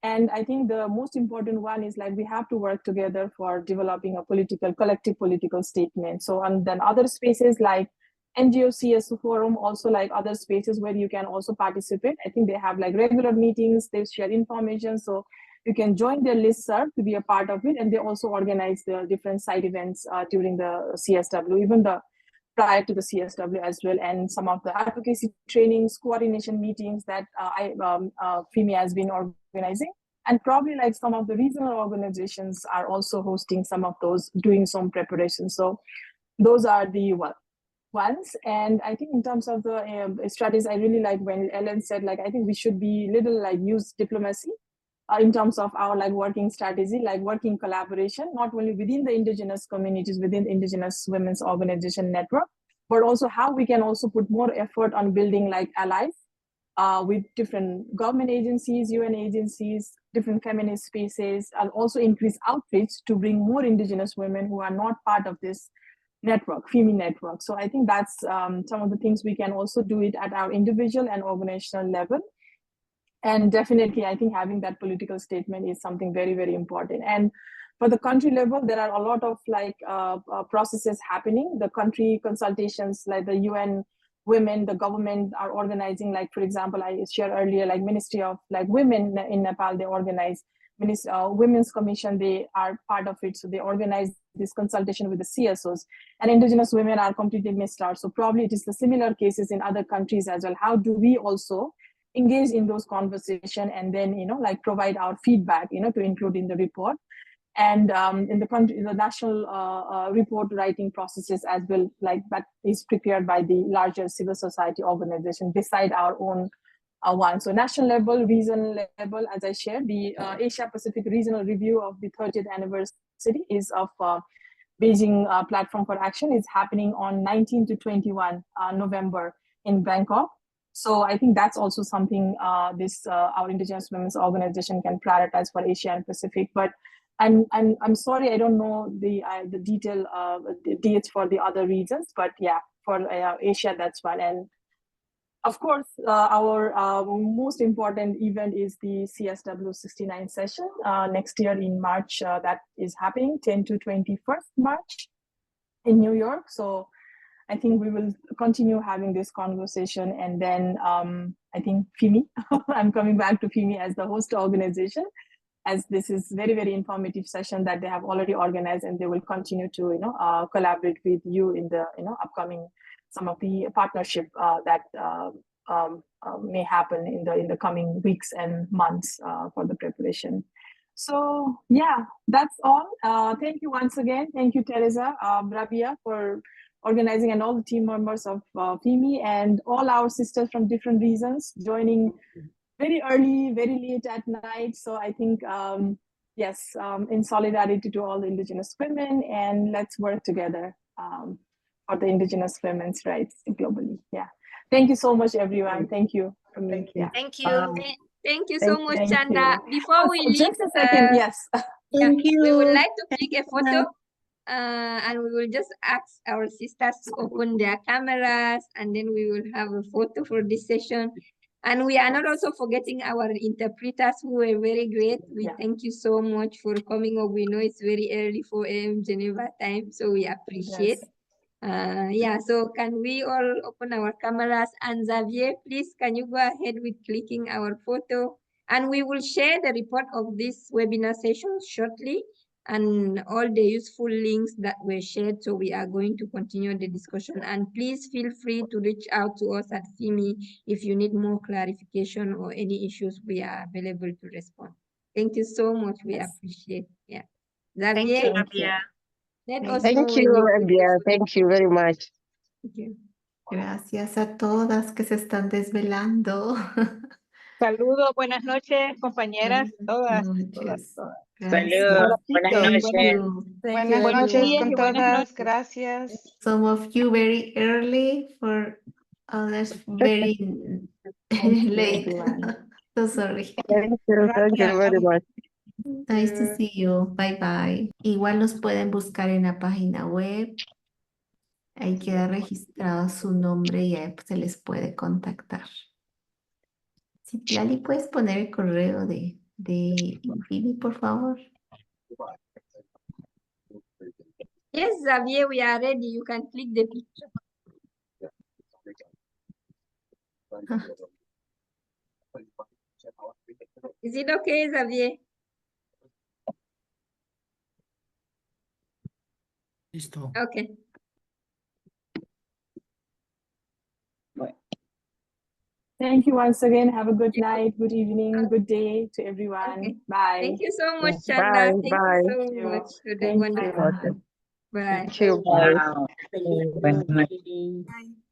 And I think the most important one is like we have to work together for developing a collective political statement. So and then other spaces like NGO CS forum, also like other spaces where you can also participate. I think they have like regular meetings, they share information. So you can join their listserv to be a part of it. And they also organize the different side events during the CSW, even prior to the CSW as well, and some of the advocacy trainings, coordination meetings that FIMI has been organizing. And probably like some of the regional organizations are also hosting some of those, doing some preparation. So those are the ones. And I think in terms of the strategies, I really like when Ellen said, like, I think we should be little like use diplomacy in terms of our like working strategy, like working collaboration, not only within the indigenous communities, within the Indigenous Women's Organization Network, but also how we can also put more effort on building like allies with different government agencies, UN agencies, different feminist spaces, and also increase outreach to bring more Indigenous women who are not part of this network, FIMI network. So I think that's some of the things we can also do it at our individual and organizational level. And definitely, I think having that political statement is something very, very important. And for the country level, there are a lot of like processes happening. The country consultations, like the UN Women, the government are organizing, like, for example, I shared earlier, like Ministry of like Women in Nepal, they organize Women's Commission, they are part of it. So they organize this consultation with the CSOs, and Indigenous women are completely missed out. So probably it is the similar cases in other countries as well. How do we also engage in those conversations and then, like provide our feedback, to include in the report. And in the country, the national report writing processes as well, like that is prepared by the larger civil society organization beside our own one. So national level, regional level, as I shared, the Asia Pacific Regional Review of the 30th anniversary is of Beijing Platform for Action is happening on 19 to 21 November in Bangkok. So I think that's also something our Indigenous Women's Organization can prioritize for Asia and Pacific. But I'm sorry, I don't know the detail dates for the other regions. But yeah, for Asia, that's one. And of course, our most important event is the CSW69 session next year in March. That is happening 10 to 21st March in New York. So I think we will continue having this conversation. And then I think FIMI, I'm coming back to FIMI as the host organization, as this is very, very informative session that they have already organized, and they will continue to, collaborate with you in the, upcoming, some of the partnership that may happen in the coming weeks and months for the preparation. So yeah, that's all. Thank you once again. Thank you, Teresa, Rabia, for organizing, and all the team members of FIMI, and all our sisters from different regions joining very early, very late at night. So I think, yes, in solidarity to all the Indigenous women, and let's work together for the Indigenous women's rights globally. Yeah. Thank you so much, everyone. Thank you. Thank you. Thank you. Thank you so much, Chanda. Before we leave, just a second, yes. Thank you. We would like to take a photo. And we will just ask our sisters to open their cameras, and then we will have a photo for this session. And we are not also forgetting our interpreters who were very great. We thank you so much for coming up. We know it's very early 4 a.m. Geneva time, so we appreciate. Yeah, so can we all open our cameras? And Xavier, please, can you go ahead with clicking our photo? And we will share the report of this webinar session shortly and all the useful links that were shared. So we are going to continue the discussion. And please feel free to reach out to us at FIMI if you need more clarification or any issues. We are available to respond. Thank you so much. We appreciate. Yeah. Xavier, Thank you, Rabia. let us know Thank when you, you Rabia. Thank you very much. Thank you. Gracias a todas que se están desvelando. Saludos, buenas noches, compañeras, todas. Noches. Gracias. Saludos. Buenas Thank noches. you. Thank Buenas you, noches everyone. con todas, gracias. Some of you very early, for others very late. So sorry. Thank you very much. Nice to see you. Bye bye. Igual nos pueden buscar en la página web. Ahí queda registrado su nombre y ahí se les puede contactar. Citlali, ¿puedes poner el correo de Infini, por favor? Yes, Xavier, we are ready. You can click the picture. Is it okay, Xavier? Listo. Okay. Thank you once again. Have a good night, good evening, good day to everyone. Okay. Bye. Thank you so much, Bye, Chanda. Thank bye. you so much for the Thank wonderful. you. Bye. Thank you, bye. Buenas noches.